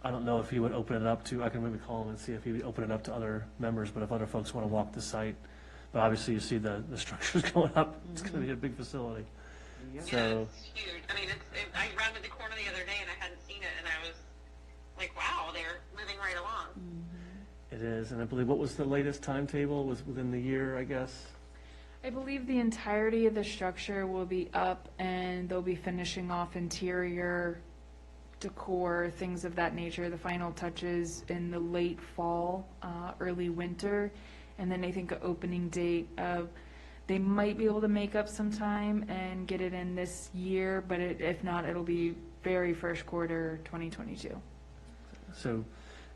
Speaker 3: I don't know if he would open it up to, I can maybe call him and see if he would open it up to other members, but if other folks want to walk the site. But obviously, you see the structures going up, it's going to be a big facility.
Speaker 10: Yeah,
Speaker 3: So,
Speaker 10: it's huge. I mean, I rounded the corner the other day and I hadn't seen it, and I was like, wow, they're moving right along.
Speaker 3: it is, and I believe, what was the latest timetable? Was within the year, I guess?
Speaker 5: I believe the entirety of the structure will be up, and they'll be finishing off interior decor, things of that nature, the final touches in the late fall, early winter, and then I think an opening date of, they might be able to make up some time and get it in this year, but if not, it'll be very first quarter 2022.
Speaker 3: So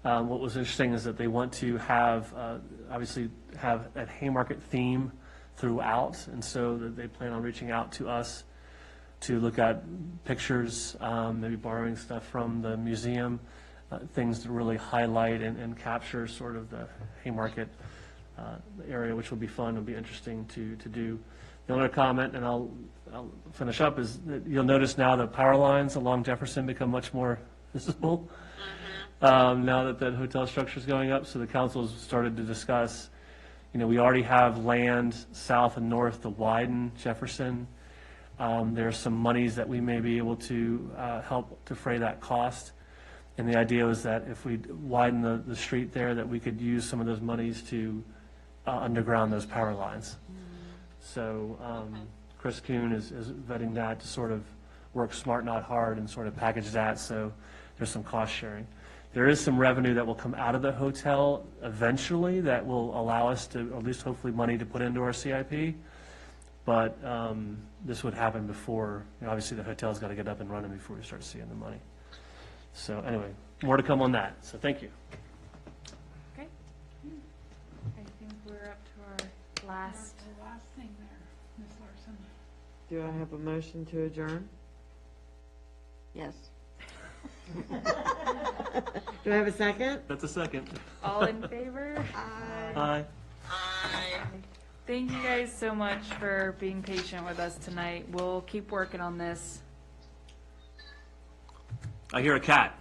Speaker 3: what was interesting is that they want to have, obviously, have that Haymarket theme throughout, and so that they plan on reaching out to us to look at pictures, maybe borrowing stuff from the museum, things to really highlight and capture sort of the Haymarket area, which will be fun, will be interesting to do. The other comment, and I'll finish up, is that you'll notice now the power lines along Jefferson become much more visible now that the hotel structure is going up. So the council's started to discuss, we already have land south and north to widen Jefferson. There's some monies that we may be able to help defray that cost. And the idea was that if we widen the street there, that we could use some of those monies to underground those power lines. So Chris Kuhn is vetting that to sort of work smart, not hard, and sort of package that, so there's some cost sharing. There is some revenue that will come out of the hotel eventually that will allow us to, or at least hopefully money to put into our CIP. But this would happen before, obviously the hotel's got to get up and running before we start seeing the money. So anyway, more to come on that. So thank you.
Speaker 5: Okay. I think we're up to our last.
Speaker 2: The last thing there, Ms. Larson.
Speaker 1: Do I have a motion to adjourn?
Speaker 4: Yes.
Speaker 1: Do I have a second?
Speaker 3: That's a second.
Speaker 5: All in favor?
Speaker 3: Aye.
Speaker 5: Thank you guys so much for being patient with us tonight. We'll keep working on this.
Speaker 3: I hear a cat.